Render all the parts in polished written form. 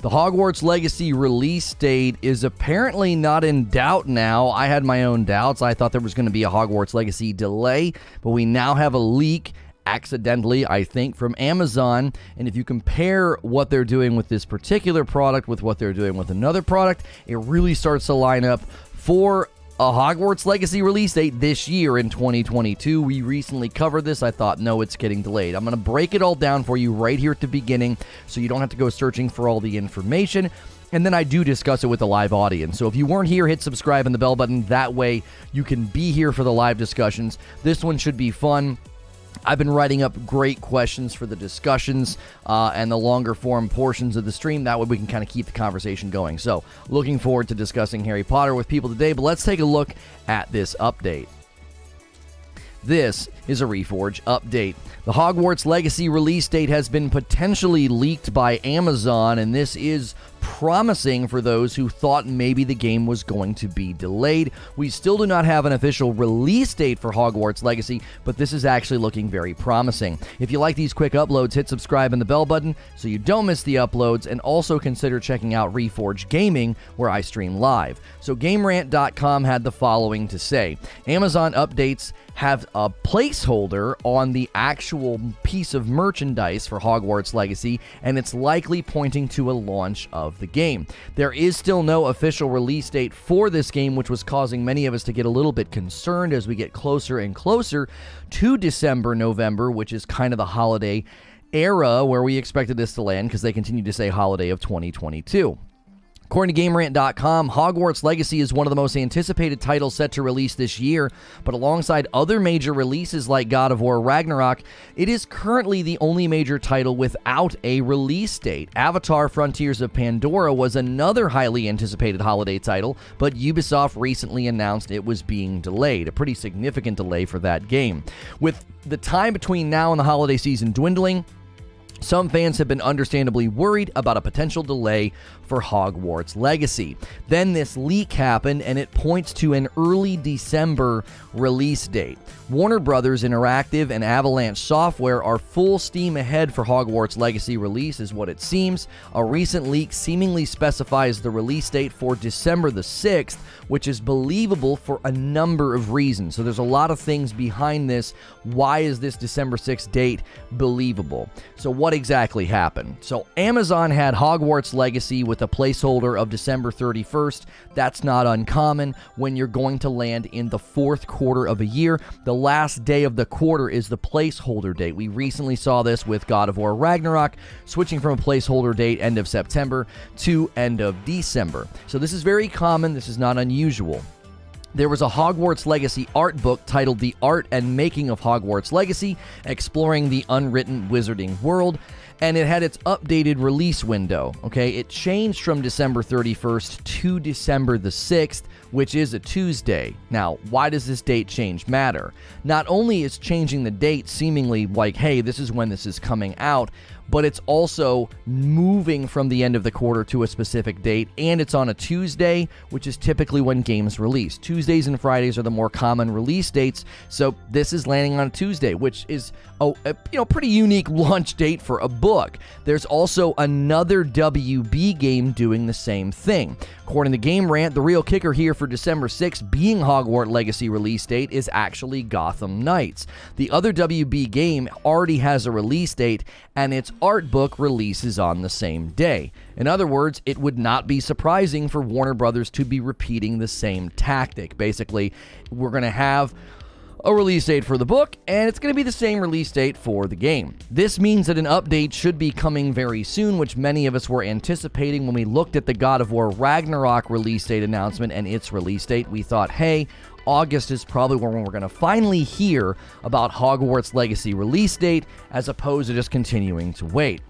The Hogwarts Legacy release date is apparently not in doubt now. I had my own doubts. I thought there was going to be a Hogwarts Legacy delay, but we now have a leak, accidentally, I think, from Amazon. And if you compare what they're doing with this particular product with what they're doing with another product, it really starts to line up for a Hogwarts Legacy release date this year in 2022. We recently covered this. I thought, no, it's getting delayed. I'm going to break it all down for you right here at the beginning so you don't have to go searching for all the information. And then I do discuss it with the live audience. So if you weren't here, hit subscribe and the bell button. That way you can be here for the live discussions. This one should be fun. I've been writing up great questions for the discussions and the longer form portions of the stream. That way we can kind of keep the conversation going. So looking forward to discussing Harry Potter with people today, but let's take a look at this update. This is a Reforge update. The Hogwarts Legacy release date has been potentially leaked by Amazon, and this is promising for those who thought maybe the game was going to be delayed. We still do not have an official release date for Hogwarts Legacy, but this is actually looking very promising. If you like these quick uploads, hit subscribe and the bell button so you don't miss the uploads, and also consider checking out Reforge Gaming, where I stream live. So GameRant.com had the following to say: Amazon updates have a placeholder on the actual piece of merchandise for Hogwarts Legacy, and it's likely pointing to a launch of the game. There is still no official release date for this game, which was causing many of us to get a little bit concerned as we get closer and closer to December, November, which is kind of the holiday era where we expected this to land, because they continue to say holiday of 2022. According to GameRant.com, Hogwarts Legacy is one of the most anticipated titles set to release this year, but alongside other major releases like God of War Ragnarok, it is currently the only major title without a release date. Avatar: Frontiers of Pandora was another highly anticipated holiday title, but Ubisoft recently announced it was being delayed, a pretty significant delay for that game. With the time between now and the holiday season dwindling, some fans have been understandably worried about a potential delay for Hogwarts Legacy. Then this leak happened, and it points to an early December release date. Warner Brothers Interactive and Avalanche Software are full steam ahead for Hogwarts Legacy release, is what it seems. A recent leak seemingly specifies the release date for December the 6th, which is believable for a number of reasons. So there's a lot of things behind this. Why is this December 6th date believable? So what exactly happened? So Amazon had Hogwarts Legacy with a placeholder of December 31st. That's not uncommon when you're going to land in the fourth quarter of a year. The last day of the quarter is the placeholder date. We recently saw this with God of War Ragnarok, switching from a placeholder date end of September to end of December. So this is very common. This is not unusual. There was a Hogwarts Legacy art book titled The Art and Making of Hogwarts Legacy, exploring the unwritten wizarding world, and it had its updated release window. Okay, it changed from December 31st to December the 6th, which is a Tuesday. Now, why does this date change matter? Not only is changing the date seemingly like, hey, this is when this is coming out, but it's also moving from the end of the quarter to a specific date, and it's on a Tuesday, which is typically when games release. Tuesdays and Fridays are the more common release dates, so this is landing on a Tuesday, which is a pretty unique launch date for a book. There's also another WB game doing the same thing. According to Game Rant, the real kicker here for December 6th being Hogwarts Legacy release date is actually Gotham Knights. The other WB game already has a release date, and its art book releases on the same day. In other words, it would not be surprising for Warner Brothers to be repeating the same tactic. Basically, we're going to have a release date for the book, and it's going to be the same release date for the game. This means that an update should be coming very soon, which many of us were anticipating when we looked at the God of War Ragnarok release date announcement and its release date. We thought, hey, August is probably when we're going to finally hear about Hogwarts Legacy release date, as opposed to just continuing to wait.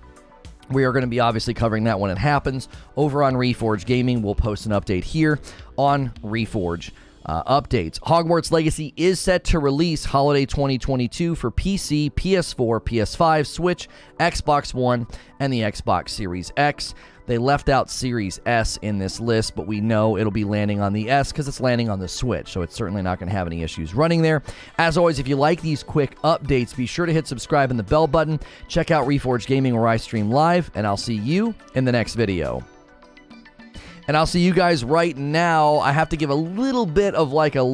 We are going to be obviously covering that when it happens. Over on Reforge Gaming, we'll post an update here on Reforge updates. Hogwarts Legacy is set to release holiday 2022 for PC, PS4, PS5, Switch, Xbox One, and the Xbox Series X. They left out Series S in this list, but we know it'll be landing on the S because it's landing on the Switch, so it's certainly not going to have any issues running there. As always, if you like these quick updates, be sure to hit subscribe and the bell button. Check out Reforge Gaming where I stream live, and I'll see you in the next video. And I'll see you guys right now. I have to give a little bit of like a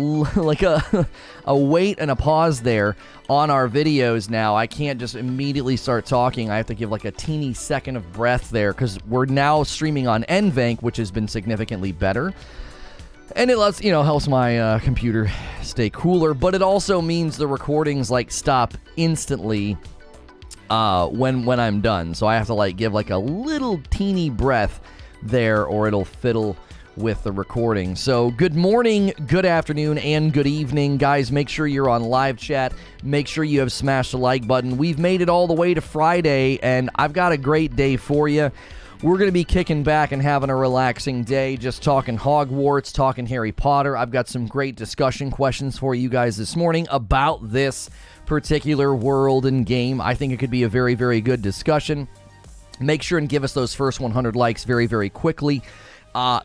wait and a pause there on our videos now. I can't just immediately start talking. I have to give like a teeny second of breath there because we're now streaming on NVENC, which has been significantly better. And it lets, helps my computer stay cooler, but it also means the recordings like stop instantly when I'm done. So I have to like give like a little teeny breath there or it'll fiddle with the recording. So good morning, good afternoon, and good evening, guys. Make sure you're on live chat. Make sure you have smashed the like button. We've made it all the way to Friday, and I've got a great day for you. We're going to be kicking back and having a relaxing day, just talking Hogwarts, talking Harry Potter. I've got some great discussion questions for you guys this morning about this particular world and game. I think it could be a very, very good discussion. Make sure and give us those first 100 likes very, very quickly.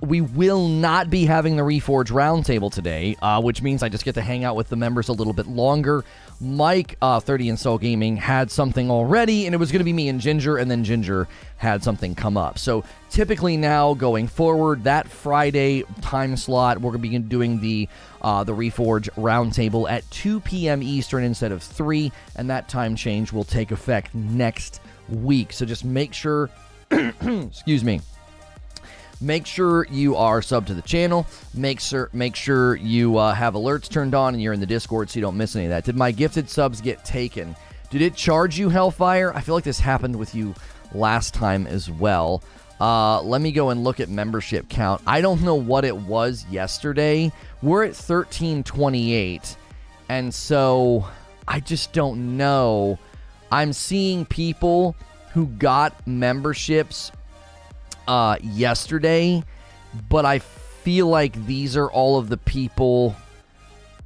We will not be having the Reforge Roundtable today, which means I just get to hang out with the members a little bit longer. Mike, 30 and So Gaming, had something already, and it was going to be me and Ginger, and then Ginger had something come up. So typically now, going forward, that Friday time slot, we're going to be doing the Reforge Roundtable at 2 p.m. Eastern instead of 3, and that time change will take effect next week. So just make sure, excuse me, make sure you are subbed to the channel. Make sure you have alerts turned on and you're in the Discord so you don't miss any of that. Did my gifted subs get taken? Did it charge you, Hellfire? I feel like this happened with you last time as well. Let me go and look at membership count. I don't know what it was yesterday. We're at 1328, and so I just don't know. I'm seeing people who got memberships yesterday, but I feel like these are all of the people.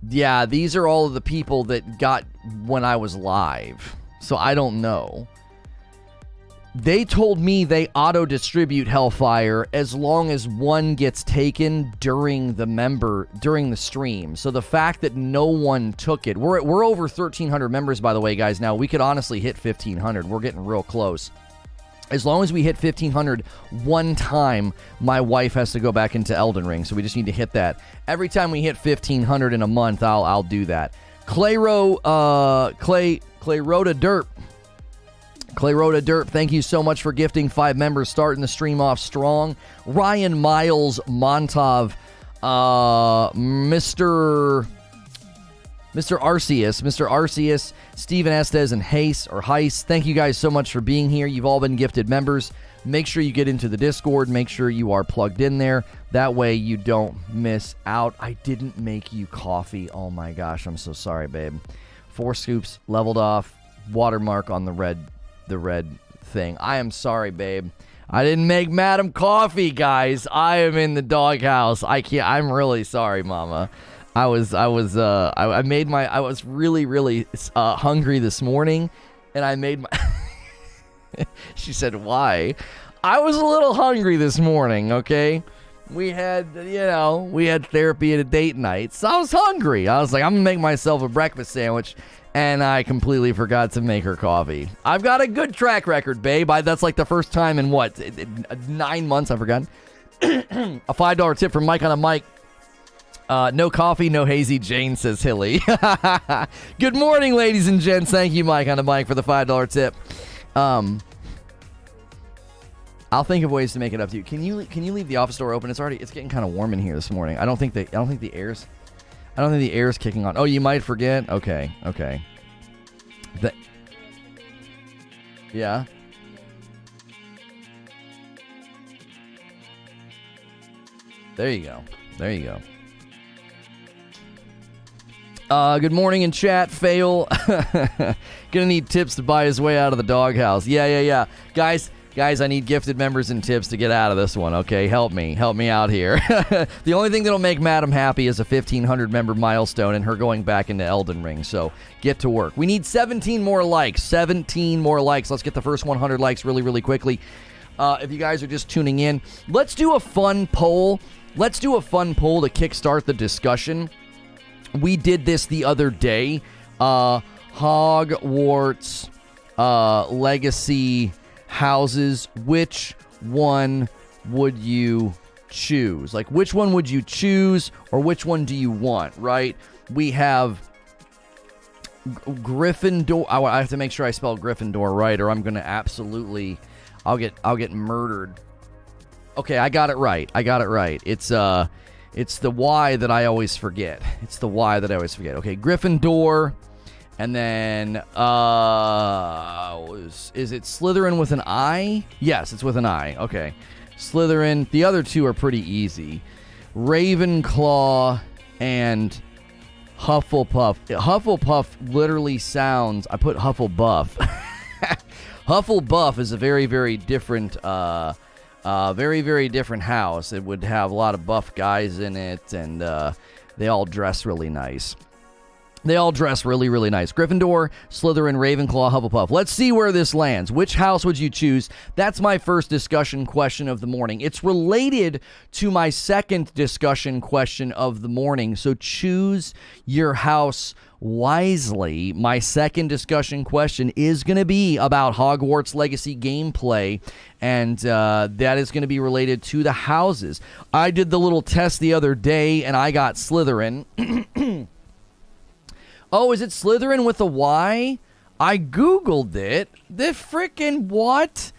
Yeah, these are all of the people that got when I was live. So I don't know. They told me they auto-distribute Hellfire as long as one gets taken during the stream. So the fact that no one took it, we're over 1,300 members, by the way, guys. Now we could honestly hit 1,500. We're getting real close. As long as we hit 1,500 one time, my wife has to go back into Elden Ring. So we just need to hit that. Every time we hit 1,500 in a month, I'll do that. Clayroda Derp. Clayroda Derp, thank you so much for gifting 5 members, starting the stream off strong. Ryan Miles Montov, Mr. Arceus, Steven Estes, and Heis, thank you guys so much for being here. You've all been gifted members. Make sure you get into the Discord. Make sure you are plugged in there. That way you don't miss out. I didn't make you coffee. Oh my gosh, I'm so sorry, babe. 4 scoops, leveled off, watermark on the red thing. I am sorry, babe. I didn't make Madam coffee, guys. I am in the doghouse. I'm really sorry, Mama. I was really hungry this morning, and I made my. She said, "Why?" I was a little hungry this morning. Okay, we had therapy at a date night, so I was hungry. I was like, I'm gonna make myself a breakfast sandwich. And I completely forgot to make her coffee. I've got a good track record, babe. That's like the first time in 9 months I've forgotten. A $5 tip from Mike on a mic. No coffee, no hazy Jane, says Hilly. Good morning, ladies and gents. Thank you, Mike on a mic, for the $5 tip. I'll think of ways to make it up to you. Can you leave the office door open? It's getting kind of warm in here this morning. I don't think the air's kicking on. Oh, you might forget? Okay. Yeah. There you go. Good morning in chat, Fail. Gonna need tips to buy his way out of the doghouse. Yeah. Guys, Guys, I need gifted members and tips to get out of this one, okay? Help me out here. The only thing that'll make Madam happy is a 1,500 member milestone and her going back into Elden Ring, so get to work. We need 17 more likes. 17 more likes. Let's get the first 100 likes really, really quickly. If you guys are just tuning in, let's do a fun poll. Let's do a fun poll to kickstart the discussion. We did this the other day. Hogwarts Legacy houses, which one would you choose? Like, which one would you choose, or which one do you want, right? We have Gryffindor. I have to make sure I spell Gryffindor right, or I'm going to absolutely, I'll get murdered. Okay, I got it right. It's the Y that I always forget. Okay, Gryffindor. And then, is it Slytherin with an I? Yes, it's with an I. Okay. Slytherin. The other two are pretty easy. Ravenclaw and Hufflepuff. Hufflepuff literally sounds... I put Hufflepuff. Hufflepuff is a very, very different... very, very different house. It would have a lot of buff guys in it, and they all dress really nice. Gryffindor, Slytherin, Ravenclaw, Hufflepuff. Let's see where this lands. Which house would you choose? That's my first discussion question of the morning. It's related to my second discussion question of the morning, so choose your house wisely. My second discussion question is going to be about Hogwarts Legacy gameplay, and that is going to be related to the houses. I did the little test the other day, and I got Slytherin. Oh, is it Slytherin with a Y? I Googled it. The frickin' what?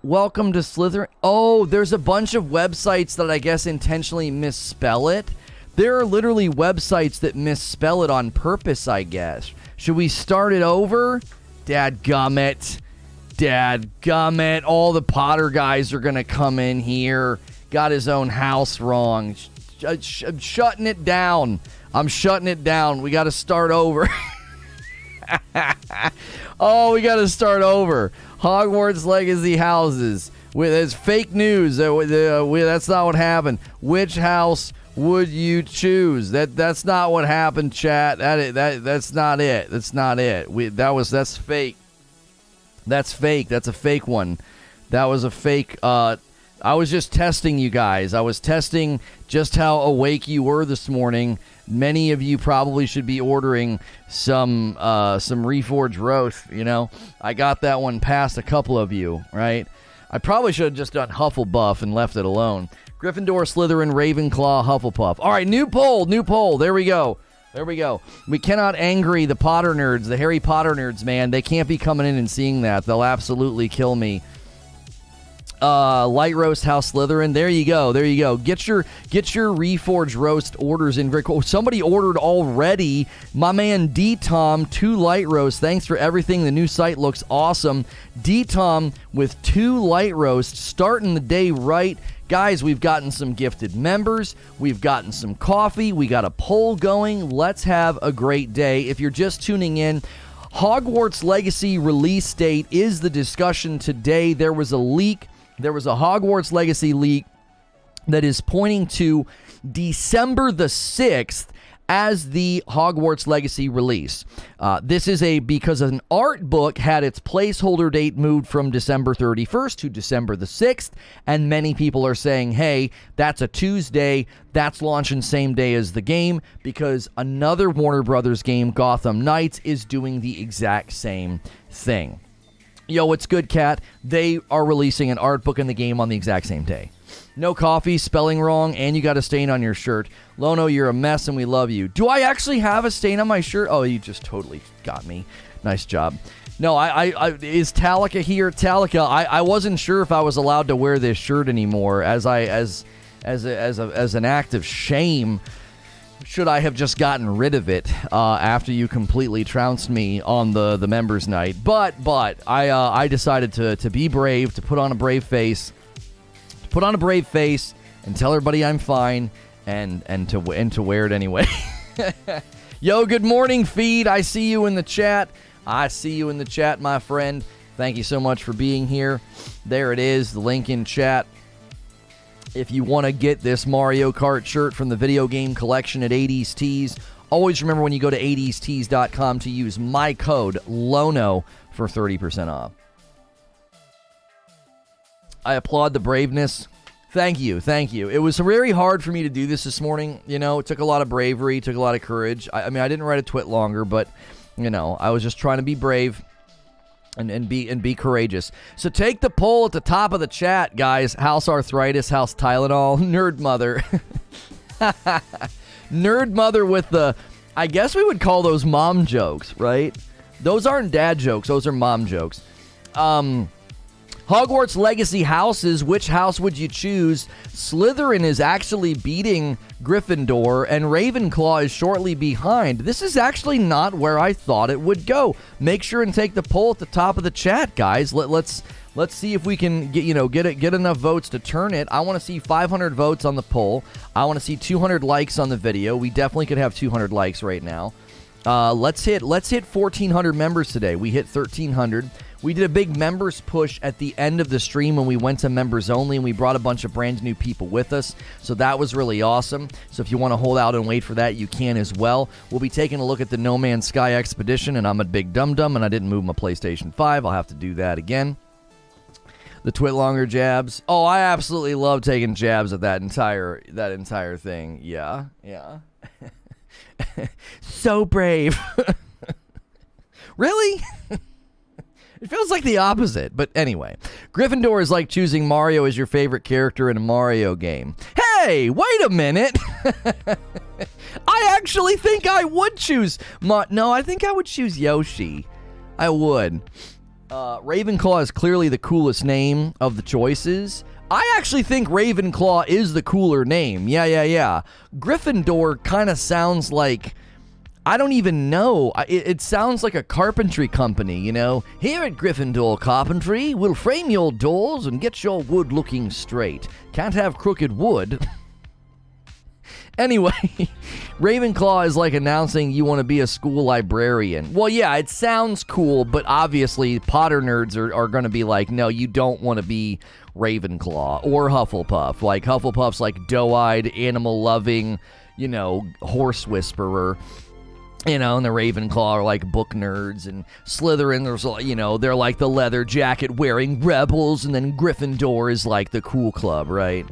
Welcome to Slytherin. Oh, there's a bunch of websites that I guess intentionally misspell it. There are literally websites that misspell it on purpose, I guess. Should we start it over? Dadgummit. All the Potter guys are going to come in here. Got his own house wrong. I'm shutting it down. We got to start over. Oh, we got to start over. Hogwarts Legacy houses. It's fake news. That's not what happened. Which house would you choose? That's not what happened, chat. That's not it. That's fake. That's fake. That's a fake one. That was a fake. I was just testing you guys. I was testing just how awake you were this morning. Many of you probably should be ordering some Reforge roast, you know. I got that one past a couple of you, right? I probably should have just done Hufflepuff and left it alone. Gryffindor, Slytherin, Ravenclaw, Hufflepuff. All right, new poll. There we go. We cannot angry the Potter nerds, the Harry Potter nerds, man. They can't be coming in and seeing that. They'll absolutely kill me. Light roast house Slytherin. There you go. Get your Reforge roast orders in. Oh, somebody ordered already. My man D-Tom, 2 light roasts. Thanks for everything. The new site looks awesome. D-Tom with 2 light roasts, starting the day right. Guys, we've gotten some gifted members. We've gotten some coffee. We got a poll going. Let's have a great day. If you're just tuning in, Hogwarts Legacy release date is the discussion today. There was a leak. There was a Hogwarts Legacy leak that is pointing to December the 6th as the Hogwarts Legacy release. This is because an art book had its placeholder date moved from December 31st to December the 6th, and many people are saying, hey, that's a Tuesday, that's launching same day as the game, because another Warner Brothers game, Gotham Knights, is doing the exact same thing. Yo, what's good, Cat? They are releasing an art book in the game on the exact same day. No coffee, spelling wrong, and you got a stain on your shirt. Lono, you're a mess, and we love you. Do I actually have a stain on my shirt? Oh, you just totally got me. Nice job. No, is Talika here? Talika, I wasn't sure if I was allowed to wear this shirt anymore. As an act of shame, should I have just gotten rid of it after you completely trounced me on the members' night? But I decided to be brave, to put on a brave face. And tell everybody I'm fine, and to wear it anyway. Yo, good morning, feed. I see you in the chat. I see you in the chat, my friend. Thank you so much for being here. There it is, the link in chat. If you want to get this Mario Kart shirt from the video game collection at 80s Tees, always remember when you go to 80stees.com to use my code LONO for 30% off. I applaud the braveness. Thank you. It was very hard for me to do this morning. You know, it took a lot of bravery, took a lot of courage. I mean, I didn't write a twit longer, but, you know, I was just trying to be brave and be courageous. So take the poll at the top of the chat, guys. House arthritis, house Tylenol, nerd mother. Nerd mother with the, I guess we would call those mom jokes, right? Those aren't dad jokes. Those are mom jokes. Hogwarts Legacy houses. Which house would you choose? Slytherin is actually beating Gryffindor, and Ravenclaw is shortly behind. This is actually not where I thought it would go. Make sure and take the poll at the top of the chat, guys. Let's see if we can get enough votes to turn it. I want to see 500 votes on the poll. I want to see 200 likes on the video. We definitely could have 200 likes right now. Let's hit 1,400 members today. We hit 1,300. We did a big members push at the end of the stream when we went to members only, and we brought a bunch of brand new people with us. So that was really awesome. So if you want to hold out and wait for that, you can as well. We'll be taking a look at the No Man's Sky Expedition, and I'm a big dum-dum, and I didn't move my PlayStation 5. I'll have to do that again. The twit longer jabs. Oh, I absolutely love taking jabs at that entire thing. Yeah. So brave. Really? It feels like the opposite, but anyway. Gryffindor is like choosing Mario as your favorite character in a Mario game. Hey, wait a minute. I actually think I would choose No, I think I would choose Yoshi. I would. Ravenclaw is clearly the coolest name of the choices. I actually think Ravenclaw is the cooler name. Yeah. Gryffindor kind of sounds like, I don't even know. It sounds like a carpentry company, you know. Here at Gryffindor Carpentry, we'll frame your doors and get your wood looking straight. Can't have crooked wood. Anyway, Ravenclaw is like announcing you want to be a school librarian. Well, yeah, it sounds cool, but obviously Potter nerds are going to be like, no, you don't want to be Ravenclaw or Hufflepuff. Like, Hufflepuff's like doe-eyed, animal-loving, you know, horse whisperer. You know, and the Ravenclaw are like book nerds, and Slytherin, they're like the leather jacket wearing rebels, and then Gryffindor is like the cool club, right?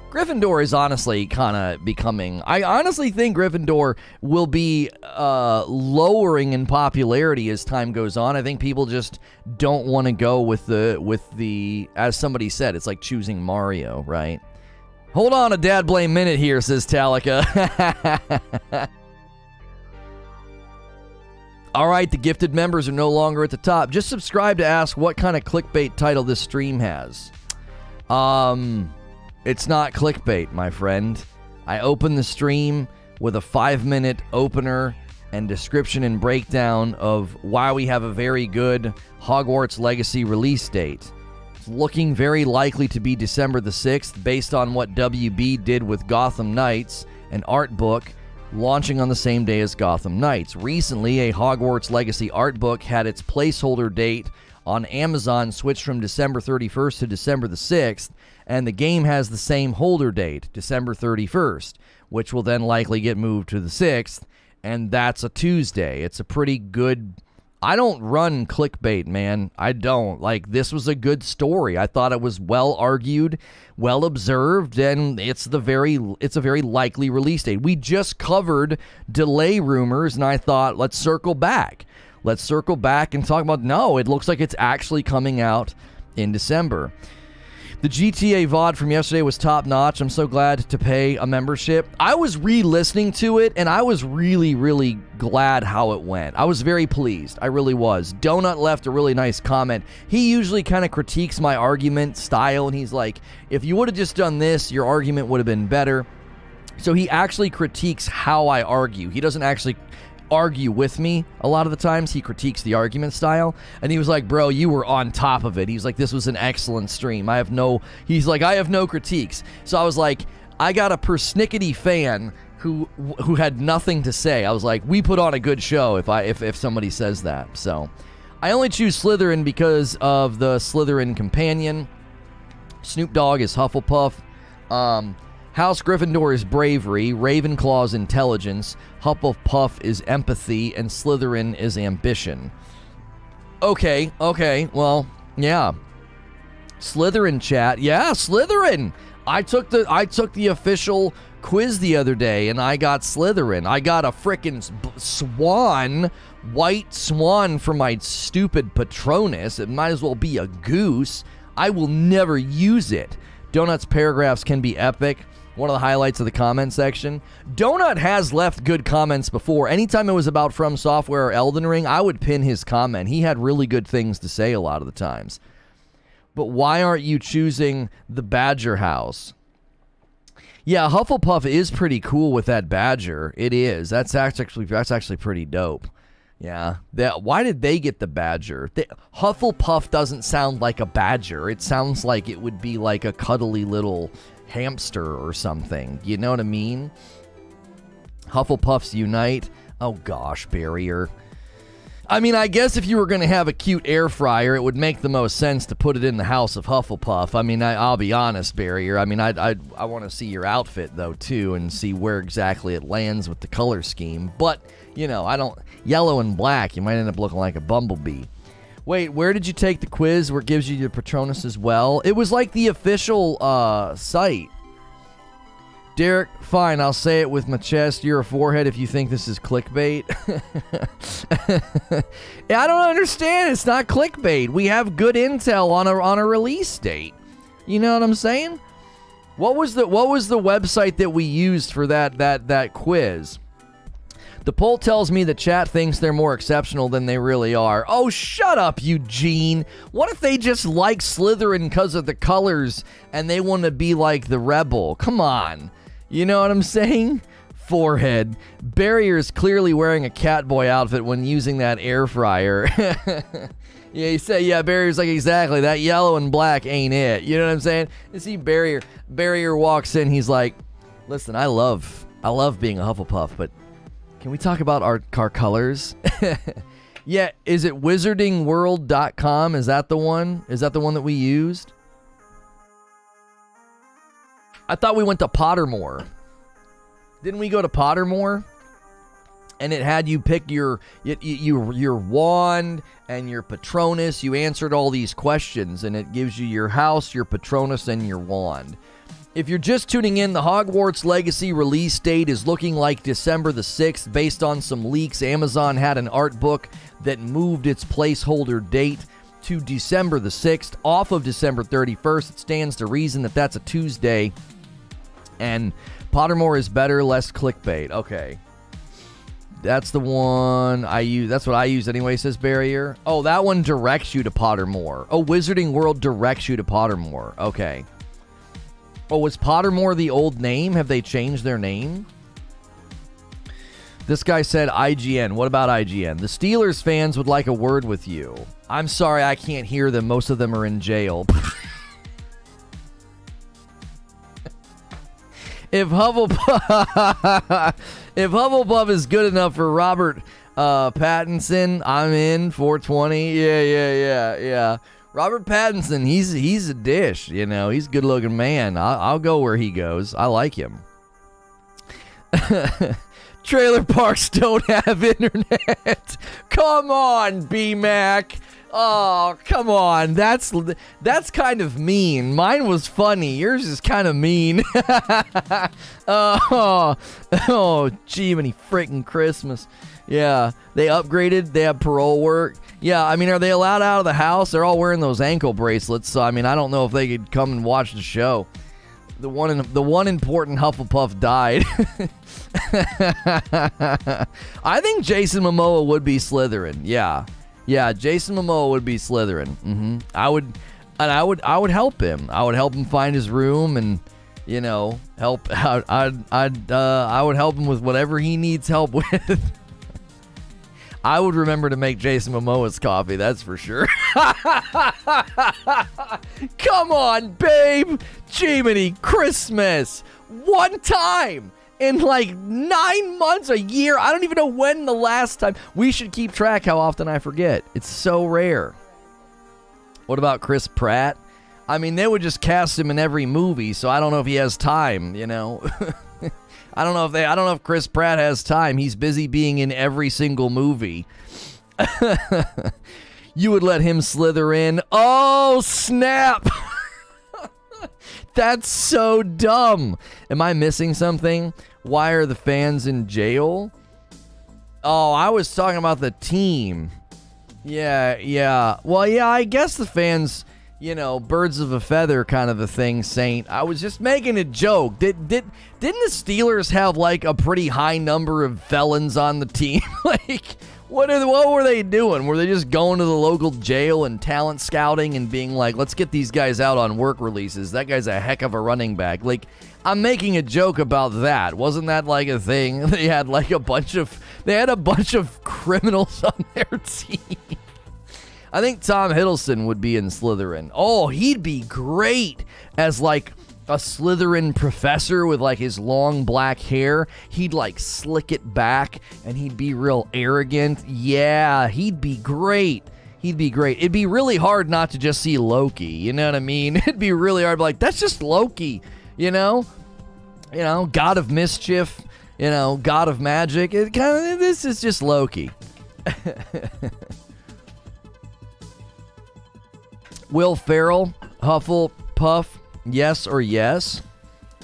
Gryffindor is honestly kind of becoming, I honestly think Gryffindor will be lowering in popularity as time goes on. I think people just don't want to go with the, as somebody said, it's like choosing Mario, right? Hold on a dad blame minute here, says Talika. All right, the gifted members are no longer at the top. Just subscribe to ask what kind of clickbait title this stream has. It's not clickbait, my friend. I opened the stream with a 5-minute opener and description and breakdown of why we have a very good Hogwarts Legacy release date. It's looking very likely to be December the 6th based on what WB did with Gotham Knights, an art book launching on the same day as Gotham Knights. Recently, a Hogwarts Legacy art book had its placeholder date on Amazon switched from December 31st to December the 6th, and the game has the same holder date, December 31st, which will then likely get moved to the 6th, and that's a Tuesday. It's a pretty good... I don't run clickbait, man. I don't. Like, this was a good story. I thought it was well argued, well observed, and it's a very likely release date. We just covered delay rumors, and I thought, let's circle back. Let's circle back and talk about, no, it looks like it's actually coming out in December. The GTA VOD from yesterday was top-notch. I'm so glad to pay a membership. I was re-listening to it, and I was really, really glad how it went. I was very pleased. I really was. Donut left a really nice comment. He usually kind of critiques my argument style, and he's like, if you would have just done this, your argument would have been better. So he actually critiques how I argue. He doesn't actually argue with me a lot of the times. He critiques the argument style, and he was like, bro, you were on top of it. He's like, this was an excellent stream. I have no critiques. So I was like, I got a persnickety fan who had nothing to say. I was like, we put on a good show if somebody says that. So I only choose Slytherin because of the Slytherin companion. Snoop Dogg is Hufflepuff. House Gryffindor is bravery. Ravenclaw's intelligence. Hufflepuff is empathy. And Slytherin is ambition. Okay, well, yeah. Slytherin chat. Yeah, Slytherin. I took the official quiz the other day, and I got Slytherin. I got a frickin' swan, white swan for my stupid Patronus. It might as well be a goose. I will never use it. Donut's paragraphs can be epic. One of the highlights of the comment section. Donut has left good comments before. Anytime it was about From Software or Elden Ring, I would pin his comment. He had really good things to say a lot of the times. But why aren't you choosing the Badger House? Yeah, Hufflepuff is pretty cool with that badger. It is. That's actually pretty dope. Yeah. Why did they get the badger? Hufflepuff doesn't sound like a badger. It sounds like it would be like a cuddly little hamster or something. You know what I mean? Hufflepuffs unite. Oh gosh, Barrier. I mean, I guess if you were going to have a cute air fryer, it would make the most sense to put it in the house of Hufflepuff. I mean, I'll be honest, Barrier. I mean, I want to see your outfit, though, too, and see where exactly it lands with the color scheme. But, you know, yellow and black, you might end up looking like a bumblebee. Wait, where did you take the quiz where it gives you your Patronus as well? It was like the official site. Derek, fine, I'll say it with my chest. You're a forehead if you think this is clickbait. I don't understand. It's not clickbait. We have good intel on a release date. You know what I'm saying? What was the website that we used for that quiz? The poll tells me the chat thinks they're more exceptional than they really are. Oh, shut up, Eugene. What if they just like Slytherin because of the colors and they want to be like the rebel? Come on. You know what I'm saying? Forehead. Barrier is clearly wearing a Catboy outfit when using that air fryer. Yeah, you say, yeah, Barrier's like, exactly. That yellow and black ain't it. You know what I'm saying? You see Barrier walks in. He's like, listen, I love being a Hufflepuff, but can we talk about our colors? Yeah, is it wizardingworld.com? Is that the one? Is that the one that we used? I thought we went to Pottermore. Didn't we go to Pottermore? And it had you pick your wand and your Patronus. You answered all these questions, and it gives you your house, your Patronus, and your wand. If you're just tuning in, the Hogwarts Legacy release date is looking like December the 6th. Based on some leaks, Amazon had an art book that moved its placeholder date to December the 6th off of December 31st. It stands to reason that that's a Tuesday. And Pottermore is better, less clickbait. Okay. That's the one I use. That's what I use anyway, says Barrier. Oh, that one directs you to Pottermore. Oh, Wizarding World directs you to Pottermore. Okay. Oh, was Pottermore the old name? Have they changed their name? This guy said IGN. What about IGN? The Steelers fans would like a word with you. I'm sorry, I can't hear them. Most of them are in jail. If Hufflepuff is good enough for Robert Pattinson, I'm in. 420. Yeah. Robert Pattinson, he's a dish. You know, he's a good-looking man. I'll go where he goes. I like him. Trailer parks don't have internet. Come on, B-Mac. Oh, come on. That's kind of mean. Mine was funny. Yours is kind of mean. Oh, gee, many freaking Christmas. Yeah, they upgraded. They have parole work. Yeah, I mean, are they allowed out of the house? They're all wearing those ankle bracelets, so I mean, I don't know if they could come and watch the show. The one important Hufflepuff died. I think Jason Momoa would be Slytherin. Yeah, Jason Momoa would be Slytherin. I would help him. I would help him find his room and, you know, help out. I would help him with whatever he needs help with. I would remember to make Jason Momoa's coffee, that's for sure. Come on, babe. Jiminy Christmas. One time in like 9 months, a year. I don't even know when the last time. We should keep track how often I forget. It's so rare. What about Chris Pratt? I mean, they would just cast him in every movie, so I don't know if he has time, you know. I don't know if Chris Pratt has time. He's busy being in every single movie. You would let him slither in. Oh, snap. That's so dumb. Am I missing something? Why are the fans in jail? Oh, I was talking about the team. Yeah. Well, yeah, I guess the fans, you know, birds of a feather kind of a thing, Saint. I was just making a joke. Didn't the Steelers have like a pretty high number of felons on the team? Like, what were they doing? Were they just going to the local jail and talent scouting and being like, let's get these guys out on work releases? That guy's a heck of a running back. Like, I'm making a joke about that. Wasn't that like a thing? They had a bunch of criminals on their team. I think Tom Hiddleston would be in Slytherin. Oh, he'd be great as like a Slytherin professor with like his long black hair. He'd like slick it back and he'd be real arrogant. Yeah, he'd be great. It'd be really hard not to just see Loki. You know what I mean? It'd be really hard. Like, that's just Loki, you know? God of mischief, God of magic. This is just Loki. Will Ferrell, Hufflepuff, yes or yes?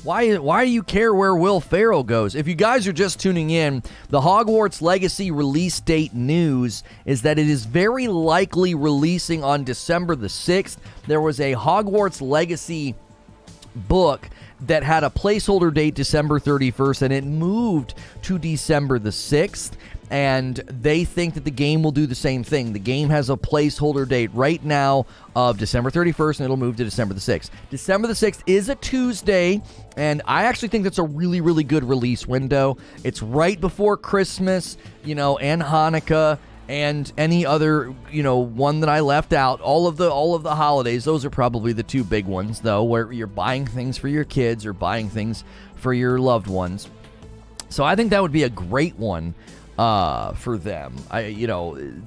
Why do you care where Will Ferrell goes? If you guys are just tuning in, the Hogwarts Legacy release date news is that it is very likely releasing on December the 6th. There was a Hogwarts Legacy book that had a placeholder date December 31st, and it moved to December the 6th. And they think that the game will do the same thing. The game has a placeholder date right now of December 31st, and it'll move to December the 6th. December the 6th is a Tuesday, and I actually think that's a really, really good release window. It's right before Christmas, and Hanukkah, and any other, one that I left out. All of the holidays, those are probably the two big ones, though, where you're buying things for your kids or buying things for your loved ones. So I think that would be a great one for them.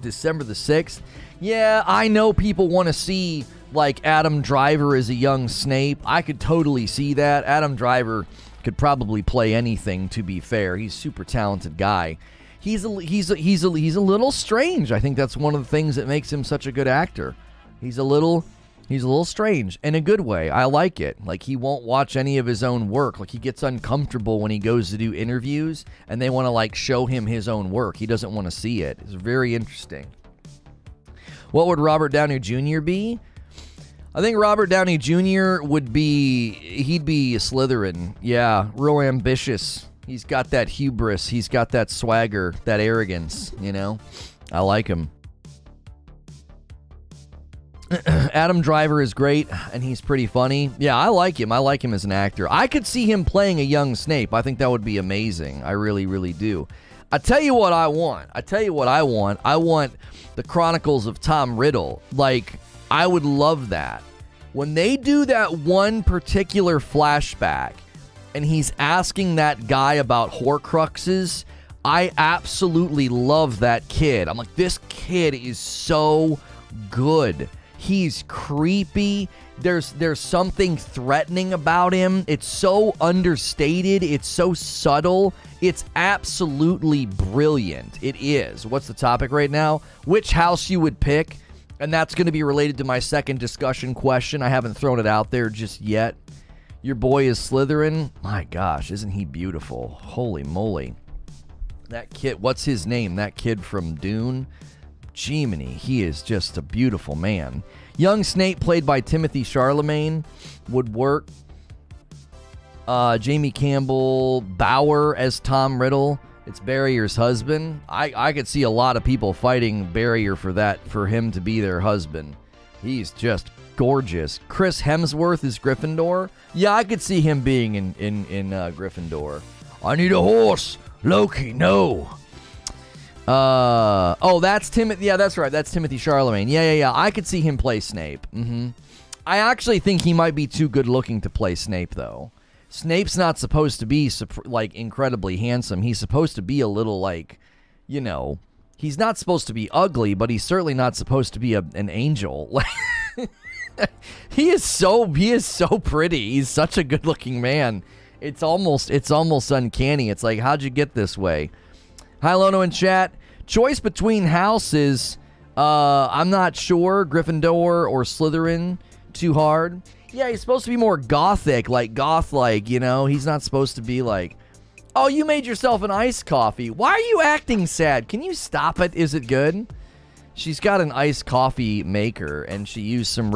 December the 6th. Yeah, I know people want to see like Adam Driver as a young Snape. I could totally see that. Adam Driver could probably play anything, to be fair. He's a super talented guy. He's a little strange. I think that's one of the things that makes him such a good actor. He's a little strange in a good way. I like it. Like, he won't watch any of his own work. Like, he gets uncomfortable when he goes to do interviews and they want to like show him his own work. He doesn't want to see it. It's very interesting. What would Robert Downey Jr. be? I think Robert Downey Jr. he'd be a Slytherin. Yeah, real ambitious. He's got that hubris. He's got that swagger, that arrogance, I like him. Adam Driver is great, and he's pretty funny. Yeah, I like him. I like him as an actor. I could see him playing a young Snape. I think that would be amazing. I really, really do. I tell you what I want. I want the Chronicles of Tom Riddle. Like, I would love that. When they do that one particular flashback, and he's asking that guy about Horcruxes, I absolutely love that kid. I'm like, this kid is so good. He's creepy. There's something threatening about him. It's so understated. It's so subtle. It's absolutely brilliant. It is. What's the topic right now? Which house you would pick? And that's going to be related to my second discussion question. I haven't thrown it out there just yet. Your boy is Slytherin. My gosh, isn't he beautiful? Holy moly. That kid, what's his name? That kid from Dune? Jiminy, he is just a beautiful man. Young Snape, played by Timothy Chalamet, would work. Jamie Campbell Bower as Tom Riddle. It's Barrier's husband. I could see a lot of people fighting Barrier for him to be their husband. He's just gorgeous. Chris Hemsworth is Gryffindor. Yeah, I could see him being in Gryffindor. I need a horse. Loki, no. That's Timothy. Yeah, that's right. That's Timothy Chalamet. Yeah. I could see him play Snape. I actually think he might be too good looking to play Snape, though. Snape's not supposed to be, like, incredibly handsome. He's supposed to be a little, like, you know, he's not supposed to be ugly, but he's certainly not supposed to be an angel. He is so pretty. He's such a good looking man. It's almost uncanny. It's like, how'd you get this way? Hi, Lono in chat. Choice between houses. I'm not sure. Gryffindor or Slytherin. Too hard. Yeah, he's supposed to be more gothic, like goth-like, you know? He's not supposed to be like, oh, you made yourself an iced coffee. Why are you acting sad? Can you stop it? Is it good? She's got an iced coffee maker, and she used some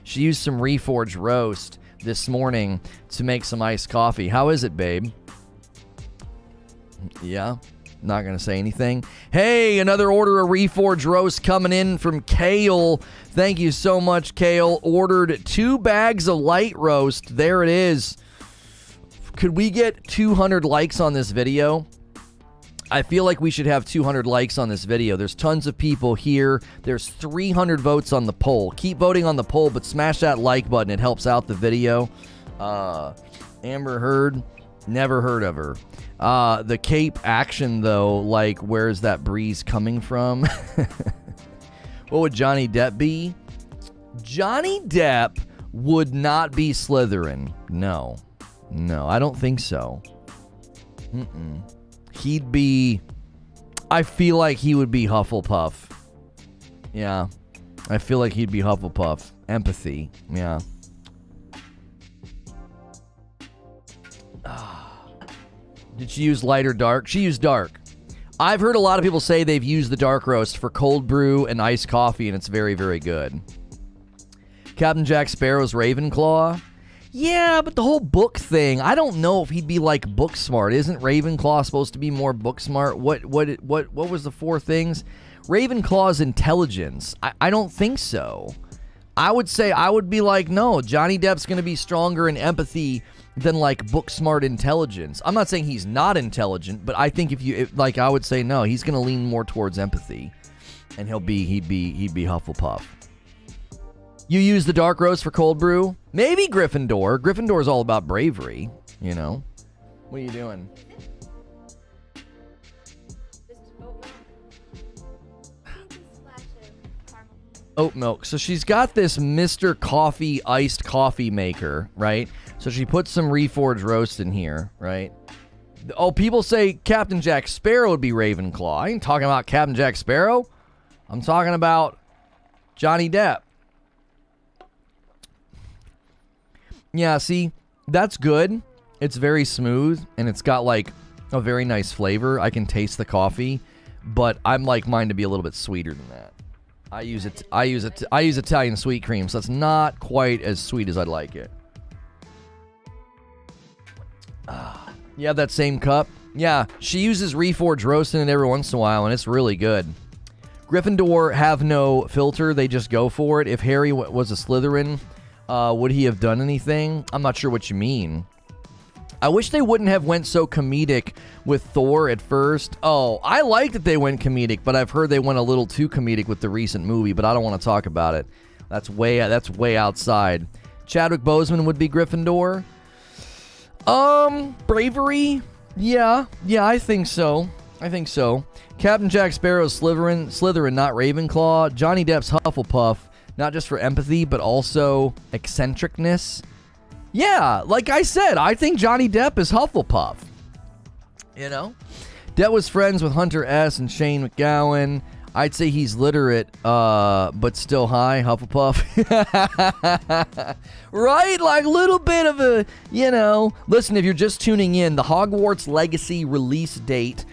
she used some Reforge roast this morning to make some iced coffee. How is it, babe? Yeah? Not going to say anything. Hey, another order of Reforge roast coming in from Kale. Thank you so much, Kale. Ordered 2 bags of light roast. There it is. Could we get 200 likes on this video? I feel like we should have 200 likes on this video. There's tons of people here. There's 300 votes on the poll. Keep voting on the poll, but smash that like button. It helps out the video. Amber Heard. Never heard of her. The Cape action, though, like, where's that breeze coming from? What would Johnny Depp be? Johnny Depp would not be Slytherin. No. No, I don't think so. He'd be... I feel like he would be Hufflepuff. Yeah. I feel like he'd be Hufflepuff. Empathy. Yeah. Did she use light or dark? She used dark. I've heard a lot of people say they've used the dark roast for cold brew and iced coffee, and it's very, very good. Captain Jack Sparrow's Ravenclaw? Yeah, but the whole book thing, I don't know if he'd be like book smart. Isn't Ravenclaw supposed to be more book smart? What was the 4 things? Ravenclaw's intelligence. I don't think so. I would say, I would be like, no, Johnny Depp's going to be stronger in empathy than like book smart intelligence. I'm not saying he's not intelligent, but I think I would say no, he's going to lean more towards empathy, and he'd be Hufflepuff. You use the dark roast for cold brew? Maybe Gryffindor. Gryffindor is all about bravery, you know. What are you doing? Oat milk. So she's got this Mr. Coffee iced coffee maker, right? So she puts some Reforge roast in here, right? Oh, people say Captain Jack Sparrow would be Ravenclaw. I ain't talking about Captain Jack Sparrow. I'm talking about Johnny Depp. Yeah, see, that's good. It's very smooth, and it's got like a very nice flavor. I can taste the coffee, but I'm like mine to be a little bit sweeter than that. I use Italian sweet cream, so it's not quite as sweet as I'd like it. You have that same cup? Yeah, she uses Reforge roast in it every once in a while, and it's really good. Gryffindor have no filter. They just go for it. If Harry was a Slytherin, would he have done anything? I'm not sure what you mean. I wish they wouldn't have went so comedic with Thor at first. Oh, I like that they went comedic, but I've heard they went a little too comedic with the recent movie, but I don't want to talk about it. That's way outside. Chadwick Boseman would be Gryffindor. Bravery? Yeah, I think so. Captain Jack Sparrow's Slytherin, not Ravenclaw. Johnny Depp's Hufflepuff, not just for empathy, but also eccentricness. Yeah, like I said, I think Johnny Depp is Hufflepuff. You know? Depp was friends with Hunter S. and Shane McGowan. I'd say he's literate, but still high, Hufflepuff. Right? Like a little bit of a, you know. Listen, if you're just tuning in, the Hogwarts Legacy release date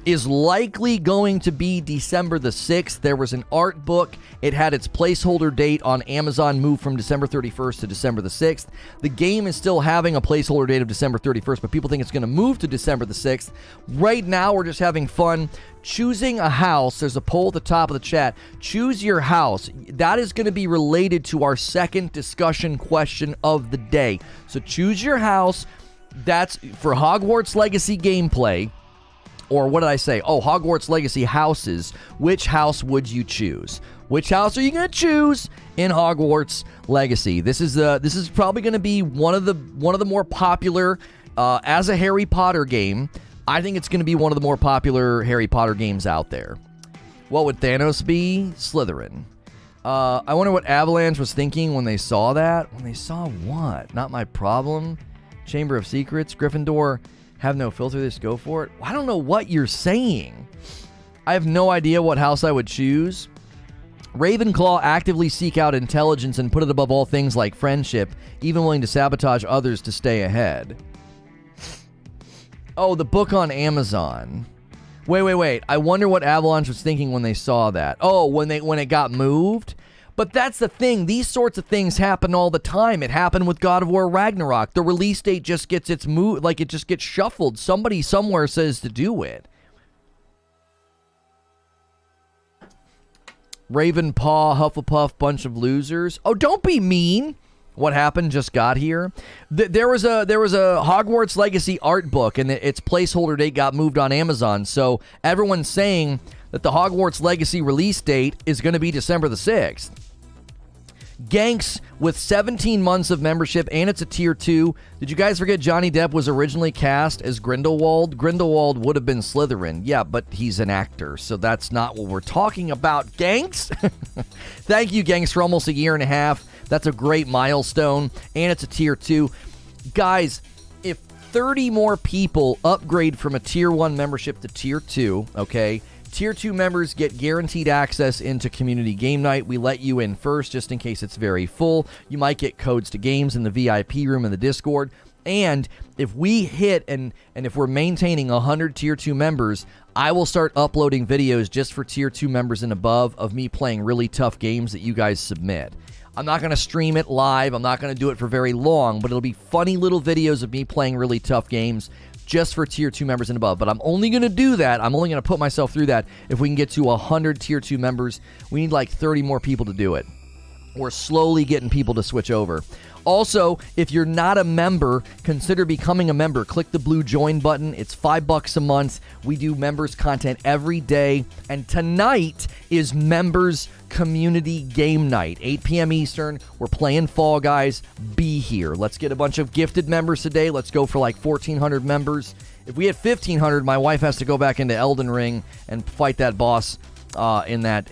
is likely going to be December the 6th. There was an art book. It had its placeholder date on Amazon moved from December 31st to December the 6th. The game is still having a placeholder date of December 31st, but people think it's going to move to December the 6th. Right now, we're just having fun choosing a house. There's a poll at the top of the chat. Choose your house. That is going to be related to our second discussion question of the day. So choose your house. That's for Hogwarts Legacy gameplay. Or what did I say? Oh, Hogwarts Legacy houses. Which house would you choose? Which house are you going to choose? in Hogwarts Legacy. This is probably going to be one of the more popular as a Harry Potter game. I think it's going to be one of the more popular Harry Potter games out there. What would Thanos be? Slytherin. I wonder what Avalanche was thinking when they saw that. When they saw what? Not my problem. Chamber of Secrets. Gryffindor. Have no filter. Just go for it. I don't know what you're saying. I have no idea what house I would choose. Ravenclaw actively seek out intelligence and put it above all things like friendship, even willing to sabotage others to stay ahead. Oh, the book on Amazon. Wait. I wonder what Avalanche was thinking when they saw that. Oh, when it got moved? But that's the thing. These sorts of things happen all the time. It happened with God of War Ragnarok. The release date just gets it just gets shuffled. Somebody somewhere says to do it. Ravenpaw, Hufflepuff, bunch of losers. Oh, don't be mean. What happened just got here. There was a Hogwarts Legacy art book, and its placeholder date got moved on Amazon. So everyone's saying that the Hogwarts Legacy release date is going to be December the 6th. Ganks with 17 months of membership, and it's a tier 2. Did you guys forget Johnny Depp was originally cast as Grindelwald? Grindelwald would have been Slytherin. Yeah, but he's an actor, so that's not what we're talking about, Ganks. Thank you, Ganks, for almost a year and a half. That's a great milestone, and it's a tier 2. Guys, if 30 more people upgrade from a tier 1 membership to tier 2, okay, tier 2 members get guaranteed access into community game night. We let you in first just in case it's very full. You might get codes to games in the VIP room in the Discord. And if we hit and if we're maintaining 100 tier 2 members, I will start uploading videos just for tier 2 members and above of me playing really tough games that you guys submit. I'm not going to stream it live. I'm not going to do it for very long, but it'll be funny little videos of me playing really tough games just for tier 2 members and above. But I'm only going to do that. I'm only going to put myself through that if we can get to 100 tier 2 members. We need like 30 more people to do it. We're slowly getting people to switch over. Also, if you're not a member, consider becoming a member. Click the blue join button. It's $5 a month. We do members content every day. And tonight is members community game night, 8 p.m. Eastern. We're playing Fall Guys. Be here. Let's get a bunch of gifted members today. Let's go for like 1,400 members. If we hit 1,500, my wife has to go back into Elden Ring and fight that boss in that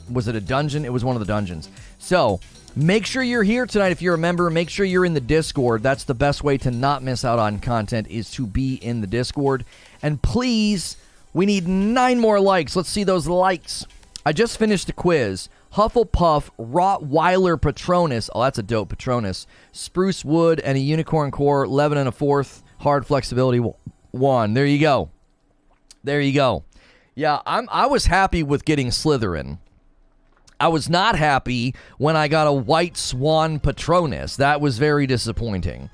was it a dungeon? It was one of the dungeons. So make sure you're here tonight if you're a member. Make sure you're in the Discord. That's the best way to not miss out on content, is to be in the Discord. And please, we need 9 more likes. Let's see those likes. I just finished the quiz. Hufflepuff, Rottweiler Patronus. Oh, that's a dope Patronus. Spruce Wood and a Unicorn Core, 11 and a 4th. Hard Flexibility 1. There you go. There you go. Yeah, I was happy with getting Slytherin. I was not happy when I got a White Swan Patronus. That was very disappointing.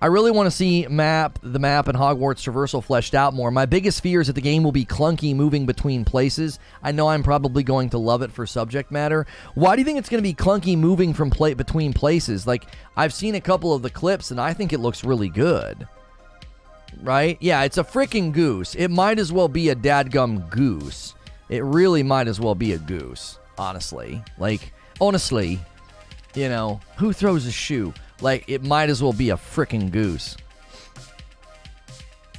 I really want to see the map and Hogwarts traversal fleshed out more. My biggest fear is that the game will be clunky moving between places. I know I'm probably going to love it for subject matter. Why do you think it's going to be clunky moving from between places? Like, I've seen a couple of the clips, and I think it looks really good. Right? Yeah, it's a freaking goose. It might as well be a dadgum goose. It really might as well be a goose, honestly. Like, honestly, you know, who throws a shoe? Like, it might as well be a freaking goose.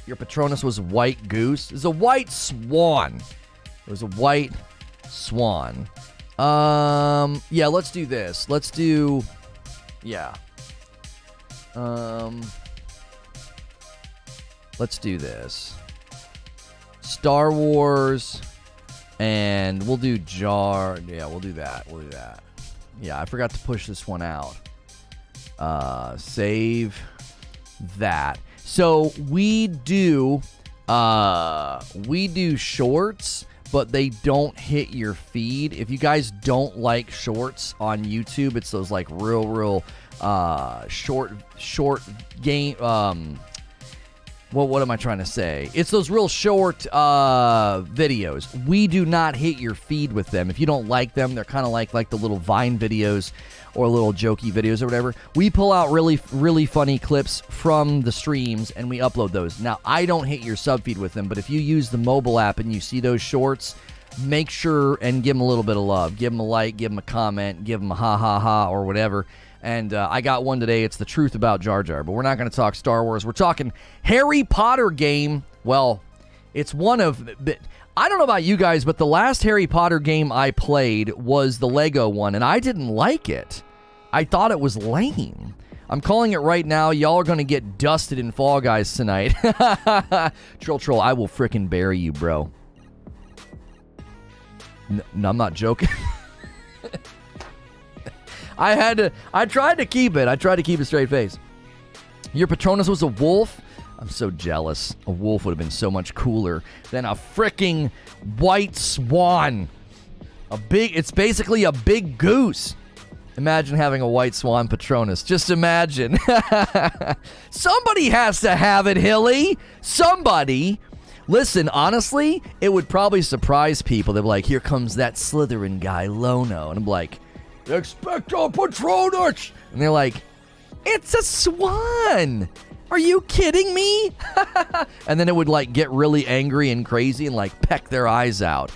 Your Patronus was a white goose? It's a white swan. It was a white swan. Yeah, let's do this. Let's do, yeah. Let's do this. Star Wars, and we'll do Jar. Yeah, we'll do that. We'll do that. Yeah, I forgot to push this one out. Save that. So we do shorts, but they don't hit your feed. If you guys don't like shorts on YouTube, it's those like real short game. What am I trying to say? It's those real short videos. We do not hit your feed with them. If you don't like them, they're kind of like the little Vine videos or little jokey videos or whatever. We pull out really funny clips from the streams and we upload those. Now, I don't hit your sub feed with them, but if you use the mobile app and you see those shorts, make sure and give them a little bit of love. Give them a like, give them a comment, give them a ha ha ha or whatever. And I got one today. It's the truth about Jar Jar. But we're not going to talk Star Wars. We're talking Harry Potter game. Well, it's one of... I don't know about you guys, but the last Harry Potter game I played was the Lego one, and I didn't like it. I thought it was lame. I'm calling it right now. Y'all are going to get dusted in Fall Guys tonight. Troll, I will frickin' bury you, bro. No, I'm not joking. I tried to keep it. I tried to keep a straight face. Your Patronus was a wolf? I'm so jealous. A wolf would have been so much cooler than a fricking white swan. It's basically a big goose. Imagine having a white swan Patronus. Just imagine. Somebody has to have it, Hilly. Somebody. Listen, honestly, it would probably surprise people. They'd be like, here comes that Slytherin guy, Lono. And I'm like, Expecto Patronus. And they're like, it's a swan. Are you kidding me? And then it would like get really angry and crazy and like peck their eyes out.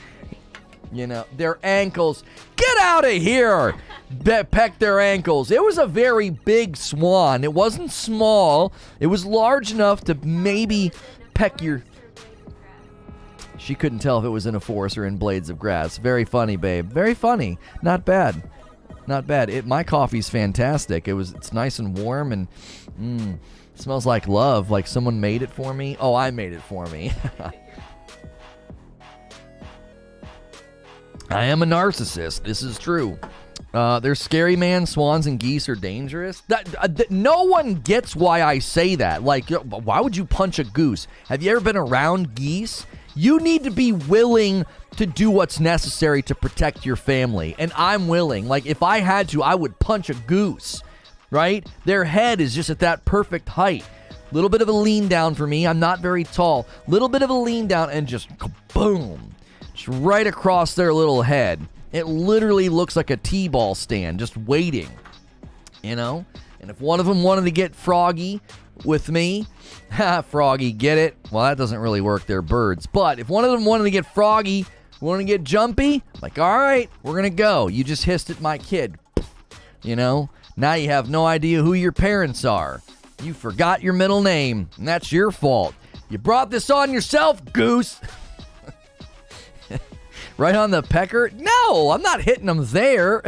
You know, their ankles. Get out of here. Peck their ankles. It was a very big swan. It wasn't small. It was large enough to maybe peck your... She couldn't tell if it was in a forest or in blades of grass. Very funny, babe. Very funny. Not bad. Not bad. My coffee's fantastic. It's nice and warm and it smells like love, like someone made it for me. Oh, I made it for me. I am a narcissist. This is true. They're scary, man. Swans and geese are dangerous. No one gets why I say that. Like, why would you punch a goose? Have you ever been around geese? You need to be willing to do what's necessary to protect your family. And I'm willing. Like, if I had to, I would punch a goose, right? Their head is just at that perfect height. Little bit of a lean down for me. I'm not very tall. Little bit of a lean down and just boom. Just right across their little head. It literally looks like a T-ball stand just waiting, you know? And if one of them wanted to get froggy with me, froggy, get it? Well, that doesn't really work. They're birds. But if one of them wanted to get froggy, wanted to get jumpy, like, all right, we're going to go. You just hissed at my kid. You know? Now you have no idea who your parents are. You forgot your middle name, and that's your fault. You brought this on yourself, goose. Right on the pecker? No, I'm not hitting them there.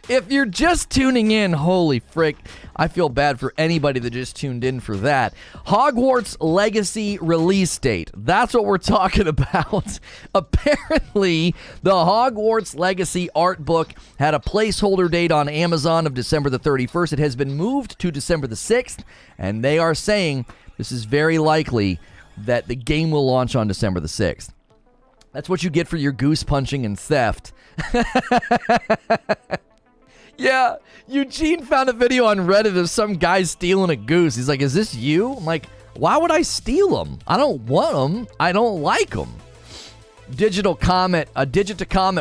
If you're just tuning in, holy frick, I feel bad for anybody that just tuned in for that. Hogwarts Legacy release date. That's what we're talking about. Apparently, the Hogwarts Legacy art book had a placeholder date on Amazon of December the 31st. It has been moved to December the 6th, and they are saying this is very likely that the game will launch on December the 6th. That's what you get for your goose punching and theft. Yeah, Eugene found a video on Reddit of some guy stealing a goose. He's like, is this you? I'm like, why would I steal them? I don't want them. I don't like them. Digit to Comet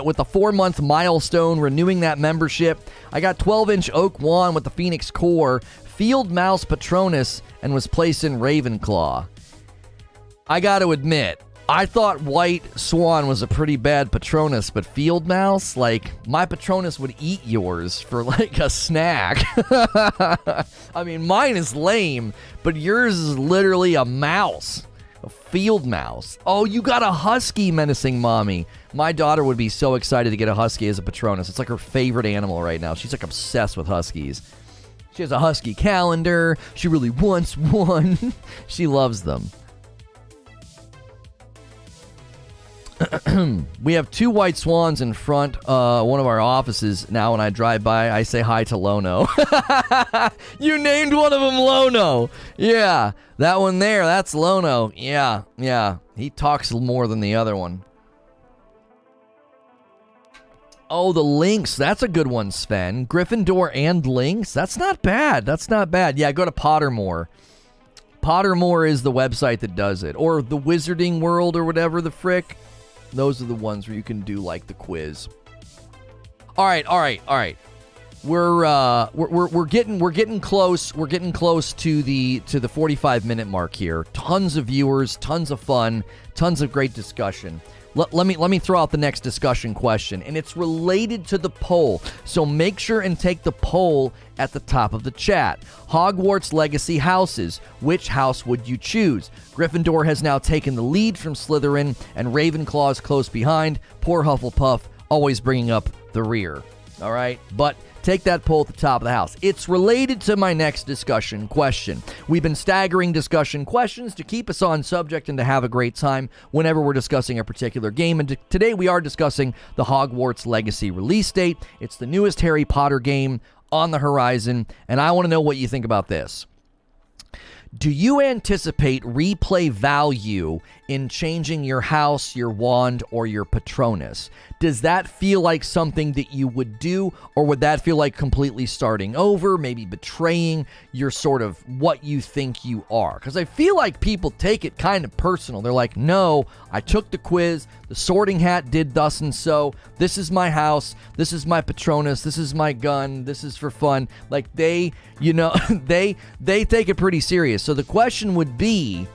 with a 4-month milestone, renewing that membership. I got 12-inch oak wand with the Phoenix core, Field Mouse Patronus, and was placed in Ravenclaw. I got to admit, I thought White Swan was a pretty bad Patronus, but Field Mouse, like, my Patronus would eat yours for, like, a snack. I mean, mine is lame, but yours is literally a mouse. A field mouse. Oh, you got a husky, menacing mommy. My daughter would be so excited to get a husky as a Patronus. It's like her favorite animal right now. She's, like, obsessed with huskies. She has a husky calendar. She really wants one. She loves them. We have 2 white swans in front one of our offices now. When I drive by, I say hi to Lono. You named one of them Lono. Yeah, that one there, that's Lono. Yeah. He talks more than the other one. Oh, the Lynx. That's a good one, Sven. Gryffindor and Lynx. That's not bad. Yeah, go to Pottermore. Pottermore is the website that does it. Or the Wizarding World or whatever the frick. Those are the ones where you can do like the quiz. All right. We're getting close. We're getting close to the 45-minute mark here. Tons of viewers, tons of fun, tons of great discussion. let me throw out the next discussion question, and it's related to the poll. So make sure and take the poll at the top of the chat. Hogwarts Legacy houses. Which house would you choose? Gryffindor has now taken the lead from Slytherin, and Ravenclaw is close behind. Poor Hufflepuff, always bringing up the rear. All right, but take that poll at the top of the house. It's related to my next discussion question. We've been staggering discussion questions to keep us on subject and to have a great time whenever we're discussing a particular game. And today we are discussing the Hogwarts Legacy release date. It's the newest Harry Potter game on the horizon, and I want to know what you think about this. Do you anticipate replay value in changing your house, your wand, or your Patronus? Does that feel like something that you would do, or would that feel like completely starting over, maybe betraying your sort of what you think you are? Because I feel like people take it kind of personal. They're like, no, I took the quiz, the sorting hat did thus and so, this is my house, this is my Patronus, this is my gun, this is for fun. Like they, they take it pretty serious. So the question would be,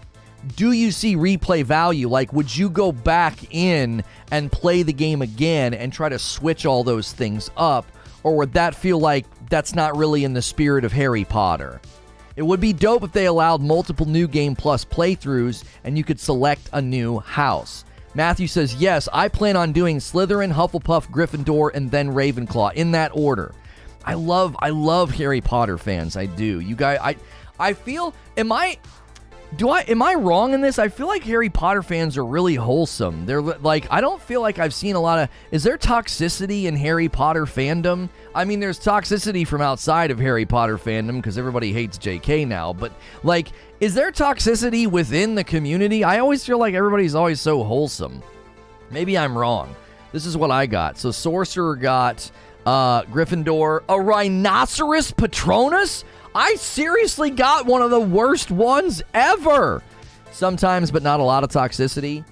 do you see replay value? Like, would you go back in and play the game again and try to switch all those things up? Or would that feel like that's not really in the spirit of Harry Potter? It would be dope if they allowed multiple New Game Plus playthroughs and you could select a new house. Matthew says, yes, I plan on doing Slytherin, Hufflepuff, Gryffindor, and then Ravenclaw in that order. I love Harry Potter fans. I do. You guys, I feel, am I wrong in this? I feel like Harry Potter fans are really wholesome. They're like, I don't feel like I've seen a lot of, is there toxicity in Harry Potter fandom? I mean, there's toxicity from outside of Harry Potter fandom because everybody hates JK now, but like, is there toxicity within the community? I always feel like everybody's always so wholesome. Maybe I'm wrong. This is what I got. So Sorcerer got Gryffindor, a Rhinoceros Patronus? I seriously got one of the worst ones ever. Sometimes, but not a lot of toxicity.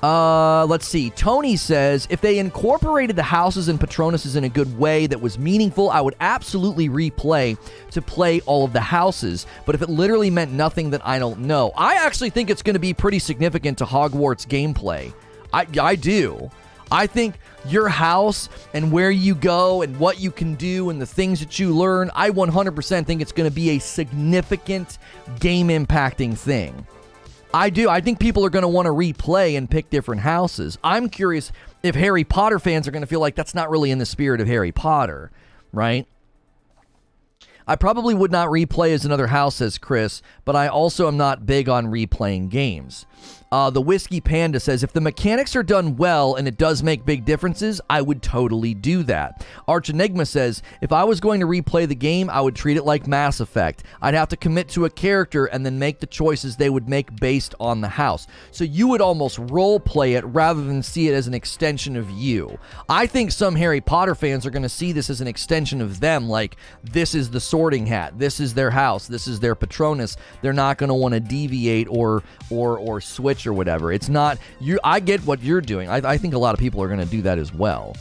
Let's see. Tony says, if they incorporated the houses and Patronuses in a good way that was meaningful, I would absolutely replay to play all of the houses. But if it literally meant nothing, that I don't know. I actually think it's going to be pretty significant to Hogwarts gameplay. I do. I think your house and where you go and what you can do and the things that you learn, I 100% think it's going to be a significant game-impacting thing. I do. I think people are going to want to replay and pick different houses. I'm curious if Harry Potter fans are going to feel like that's not really in the spirit of Harry Potter, right? I probably would not replay as another house, says Chris, but I also am not big on replaying games. The Whiskey Panda says, if the mechanics are done well and it does make big differences, I would totally do that. Arch Enigma says, if I was going to replay the game, I would treat it like Mass Effect. I'd have to commit to a character and then make the choices they would make based on the house. So you would almost role play it rather than see it as an extension of you. I think some Harry Potter fans are going to see this as an extension of them, like this is the sorting hat, this is their house, this is their Patronus. They're not going to want to deviate or switch or whatever. It's not you. I get what you're doing. I think a lot of people are going to do that as well.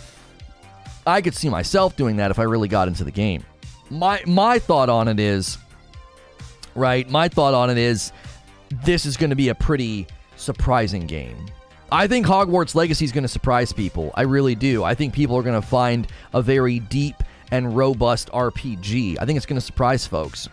I could see myself doing that if I really got into the game. My thought on it is, right? My thought on it is, this is going to be a pretty surprising game. I think Hogwarts Legacy is going to surprise people. I really do. I think people are going to find a very deep and robust RPG. I think it's going to surprise folks.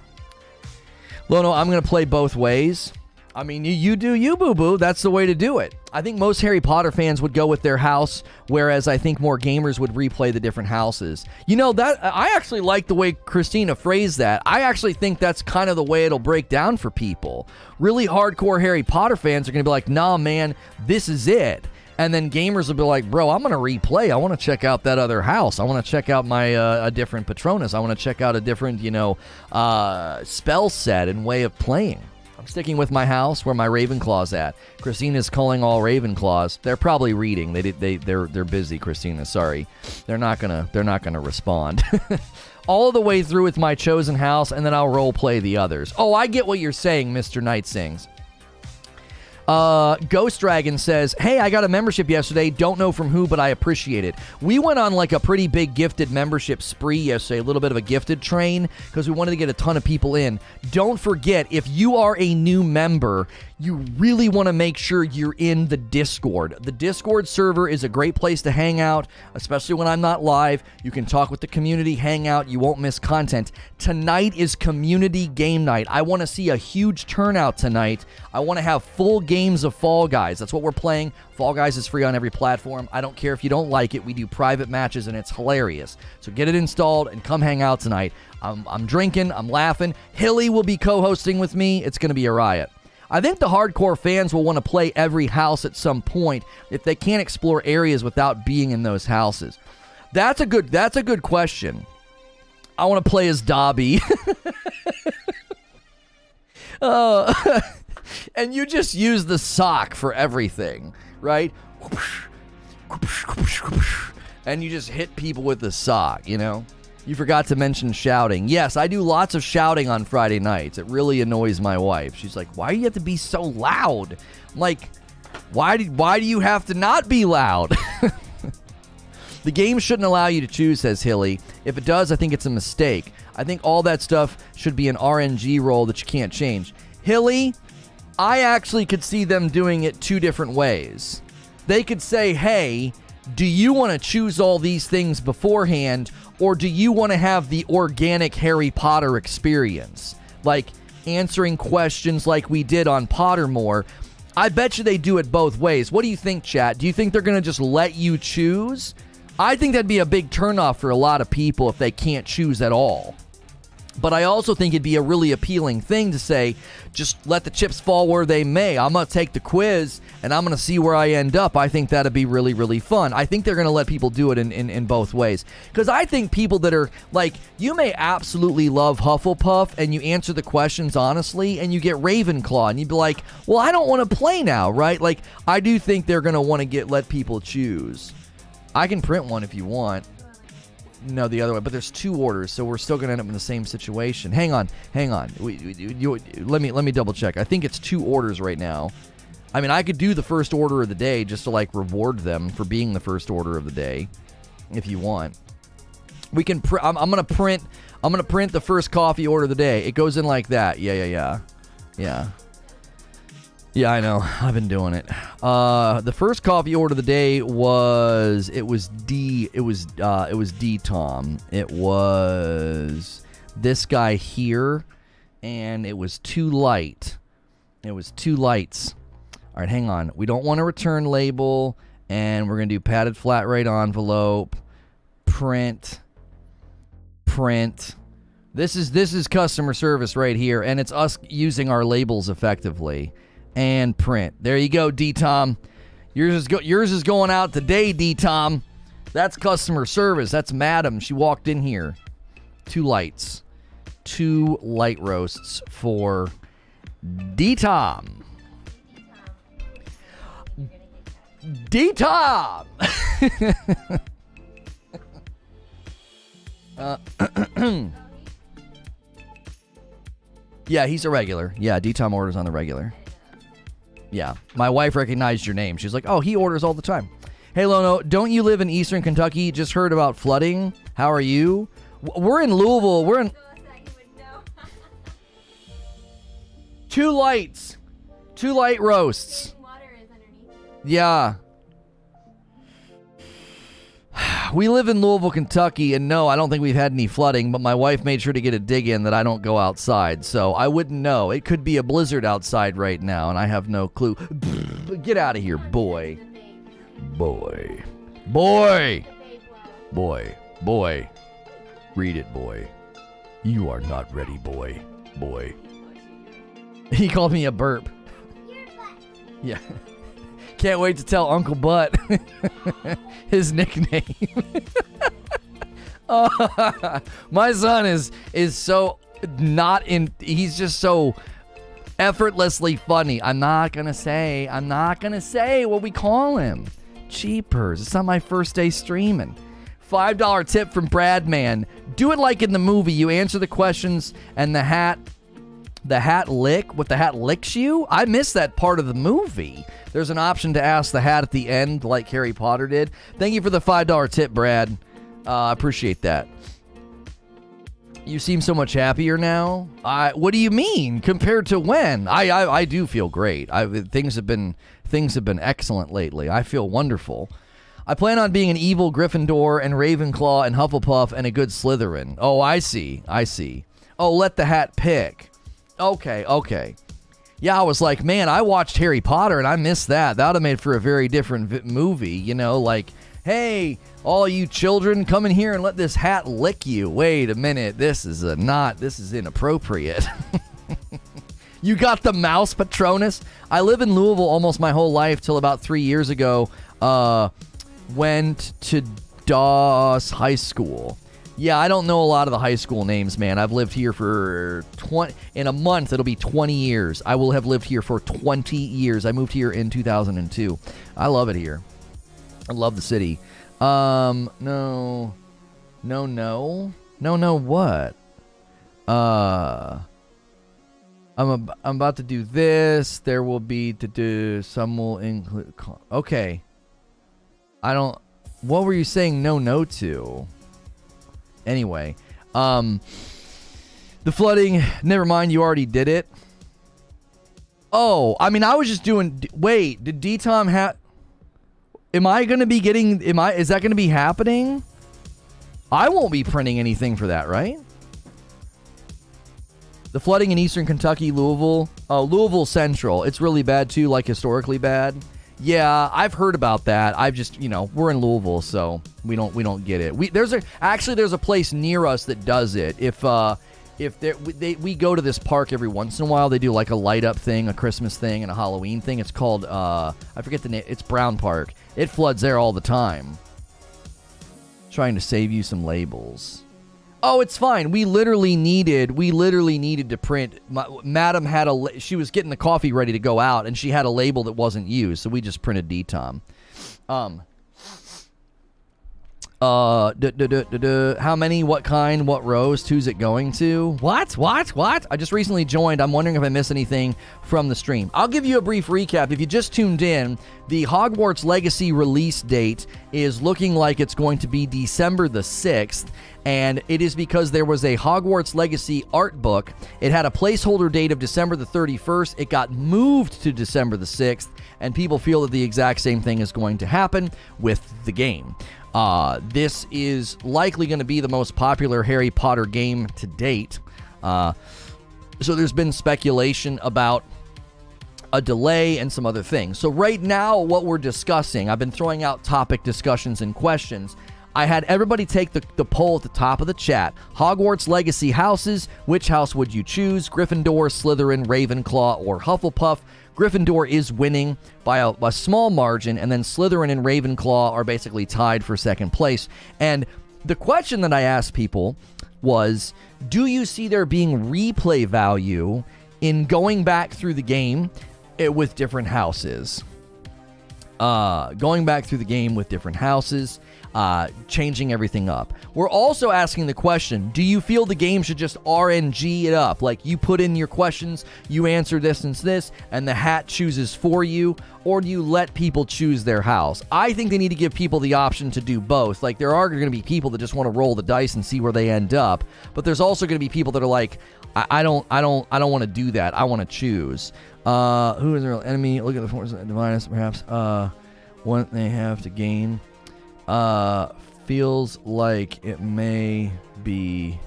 Lono, I'm going to play both ways. I mean, you do you, boo-boo. That's the way to do it. I think most Harry Potter fans would go with their house, whereas I think more gamers would replay the different houses. You know, that I actually like the way Christina phrased that. I actually think that's kind of the way it'll break down for people. Really hardcore Harry Potter fans are going to be like, nah, man, this is it. And then gamers will be like, bro, I'm going to replay. I want to check out that other house. I want to check out my a different Patronus. I want to check out a different, spell set and way of playing. I'm sticking with my house where my Ravenclaw's at. Christina's calling all Ravenclaws. They're probably reading. They're busy, Christina. Sorry. They're not gonna respond. All the way through with my chosen house, and then I'll role play the others. Oh, I get what you're saying, Mr. Night Sings. Ghost Dragon says, hey, I got a membership yesterday. Don't know from who, but I appreciate it. We went on like a pretty big gifted membership spree yesterday, a little bit of a gifted train, because we wanted to get a ton of people in. Don't forget, if you are a new member, you really want to make sure you're in the Discord. The Discord server is a great place to hang out, especially when I'm not live. You can talk with the community, hang out, you won't miss content. Tonight is community game night. I want to see a huge turnout tonight. I want to have full games of Fall Guys. That's what we're playing. Fall Guys is free on every platform. I don't care if you don't like it. We do private matches, and it's hilarious. So get it installed and come hang out tonight. I'm drinking. I'm laughing. Hilly will be co-hosting with me. It's going to be a riot. I think the hardcore fans will want to play every house at some point if they can't explore areas without being in those houses. That's a good question. I want to play as Dobby. And you just use the sock for everything, right? And you just hit people with the sock, you know? You forgot to mention shouting. Yes, I do lots of shouting on Friday nights. It really annoys my wife. She's like, why do you have to be so loud? I'm like, why do you have to not be loud? The game shouldn't allow you to choose, says Hilly. If it does, I think it's a mistake. I think all that stuff should be an RNG role that you can't change. Hilly, I actually could see them doing it two different ways. They could say, hey, do you want to choose all these things beforehand, or do you want to have the organic Harry Potter experience? Like answering questions like we did on Pottermore. I bet you they do it both ways. What do you think, chat? Do you think they're going to just let you choose? I think that'd be a big turnoff for a lot of people if they can't choose at all. But I also think it'd be a really appealing thing to say, just let the chips fall where they may. I'm going to take the quiz, and I'm going to see where I end up. I think that'd be really, really fun. I think they're going to let people do it in both ways. Because I think people that are, like, you may absolutely love Hufflepuff, and you answer the questions honestly, and you get Ravenclaw, and you'd be like, well, I don't want to play now, right? Like, I do think they're going to want to let people choose. I can print one if you want. No, the other way. But there's two orders, so we're still going to end up in the same situation. Hang on. Let me double check. I think it's two orders right now. I mean, I could do the first order of the day just to, like, reward them for being the first order of the day, if you want. We can. I'm going to print the first coffee order of the day. It goes in like that. Yeah. Yeah, I know. I've been doing it. The first coffee order of the day was D Tom. It was this guy here, and it was too light. It was two lights. All right, hang on. We don't want a return label, and we're gonna do padded flat rate envelope, print. This is customer service right here, and it's us using our labels effectively. And print. There you go, D-Tom. Yours is going out today, D-Tom. That's customer service. That's Madam. She walked in here. Two lights. 2 light roasts for D-Tom. D-Tom! Yeah, he's a regular. Yeah, D-Tom orders on the regular. Yeah, my wife recognized your name. She's like, oh, he orders all the time. Hey, Lono, don't you live in Eastern Kentucky? Just heard about flooding. How are you? We're in Louisville. We're in... 2 lights. 2 light roasts. Yeah. We live in Louisville, Kentucky, and no, I don't think we've had any flooding, but my wife made sure to get a dig in that I don't go outside, so I wouldn't know. It could be a blizzard outside right now, and I have no clue. Get out of here, boy. Boy. Read it, boy. You are not ready, boy. He called me a burp. Yeah. Can't wait to tell Uncle Butt his nickname. My son is so not in. He's just so effortlessly funny. I'm not gonna say what we call him. Cheapers. It's not my first day streaming. $5 tip from Bradman. Do it like in the movie. You answer the questions and the hat licks you. I missed that part of the movie. There's an option to ask the hat at the end like Harry Potter did. Thank you for the $5 tip, Brad. I appreciate that. You seem so much happier now. What do you mean compared to when? I do feel great. Things have been excellent lately. I feel wonderful. I plan on being an evil Gryffindor and Ravenclaw and Hufflepuff and a good Slytherin. Oh, I see. Oh, let the hat pick. Okay. Yeah, I was like, man, I watched Harry Potter and I missed that. That would have made for a very different movie, you know, like, hey, all you children, come in here and let this hat lick you. Wait a minute, this is inappropriate. You got the mouse Patronus? I live in Louisville almost my whole life till about 3 years ago. Went to Doss High School. Yeah, I don't know a lot of the high school names, man. I've lived here for in a month, it'll be 20 years. I will have lived here for 20 years. I moved here in 2002. I love it here. I love the city. No, what? I'm about to do this. There will be to do, some will include, okay. What were you saying no to? Anyway, the flooding, never mind, you already did it. Oh, I mean, I was just doing, wait, did D-Tom have, is that going to be happening? I won't be printing anything for that, right? The flooding in eastern Kentucky, Louisville. Oh, Louisville Central. It's really bad too, like historically bad. Yeah, I've heard about that. I've just, we're in Louisville, so we don't get it. There's a place near us that does it. If we go to this park every once in a while, they do like a light up thing, a Christmas thing, and a Halloween thing. It's called I forget the name. It's Brown Park. It floods there all the time. Trying to save you some labels. Oh, it's fine. We literally needed to print. Madam had she was getting the coffee ready to go out, and she had a label that wasn't used, so we just printed D-Tom. How many, what kind, what roast, who's it going to? What? I just recently joined. I'm wondering if I missed anything from the stream. I'll give you a brief recap. If you just tuned in, the Hogwarts Legacy release date is looking like it's going to be December the 6th. And it is because there was a Hogwarts Legacy art book. It had a placeholder date of December the 31st. It got moved to December the 6th. And people feel that the exact same thing is going to happen with the game. This is likely going to be the most popular Harry Potter game to date. So there's been speculation about a delay and some other things. So right now, what we're discussing, I've been throwing out topic discussions and questions. I had everybody take the poll at the top of the chat. Hogwarts Legacy houses, which house would you choose? Gryffindor, Slytherin, Ravenclaw, or Hufflepuff? Gryffindor is winning by a small margin, and then Slytherin and Ravenclaw are basically tied for second place. And the question that I asked people was, do you see there being replay value in going back through the game with different houses? Changing everything up. We're also asking the question, do you feel the game should just RNG it up? Like, you put in your questions, you answer this and this, and the hat chooses for you, or do you let people choose their house? I think they need to give people the option to do both. Like, there are going to be people that just want to roll the dice and see where they end up, but there's also going to be people that are like, I don't want to do that. I want to choose. Who is their enemy? Look at the force of Divinus, perhaps. What they have to gain. Feels like it may be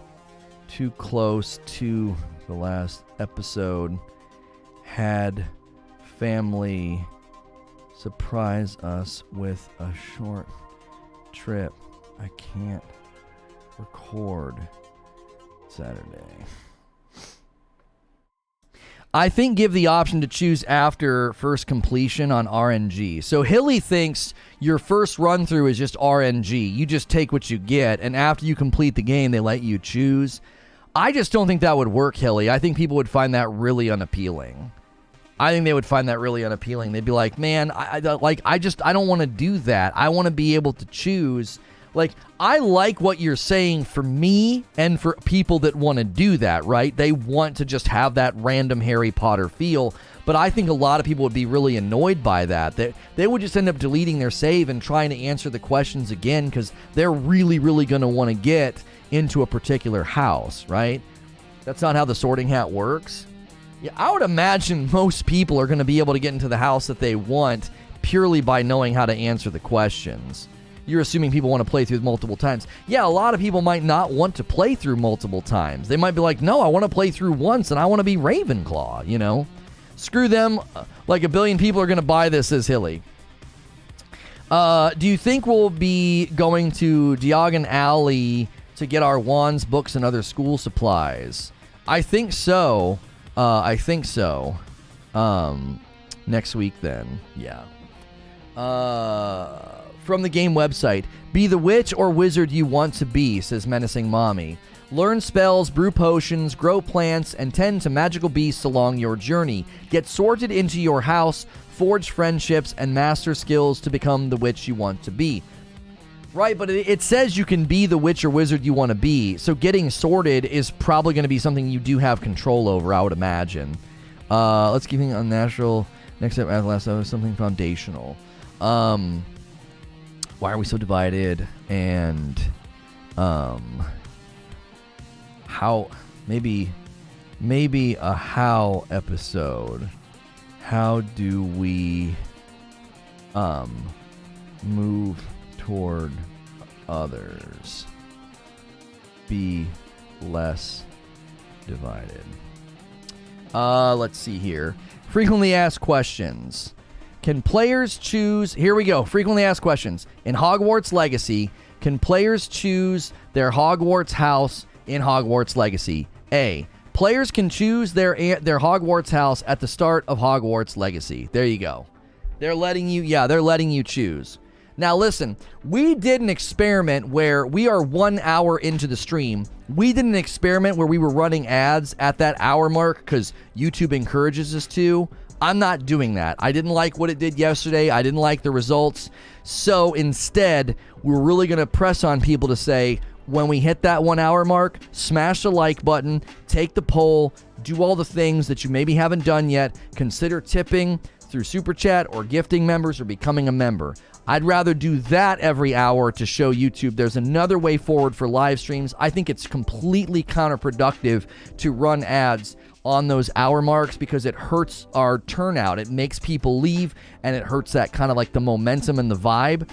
too close to the last episode. Had family surprise us with a short trip. I can't record Saturday. I think give the option to choose after first completion on RNG. So Hilly thinks your first run through is just RNG. You just take what you get, and after you complete the game, they let you choose. I just don't think that would work, Hilly. I think people would find that really unappealing. They'd be like, man, I don't want to do that. I want to be able to choose. Like, I like what you're saying for me and for people that want to do that, right? They want to just have that random Harry Potter feel, but I think a lot of people would be really annoyed by that. They would just end up deleting their save and trying to answer the questions again because they're really, really going to want to get into a particular house, right? That's not how the Sorting Hat works. Yeah, I would imagine most people are going to be able to get into the house that they want purely by knowing how to answer the questions. You're assuming people want to play through multiple times. Yeah, a lot of people might not want to play through multiple times. They might be like, no, I want to play through once and I want to be Ravenclaw, you know? Screw them. Like 1 billion people are going to buy this, says Hilly. Do you think we'll be going to Diagon Alley to get our wands, books, and other school supplies? I think so. Next week then. Yeah. From the game website, be the witch or wizard you want to be, says Menacing Mommy. Learn spells, brew potions, grow plants, and tend to magical beasts along your journey. Get sorted into your house, forge friendships, and master skills to become the witch you want to be. Right, but it says you can be the witch or wizard you want to be, so getting sorted is probably going to be something you do have control over, I would imagine. Let's keep it unnatural. Next up, after last, something foundational. Why are we so divided? And how maybe a how episode. How do we move toward others? Be less divided. Let's see here. Frequently asked questions. Can players choose... Here we go. Frequently asked questions. In Hogwarts Legacy, can players choose their Hogwarts house in Hogwarts Legacy? A. Players can choose their Hogwarts house at the start of Hogwarts Legacy. There you go. They're letting you choose. Now listen, we did an experiment where we are 1 hour into the stream. We did an experiment where we were running ads at that hour mark because YouTube encourages us to. I'm not doing that. I didn't like what it did yesterday. I didn't like the results. So instead, we're really going to press on people to say, when we hit that 1 hour mark, smash the like button, take the poll, do all the things that you maybe haven't done yet. Consider tipping through Super Chat or gifting members or becoming a member. I'd rather do that every hour to show YouTube there's another way forward for live streams. I think it's completely counterproductive to run ads on those hour marks because it hurts our turnout. It makes people leave and it hurts that kind of like the momentum and the vibe.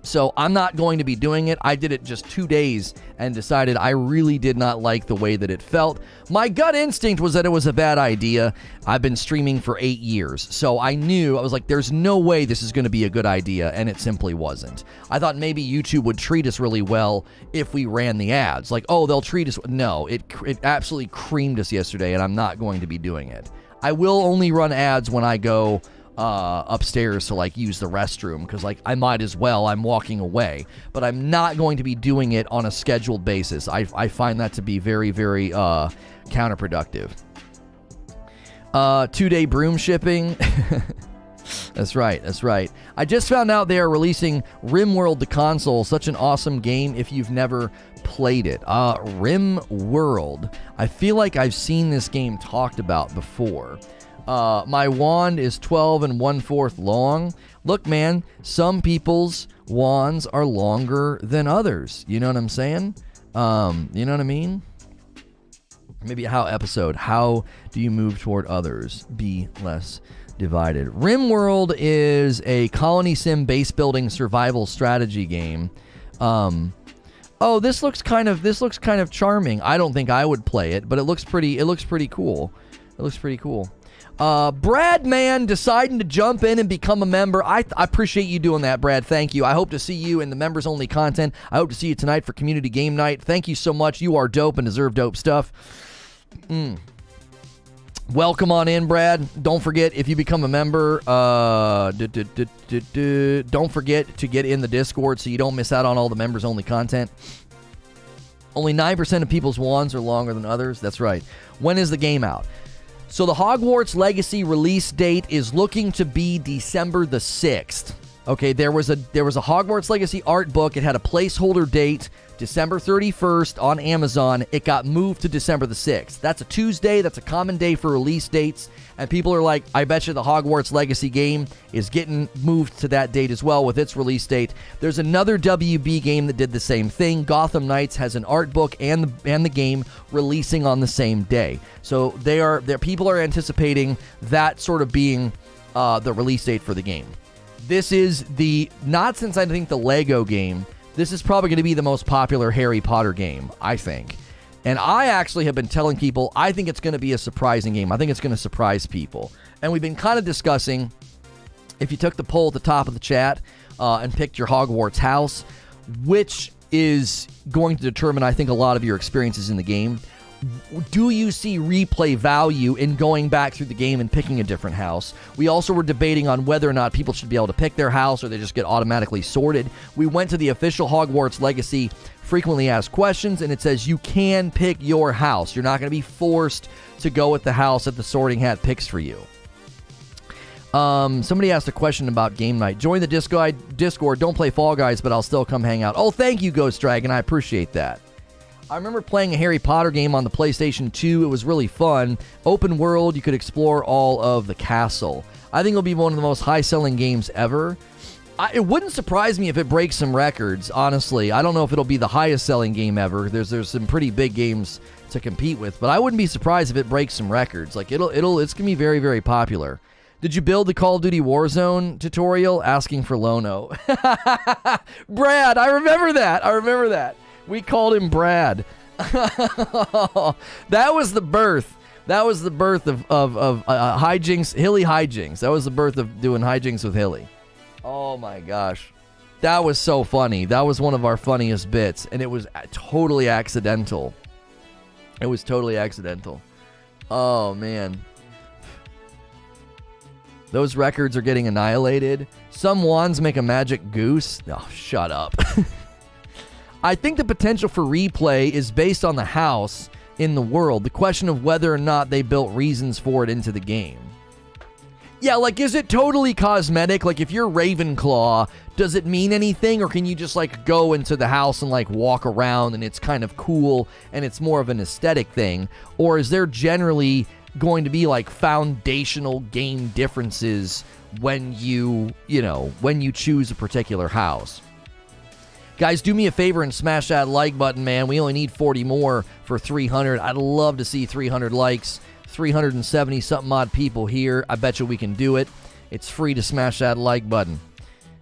So I'm not going to be doing it. I did it just 2 days and decided I really did not like the way that it felt. My gut instinct was that it was a bad idea. I've been streaming for 8 years. So I was like, there's no way this is going to be a good idea. And it simply wasn't. I thought maybe YouTube would treat us really well if we ran the ads. Like, oh, they'll treat us. No, it absolutely creamed us yesterday and I'm not going to be doing it. I will only run ads when I go upstairs to like use the restroom because like I might as well. I'm walking away, but I'm not going to be doing it on a scheduled basis. I find that to be very, very counterproductive. 2-day broom shipping. That's right. I just found out they are releasing RimWorld to console. Such an awesome game if you've never played it. RimWorld. I feel like I've seen this game talked about before. My wand is 12 1/4 long. Look, man, some people's wands are longer than others. You know what I'm saying? You know what I mean? Maybe how do you move toward others? Be less divided. RimWorld is a colony sim base building survival strategy game. Oh, this looks kind of charming. I don't think I would play it, but it looks pretty cool. Brad Man deciding to jump in and become a member. I appreciate you doing that, Brad. Thank you. I hope to see you in the members only content. I hope to see you tonight for community game night. Thank you so much. You are dope and deserve dope stuff. Welcome on in, Brad. Don't forget, if you become a member, don't forget to get in the Discord so you don't miss out on all the members only content. Only 9% of people's wands are longer than others. That's right. When is the game out? So the Hogwarts Legacy release date is looking to be December the 6th. Okay, there was a Hogwarts Legacy art book. It had a placeholder date, December 31st on Amazon. It got moved to December the 6th. That's a Tuesday. That's a common day for release dates. And people are like, I bet you the Hogwarts Legacy game is getting moved to that date as well with its release date. There's another WB game that did the same thing. Gotham Knights has an art book and the game releasing on the same day. So people are anticipating that sort of being the release date for the game. This is not since I think the Lego game, this is probably going to be the most popular Harry Potter game, I think. And I actually have been telling people, I think it's going to be a surprising game. I think it's going to surprise people. And we've been kind of discussing, if you took the poll at the top of the chat and picked your Hogwarts house, which is going to determine, I think, a lot of your experiences in the game. Do you see replay value in going back through the game and picking a different house? We also were debating on whether or not people should be able to pick their house or they just get automatically sorted. We went to the official Hogwarts Legacy frequently asked questions, and it says you can pick your house. You're not going to be forced to go with the house that the sorting hat picks for you. Somebody asked a question about game night. Join the Discord. Don't play Fall Guys, but I'll still come hang out. Oh, thank you, Ghost Dragon. I appreciate that. I remember playing a Harry Potter game on the PlayStation 2. It was really fun. Open world, you could explore all of the castle. I think it'll be one of the most high-selling games ever. It wouldn't surprise me if it breaks some records, honestly. I don't know if it'll be the highest-selling game ever. There's some pretty big games to compete with, but I wouldn't be surprised if it breaks some records. Like it's gonna be very, very popular. Did you build the Call of Duty Warzone tutorial? Asking for Lono. Brad, I remember that. We called him Brad. That was the birth. That was the birth of hijinks, Hilly hijinks. That was the birth of doing hijinks with Hilly. Oh my gosh. That was so funny. That was one of our funniest bits, and it was totally accidental. It was totally accidental. Oh man. Those records are getting annihilated. Some wands make a magic goose. Oh, shut up. I think the potential for replay is based on the house in the world. The question of whether or not they built reasons for it into the game. Yeah, like, is it totally cosmetic? Like, if you're Ravenclaw, does it mean anything? Or can you just, like, go into the house and, like, walk around and it's kind of cool and it's more of an aesthetic thing? Or is there generally going to be, like, foundational game differences when you choose a particular house? Guys, do me a favor and smash that like button, man. We only need 40 more for 300. I'd love to see 300 likes. 370-something odd people here. I bet you we can do it. It's free to smash that like button.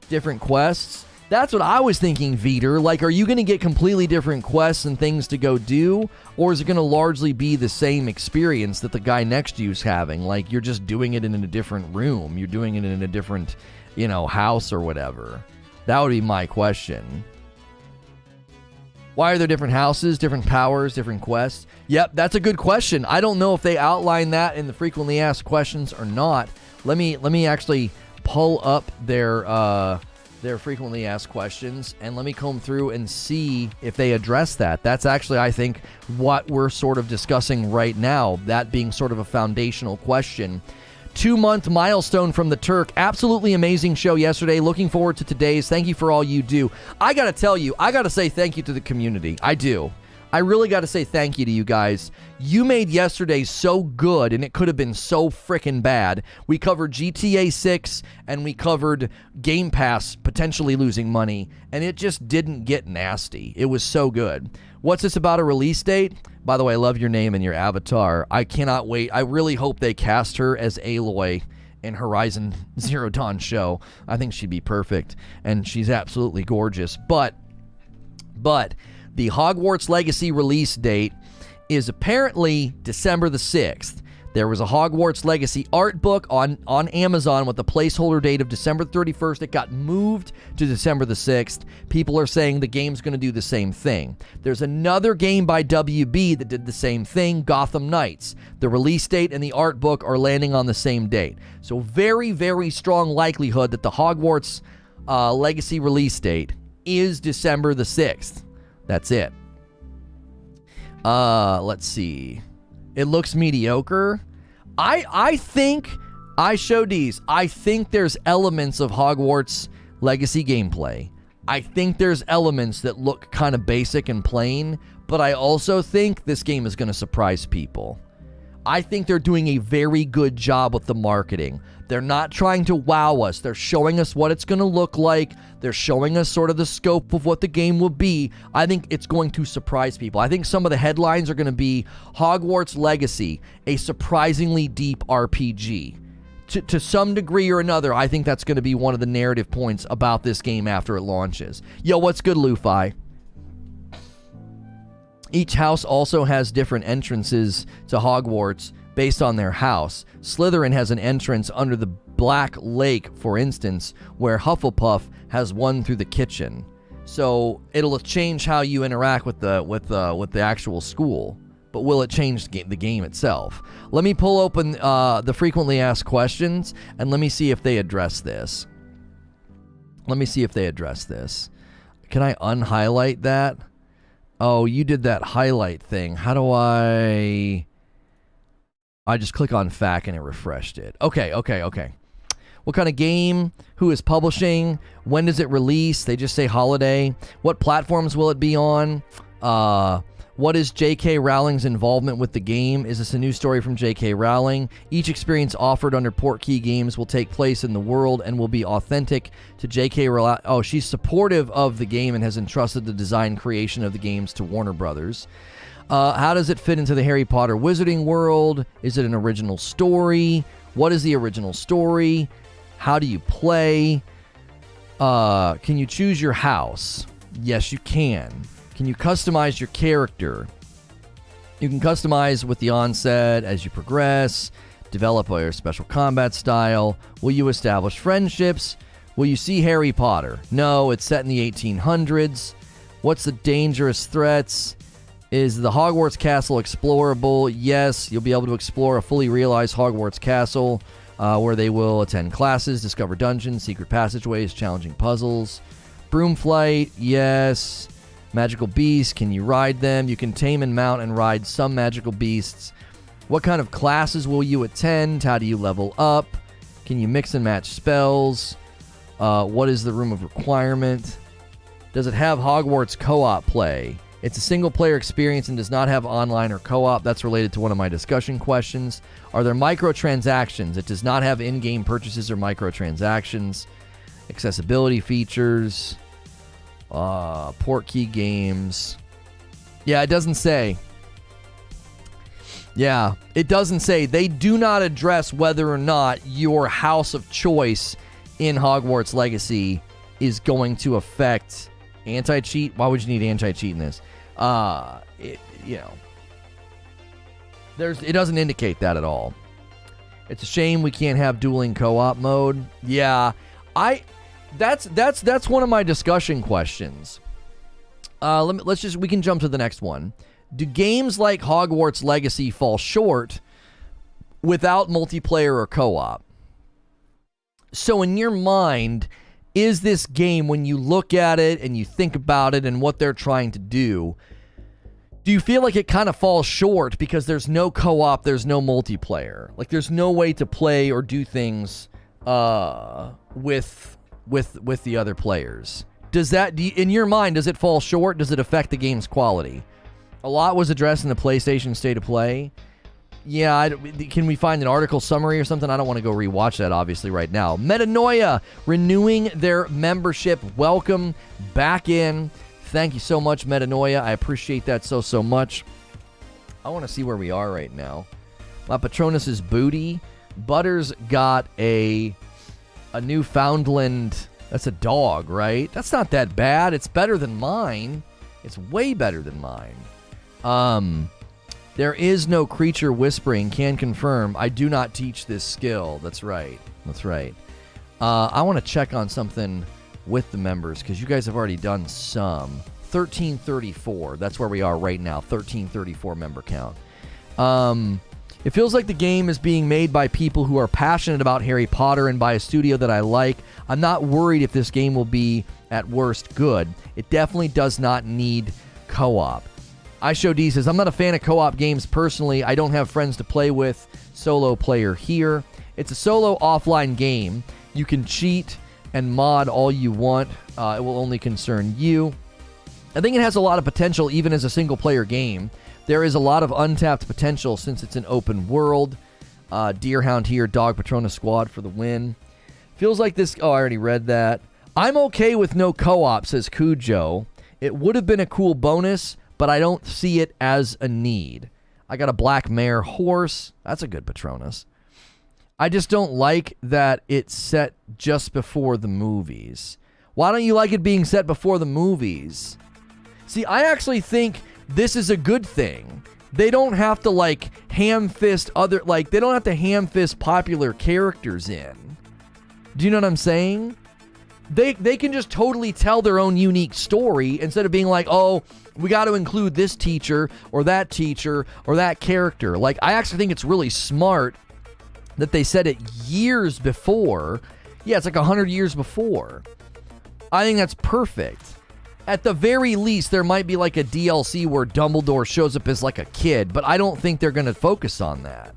Different quests? That's what I was thinking, Veter. Like, are you going to get completely different quests and things to go do? Or is it going to largely be the same experience that the guy next to you is having? Like, you're just doing it in a different room. You're doing it in a different, house or whatever. That would be my question. Why are there different houses, different powers, different quests? Yep, that's a good question. I don't know if they outline that in the frequently asked questions or not. Let me actually pull up their frequently asked questions, and let me comb through and see if they address that. That's actually, I think, what we're sort of discussing right now, that being sort of a foundational question. 2-month milestone from the Turk. Absolutely amazing show yesterday. Looking forward to today's. Thank you for all you do. I got to tell you, I got to say thank you to the community. I do. I really got to say thank you to you guys. You made yesterday so good, and it could have been so freaking bad. We covered GTA 6, and we covered Game Pass potentially losing money, and it just didn't get nasty. It was so good. What's this about a release date? By the way, I love your name and your avatar. I cannot wait. I really hope they cast her as Aloy in Horizon Zero Dawn show. I think she'd be perfect, and she's absolutely gorgeous. But the Hogwarts Legacy release date is apparently December the 6th. There was a Hogwarts Legacy art book on Amazon with the placeholder date of December 31st. It got moved to December the 6th. People are saying the game's going to do the same thing. There's another game by WB that did the same thing, Gotham Knights. The release date and the art book are landing on the same date. So very, very strong likelihood that the Hogwarts Legacy release date is December the 6th. That's it. Let's see. It looks mediocre. I think I showed these. I think there's elements of Hogwarts Legacy gameplay. I think there's elements that look kind of basic and plain, but I also think this game is going to surprise people. I think they're doing a very good job with the marketing. They're not trying to wow us. They're showing us what it's going to look like. They're showing us sort of the scope of what the game will be. I think it's going to surprise people. I think some of the headlines are going to be Hogwarts Legacy, a surprisingly deep RPG. To some degree or another, I think that's going to be one of the narrative points about this game after it launches. Yo, what's good, Lufi? Each house also has different entrances to Hogwarts based on their house. Slytherin has an entrance under the Black Lake, for instance, where Hufflepuff has one through the kitchen. So it'll change how you interact with the actual school. But will it change the game itself? Let me pull open the frequently asked questions, and let me see if they address this. Let me see if they address this. Can I unhighlight that? Oh, you did that highlight thing. How do I just click on FAQ and it refreshed it. Okay. What kind of game? Who is publishing? When does it release? They just say holiday. What platforms will it be on? What is J.K. Rowling's involvement with the game? Is this a new story from J.K. Rowling? Each experience offered under Portkey Games will take place in the world and will be authentic to J.K. Rowling. Oh, she's supportive of the game and has entrusted the design creation of the games to Warner Brothers. How does it fit into the Harry Potter wizarding world? Is it an original story? What is the original story? How do you play? Can you choose your house? Yes, you can. Can you customize your character? You can customize with the onset as you progress, develop your special combat style. Will you establish friendships? Will you see Harry Potter? No, it's set in the 1800s. What's the dangerous threats? Is the Hogwarts Castle explorable? Yes, you'll be able to explore a fully realized Hogwarts Castle where they will attend classes, discover dungeons, secret passageways, challenging puzzles. Broom flight? Yes. Magical beasts, can you ride them? You can tame and mount and ride some magical beasts. What kind of classes will you attend? How do you level up? Can you mix and match spells? What is the room of requirement? Does it have Hogwarts co-op play? It's a single-player experience and does not have online or co-op. That's related to one of my discussion questions. Are there microtransactions? It does not have in-game purchases or microtransactions. Accessibility features. Portkey Games. Yeah, it doesn't say. Yeah, it doesn't say. They do not address whether or not your house of choice in Hogwarts Legacy is going to affect anti-cheat. Why would you need anti-cheat in this? It doesn't indicate that at all. It's a shame we can't have dueling co-op mode. Yeah, That's one of my discussion questions. We can jump to the next one. Do games like Hogwarts Legacy fall short without multiplayer or co-op? So in your mind, is this game, when you look at it and you think about it and what they're trying to do you feel like it kind of falls short because there's no co-op, there's no multiplayer? Like there's no way to play or do things with the other players. In your mind, does it fall short? Does it affect the game's quality? A lot was addressed in the PlayStation State of Play. Yeah, can we find an article summary or something? I don't want to go rewatch that, obviously, right now. Metanoia, renewing their membership. Welcome back in. Thank you so much, Metanoia. I appreciate that so much. I want to see where we are right now. My Patronus's booty. Butters got a Newfoundland. That's a dog, right? That's not that bad. It's better than mine. It's way better than mine. There is no creature whispering. Can confirm. I do not teach this skill. That's right. I want to check on something with the members because you guys have already done some. 1334. That's where we are right now. 1334 member count. It feels like the game is being made by people who are passionate about Harry Potter and by a studio that I like. I'm not worried if this game will be, at worst, good. It definitely does not need co-op. iShowD says, I'm not a fan of co-op games personally. I don't have friends to play with. Solo player here. It's a solo offline game. You can cheat and mod all you want. It will only concern you. I think it has a lot of potential even as a single-player game. There is a lot of untapped potential since it's an open world. Deerhound here, Dog Patronus Squad for the win. Feels like this... Oh, I already read that. I'm okay with no co-op, says Cujo. It would have been a cool bonus, but I don't see it as a need. I got a black mare horse. That's a good Patronus. I just don't like that it's set just before the movies. Why don't you like it being set before the movies? See, I actually think this is a good thing. They don't have to, like, ham-fist other... Like, they don't have to ham-fist popular characters in. Do you know what I'm saying? They can just totally tell their own unique story instead of being like, oh, we got to include this teacher or that character. Like, I actually think it's really smart that they said it years before. Yeah, it's like 100 years before. I think that's perfect. At the very least, there might be like a DLC where Dumbledore shows up as like a kid, but I don't think they're going to focus on that.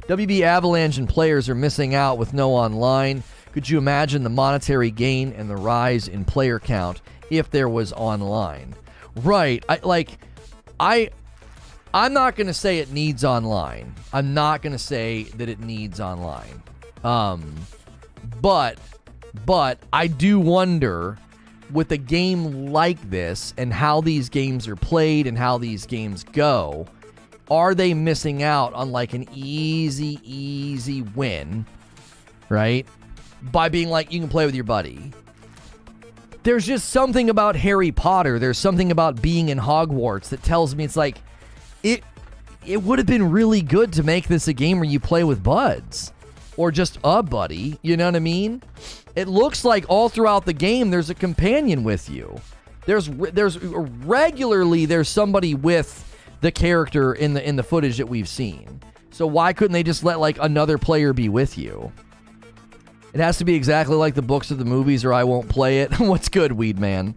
WB Avalanche and players are missing out with no online. Could you imagine the monetary gain and the rise in player count if there was online? Right. I'm not going to say it needs online. I'm not going to say that it needs online. But I do wonder, with a game like this and how these games are played and how these games go, are they missing out on like an easy win, right? By being like, you can play with your buddy. There's just something about Harry Potter. There's something about being in Hogwarts that tells me it's like, it would have been really good to make this a game where you play with buds. Or just a buddy, you know what I mean? It looks like all throughout the game there's a companion with you. There's regularly somebody with the character in the footage that we've seen. So why couldn't they just let like another player be with you? It has to be exactly like the books of the movies or I won't play it. What's good, Weed Man?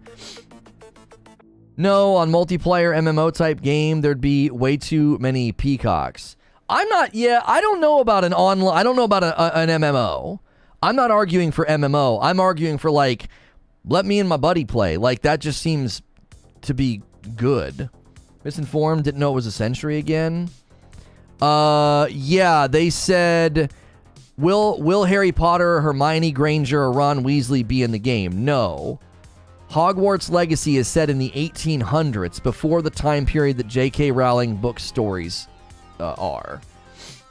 No, on multiplayer MMO type game, there'd be way too many peacocks. I don't know about an online, I don't know about an MMO. I'm not arguing for MMO. I'm arguing for like, let me and my buddy play. Like that just seems to be good. Misinformed, didn't know it was a century again. Yeah, they said, will Harry Potter, Hermione Granger, or Ron Weasley be in the game? No. Hogwarts Legacy is set in the 1800s, before the time period that J.K. Rowling book stories are.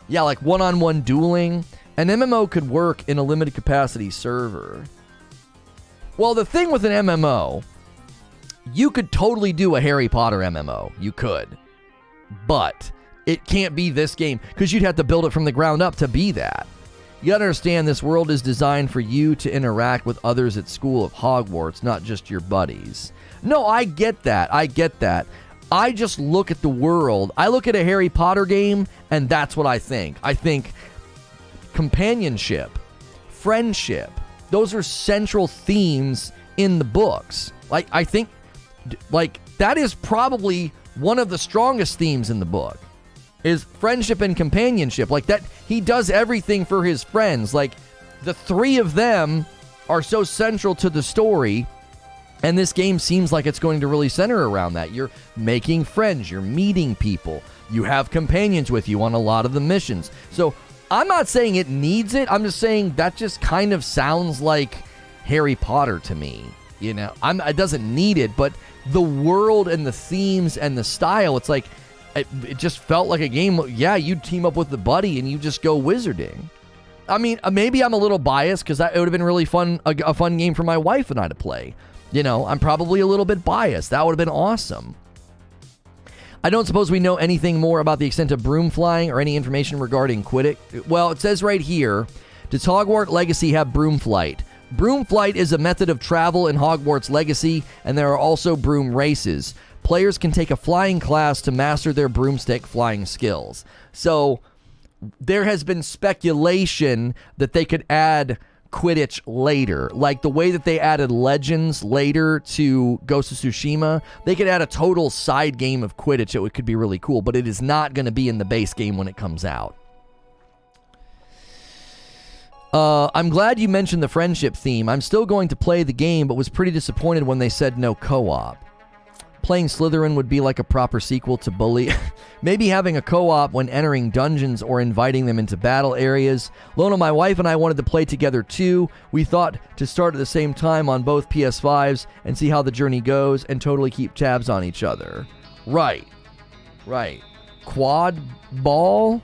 Yeah, like one-on-one dueling. An MMO could work in a limited capacity server. Well, the thing with an MMO, you could totally do a Harry Potter MMO. You could. But it can't be this game, because you'd have to build it from the ground up to be that. You gotta understand, this world is designed for you to interact with others at School of Hogwarts, not just your buddies. No, I get that. I just look at the world. I look at a Harry Potter game, and that's what I think. I think companionship, friendship, those are central themes in the books. Like, I think, like, that is probably one of the strongest themes in the book, is friendship and companionship. Like, that, he does everything for his friends. Like, the three of them are so central to the story, and this game seems like it's going to really center around that. You're making friends, you're meeting people, you have companions with you on a lot of the missions. So I'm not saying it needs it, I'm just saying that just kind of sounds like Harry Potter to me. You know, it doesn't need it, but the world and the themes and the style, it's like, it just felt like a game. Yeah, you team up with the buddy and you just go wizarding. I mean, maybe I'm a little biased because it would have been really fun, a fun game for my wife and I to play. You know, I'm probably a little bit biased. That would have been awesome. I don't suppose we know anything more about the extent of broom flying or any information regarding Quidditch. Well, it says right here, does Hogwarts Legacy have broom flight? Broom flight is a method of travel in Hogwarts Legacy, and there are also broom races. Players can take a flying class to master their broomstick flying skills. So there has been speculation that they could add Quidditch later. Like the way that they added Legends later to Ghost of Tsushima, they could add a total side game of Quidditch. It could be really cool, but it is not going to be in the base game when it comes out. I'm glad you mentioned the friendship theme. I'm still going to play the game, but was pretty disappointed when they said no co-op. Playing Slytherin would be like a proper sequel to Bully. Maybe having a co-op when entering dungeons or inviting them into battle areas. Lono, my wife and I wanted to play together too. We thought to start at the same time on both PS5s and see how the journey goes and totally keep tabs on each other. Right. Quad ball?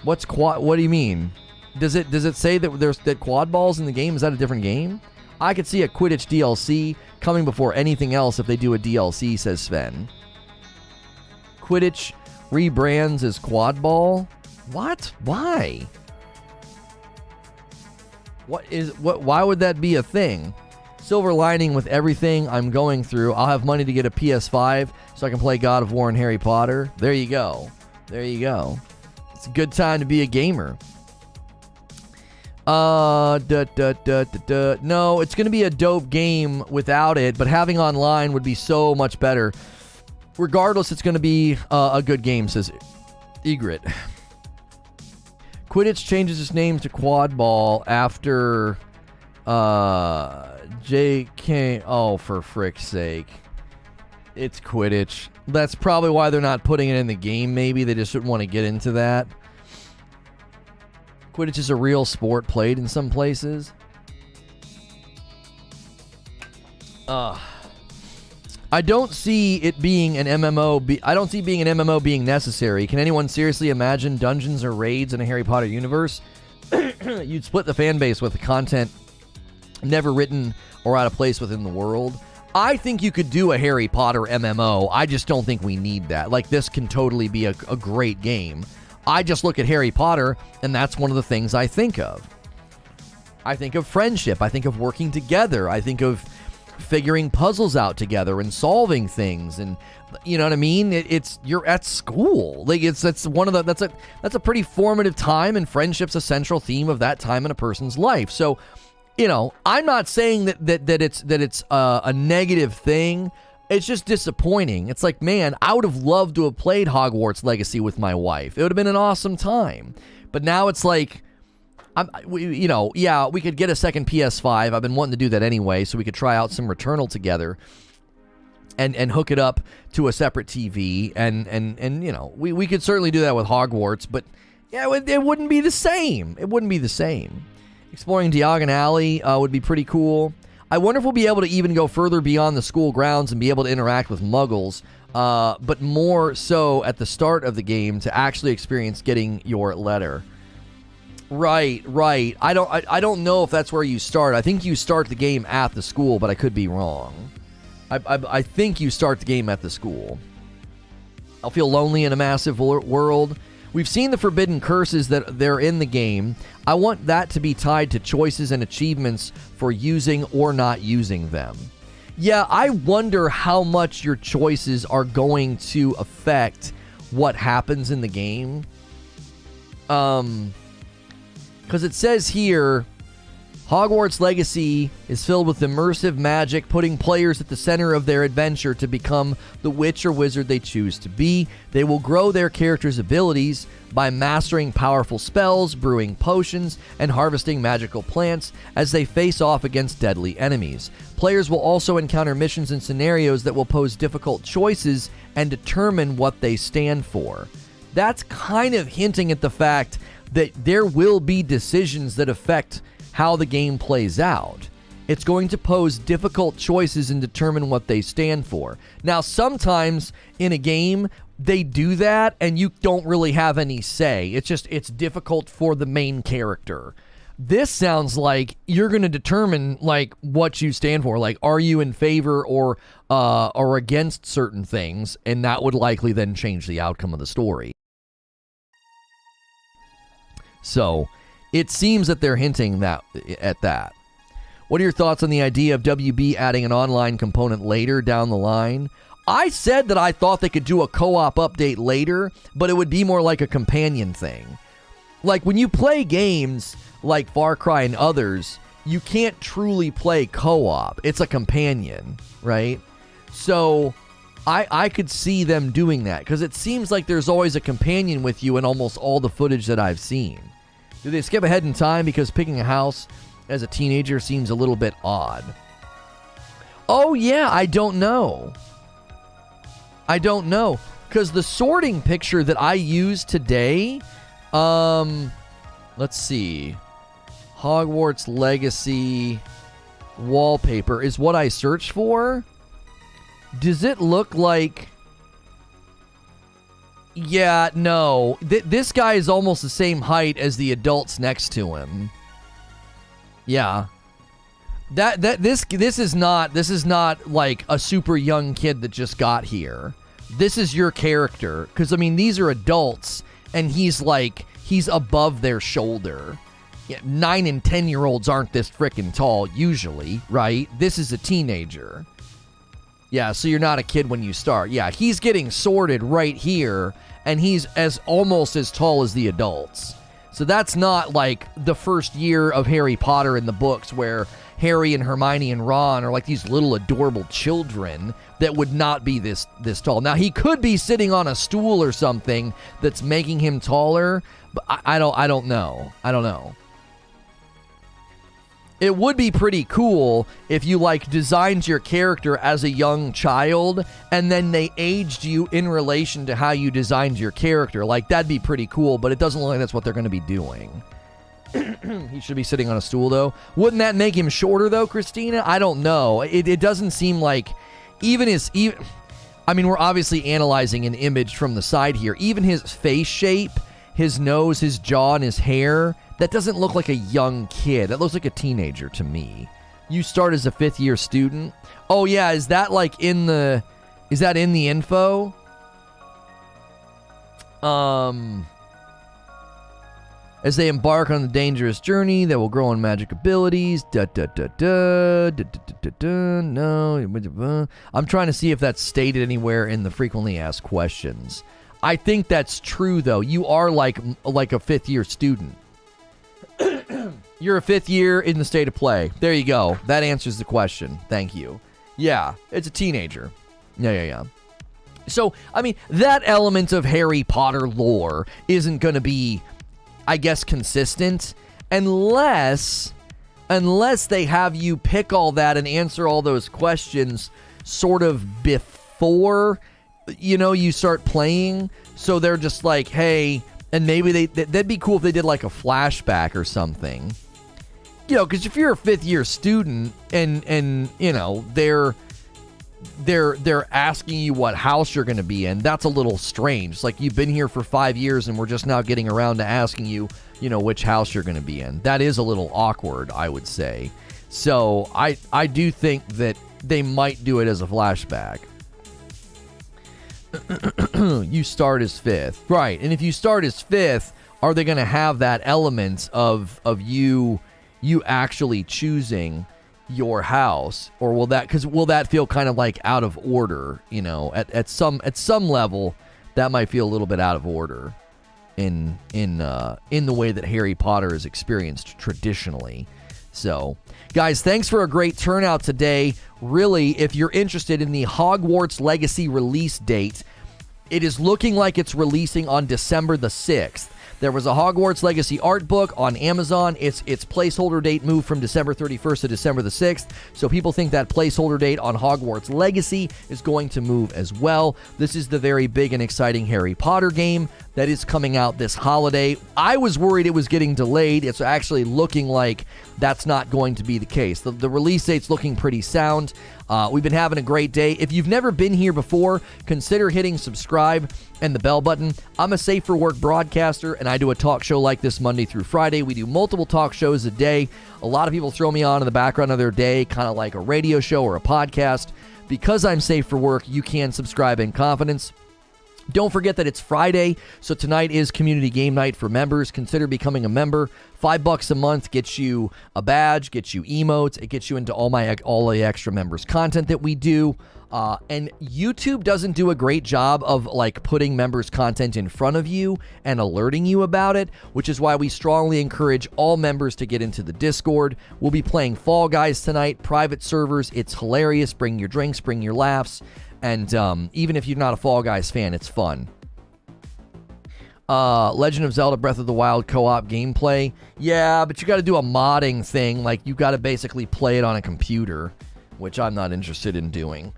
What's quad? What do you mean? Does it say that there's that quad balls in the game? Is that a different game? I could see a Quidditch DLC coming before anything else if they do a DLC, says Sven. Quidditch rebrands as quad ball? What? Why? Why would that be a thing? Silver lining with everything I'm going through, I'll have money to get a PS5 so I can play God of War and Harry Potter. There you go. It's a good time to be a gamer. No, it's going to be a dope game without it, but having online would be so much better. Regardless, it's going to be a good game, says Egret. Quidditch changes its name to Quad Ball after JK. Oh, for frick's sake. It's Quidditch. That's probably why they're not putting it in the game, maybe. They just didn't want to get into that. Quidditch is a real sport played in some places. I don't see it being an MMO. I don't see being an MMO being necessary. Can anyone seriously imagine dungeons or raids in a Harry Potter universe? You'd split the fan base with the content never written or out of place within the world. I think you could do a Harry Potter MMO. I just don't think we need that. Like, this can totally be a great game. I just look at Harry Potter, and that's one of the things I think of. I think of friendship. I think of working together. I think of figuring puzzles out together and solving things, and you know what I mean. You're at school. Like that's a pretty formative time, and friendship's a central theme of that time in a person's life. So, you know, I'm not saying that it's a negative thing. It's just disappointing. It's like, man, I would have loved to have played Hogwarts Legacy with my wife. It would have been an awesome time. But now it's like, we could get a second PS5. I've been wanting to do that anyway, so we could try out some Returnal together and hook it up to a separate TV. And you know, we could certainly do that with Hogwarts, but yeah, it wouldn't be the same. It wouldn't be the same. Exploring Diagon Alley would be pretty cool. I wonder if we'll be able to even go further beyond the school grounds and be able to interact with Muggles, but more so at the start of the game to actually experience getting your letter. Right. I don't know if that's where you start. I think you start the game at the school, but I could be wrong. I think you start the game at the school. I'll feel lonely in a massive world. We've seen the forbidden curses that they're in the game. I want that to be tied to choices and achievements for using or not using them. Yeah, I wonder how much your choices are going to affect what happens in the game. Because it says here, Hogwarts Legacy is filled with immersive magic, putting players at the center of their adventure to become the witch or wizard they choose to be. They will grow their characters' abilities by mastering powerful spells, brewing potions, and harvesting magical plants as they face off against deadly enemies. Players will also encounter missions and scenarios that will pose difficult choices and determine what they stand for. That's kind of hinting at the fact that there will be decisions that affect how the game plays out. It's going to pose difficult choices and determine what they stand for. Now, sometimes in a game, they do that and you don't really have any say. It's difficult for the main character. This sounds like you're going to determine like what you stand for. Like, are you in favor or against certain things? And that would likely then change the outcome of the story. So it seems that they're hinting at that. What are your thoughts on the idea of WB adding an online component later down the line? I said that I thought they could do a co-op update later, but it would be more like a companion thing. Like when you play games like Far Cry and others, you can't truly play co-op. It's a companion, right? So I could see them doing that because it seems like there's always a companion with you in almost all the footage that I've seen. Do they skip ahead in time because picking a house as a teenager seems a little bit odd? Oh, yeah, I don't know. Because the sorting picture that I use today, let's see. Hogwarts Legacy wallpaper is what I searched for. Does it look like... Yeah, no. This guy is almost the same height as the adults next to him. Yeah. This is not like a super young kid that just got here. This is your character. Because, I mean, these are adults, and he's above their shoulder. Yeah, 9 and 10-year-olds aren't this freaking tall, usually, right? This is a teenager. Yeah, so you're not a kid when you start. Yeah, he's getting sorted right here, and he's almost as tall as the adults. So that's not like the first year of Harry Potter in the books where Harry and Hermione and Ron are like these little adorable children that would not be this tall. Now, he could be sitting on a stool or something that's making him taller, but I don't know. It would be pretty cool if you, like, designed your character as a young child and then they aged you in relation to how you designed your character. Like, that'd be pretty cool, but it doesn't look like that's what they're going to be doing. He should be sitting on a stool, though. Wouldn't that make him shorter, though, Christina? I don't know. It doesn't seem like I mean, we're obviously analyzing an image from the side here. Even his face shape, his nose, his jaw, and his hair... That doesn't look like a young kid. That looks like a teenager to me. You start as a 5th-year student. Oh, yeah. Is that in the info? As they embark on the dangerous journey that will grow in magic abilities. No. I'm trying to see if that's stated anywhere in the frequently asked questions. I think that's true, though. You are like a 5th-year student. You're a 5th year in the state of play. There you go. That answers the question. Thank you. Yeah, it's a teenager. Yeah. So, I mean, that element of Harry Potter lore isn't going to be, I guess, consistent unless they have you pick all that and answer all those questions sort of before, you start playing. So they're just like, hey... And maybe that'd be cool if they did like a flashback or something. Because if you're a 5th-year student and they're asking you what house you're going to be in, that's a little strange. It's like you've been here for 5 years and we're just now getting around to asking you, which house you're going to be in. That is a little awkward, I would say. So I do think that they might do it as a flashback. You start as 5th. Right. And if you start as 5th, are they going to have that element of you actually choosing your house? Or will that feel kind of like out of order, at some level that might feel a little bit out of order in the way that Harry Potter is experienced traditionally. So, guys, thanks for a great turnout today. Really, if you're interested in the Hogwarts Legacy release date, it is looking like it's releasing on December the 6th. There was a Hogwarts Legacy art book on Amazon. Its placeholder date moved from December 31st to December the 6th, so people think that placeholder date on Hogwarts Legacy is going to move as well. This is the very big and exciting Harry Potter game that is coming out this holiday. I was worried it was getting delayed. It's actually looking like that's not going to be the case. The release date's looking pretty sound. We've been having a great day. If you've never been here before, consider hitting subscribe and the bell button. I'm a Safe for Work broadcaster, and I do a talk show like this Monday through Friday. We do multiple talk shows a day. A lot of people throw me on in the background of their day, kind of like a radio show or a podcast. Because I'm Safe for Work, you can subscribe in confidence. Don't forget that it's Friday, so tonight is community game night for members. Consider becoming a member. $5 a month gets you a badge, gets you emotes, it gets you into all the extra members content that we do. And YouTube doesn't do a great job of like putting members content in front of you and alerting you about it, which is why we strongly encourage all members to get into the Discord. We'll be playing Fall Guys tonight, private servers. It's hilarious. Bring your drinks, bring your laughs. And even if you're not a Fall Guys fan, it's fun. Legend of Zelda Breath of the Wild co-op gameplay. Yeah, but you got to do a modding thing. Like, you got to basically play it on a computer, which I'm not interested in doing.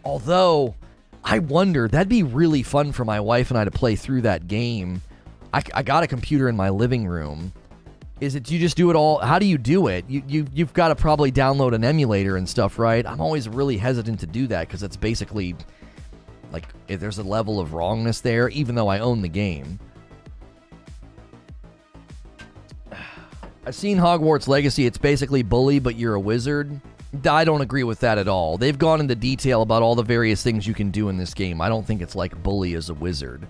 Although, I wonder, that'd be really fun for my wife and I to play through that game. I got a computer in my living room. Is it, do you just do it all? How do you do it? You've got to probably download an emulator and stuff, right? I'm always really hesitant to do that because it's basically, like, if there's a level of wrongness there, even though I own the game. I've seen Hogwarts Legacy. It's basically Bully, but you're a wizard. I don't agree with that at all. They've gone into detail about all the various things you can do in this game. I don't think it's like Bully as a wizard.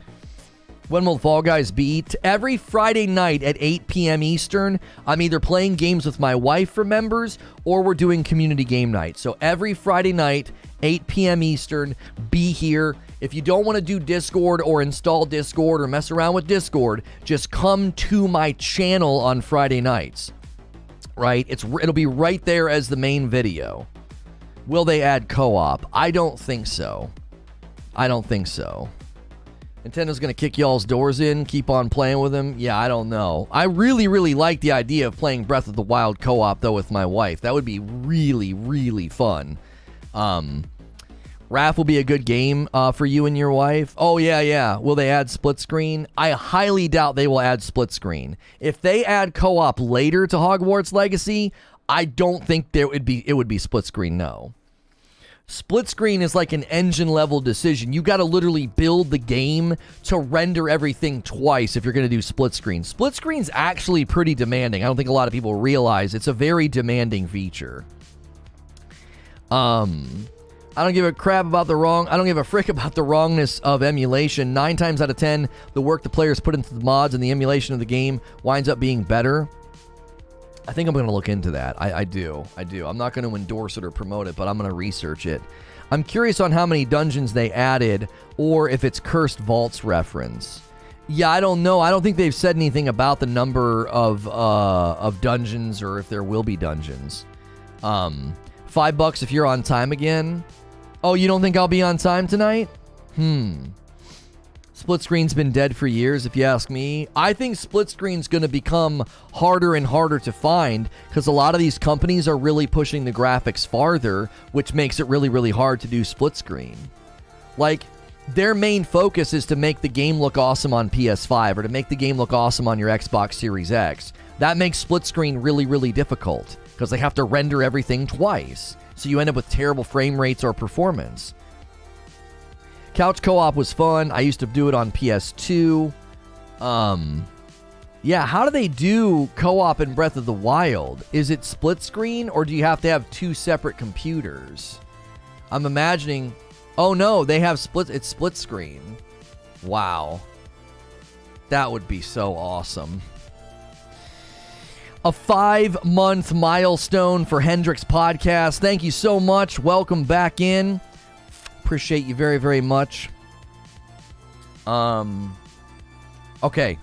When will Fall Guys be? Every Friday night at 8 p.m. Eastern, I'm either playing games with my wife for members or we're doing community game night. So every Friday night, 8 p.m. Eastern, be here. If you don't want to do Discord or install Discord or mess around with Discord, just come to my channel on Friday nights. Right? It'll be right there as the main video. Will they add co-op? I don't think so. I don't think so. Nintendo's going to kick y'all's doors in, keep on playing with them? Yeah, I don't know. I really, really like the idea of playing Breath of the Wild co-op, though, with my wife. That would be really, really fun. Wrath will be a good game for you and your wife. Oh, yeah. Will they add split screen? I highly doubt they will add split screen. If they add co-op later to Hogwarts Legacy, I don't think it would be split screen, no. Split screen is like an engine level decision. You got to literally build the game to render everything twice if you're going to do split screen. Split screen's actually pretty demanding. I don't think a lot of people realize it's a very demanding feature. I don't give a crap about I don't give a frick about the wrongness of emulation. 9 times out of 10, the work the players put into the mods and the emulation of the game winds up being better. I think I'm going to look into that. I do. I'm not going to endorse it or promote it, but I'm going to research it. I'm curious on how many dungeons they added or if it's Cursed Vaults reference. Yeah, I don't know. I don't think they've said anything about the number of dungeons or if there will be dungeons. $5 if you're on time again. Oh, you don't think I'll be on time tonight? Split screen's been dead for years, if you ask me. I think split screen's going to become harder and harder to find because a lot of these companies are really pushing the graphics farther, which makes it really, really hard to do split screen. Like, their main focus is to make the game look awesome on PS5 or to make the game look awesome on your Xbox Series X. That makes split screen really, really difficult because they have to render everything twice. So you end up with terrible frame rates or performance. Couch co-op was fun. I used to do it on PS2. Yeah, how do they do co-op in Breath of the Wild? Is it split screen or do you have to have 2 separate computers? I'm imagining... Oh no, they have it's split screen. Wow. That would be so awesome. A 5-month milestone for Hendrix Podcast. Thank you so much. Welcome back in. Appreciate you very, very much. Okay.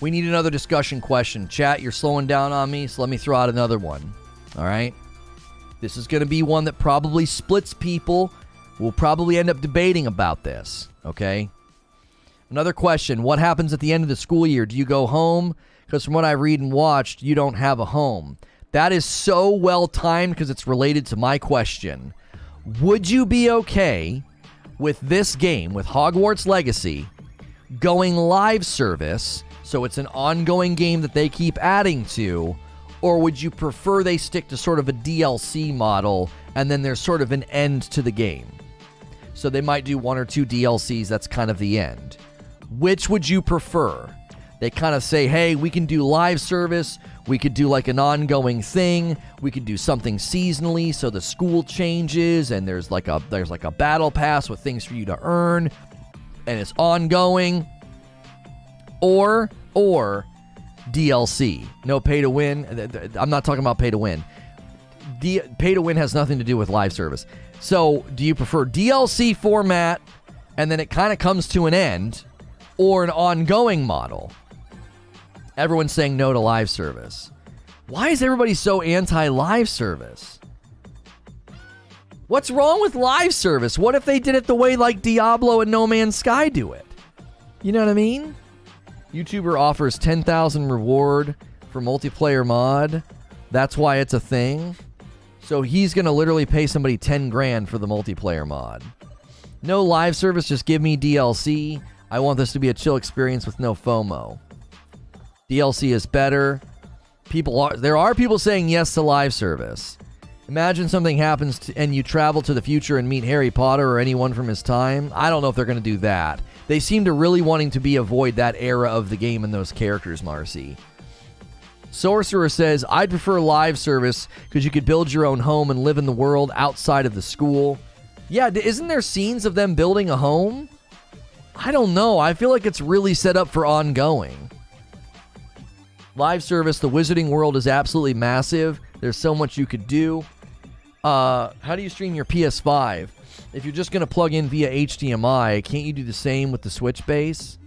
We need another discussion question. Chat, you're slowing down on me, so let me throw out another one. All right? This is going to be one that probably splits people. We'll probably end up debating about this. Okay? Another question. What happens at the end of the school year? Do you go home? Because from what I read and watched, you don't have a home. That is so well timed because it's related to my question. Would you be okay with this game, with Hogwarts Legacy, going live service, so it's an ongoing game that they keep adding to, or would you prefer they stick to sort of a DLC model and then there's sort of an end to the game? So they might do 1 or 2 DLCs, that's kind of the end. Which would you prefer? They kind of say, hey, we can do live service, we could do like an ongoing thing, we could do something seasonally so the school changes and there's like a battle pass with things for you to earn and it's ongoing. Or DLC. No pay to win. I'm not talking about pay to win. Pay to win has nothing to do with live service. So do you prefer DLC format and then it kind of comes to an end, or an ongoing model? Everyone's saying no to live service. Why is everybody so anti-live service? What's wrong with live service? What if they did it the way like Diablo and No Man's Sky do it? You know what I mean? YouTuber offers 10,000 reward for multiplayer mod. That's why it's a thing. So he's going to literally pay somebody 10 grand for the multiplayer mod. No live service, just give me DLC. I want this to be a chill experience with no FOMO. DLC is better. There are people saying yes to live service. Imagine something happens and you travel to the future and meet Harry Potter or anyone from his time. I don't know if they're going to do that. They seem to really wanting to avoid that era of the game and those characters, Marcy. Sorcerer says, I'd prefer live service because you could build your own home and live in the world outside of the school. Yeah, isn't there scenes of them building a home? I don't know. I feel like it's really set up for ongoing. Live service, the wizarding world is absolutely massive. There's so much you could do. How do you stream your PS5? If you're just going to plug in via HDMI, can't you do the same with the Switch base?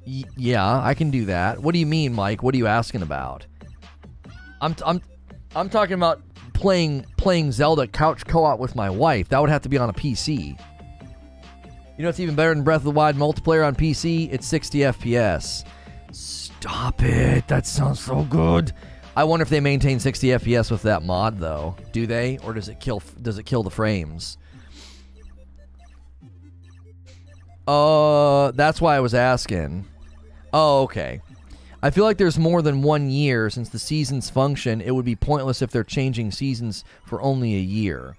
Yeah, I can do that. What do you mean, Mike? What are you asking about? I'm talking about playing Zelda couch co-op with my wife. That would have to be on a PC. You know what's even better than Breath of the Wild multiplayer on PC? It's 60 FPS. Stop it. That sounds so good. I wonder if they maintain 60 FPS with that mod, though. Do they? Or does it kill the frames? That's why I was asking. Oh, okay. I feel like there's more than 1 year since the seasons function. It would be pointless if they're changing seasons for only a year.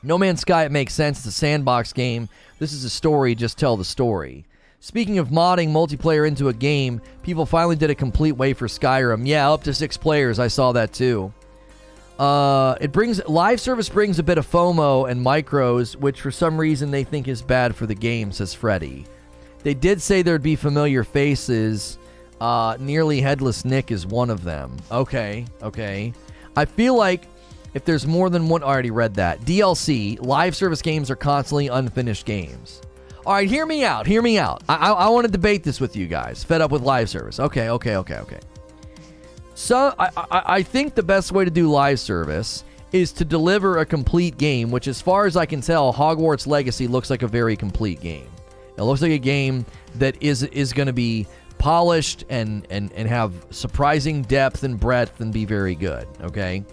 No Man's Sky, it makes sense. It's a sandbox game. This is a story. Just tell the story. Speaking of modding multiplayer into a game, people finally did a complete way for Skyrim. Yeah, up to 6 players. I saw that too. Live service brings a bit of FOMO and micros, which for some reason they think is bad for the game, says Freddy. They did say there'd be familiar faces. Nearly Headless Nick is one of them. Okay. I feel like if there's more than one... I already read that. DLC, live service games are constantly unfinished games. All right, hear me out. I want to debate this with you guys. Fed up with live service. Okay. So, I think the best way to do live service is to deliver a complete game, which as far as I can tell, Hogwarts Legacy looks like a very complete game. It looks like a game that is going to be polished and have surprising depth and breadth and be very good, okay?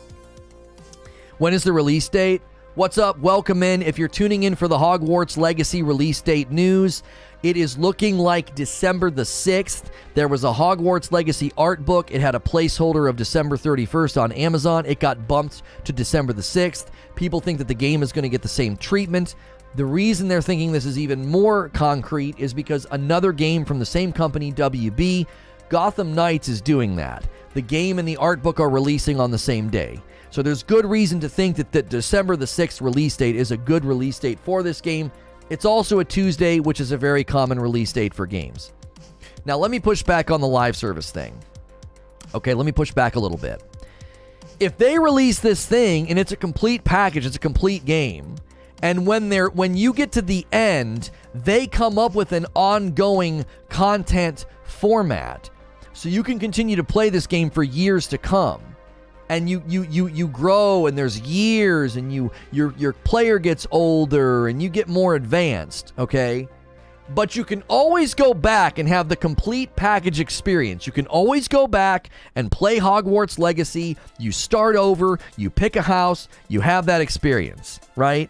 When is the release date? What's up? Welcome in. If you're tuning in for the Hogwarts Legacy release date news, it is looking like December the 6th. There was a Hogwarts Legacy art book. It had a placeholder of December 31st on Amazon. It got bumped to December the 6th. People think that the game is going to get the same treatment. The reason they're thinking this is even more concrete is because another game from the same company, WB, Gotham Knights, is doing that. The game and the art book are releasing on the same day. So there's good reason to think that the December the 6th release date is a good release date for this game. It's also a Tuesday, which is a very common release date for games. Now, let me push back on the live service thing. Okay, let me push back a little bit. If they release this thing and it's a complete package, it's a complete game, and when you get to the end, they come up with an ongoing content format, so you can continue to play this game for years to come. And you grow, and there's years, and your player gets older, and you get more advanced, okay? But you can always go back and have the complete package experience. You can always go back and play Hogwarts Legacy. You start over, you pick a house, you have that experience, right?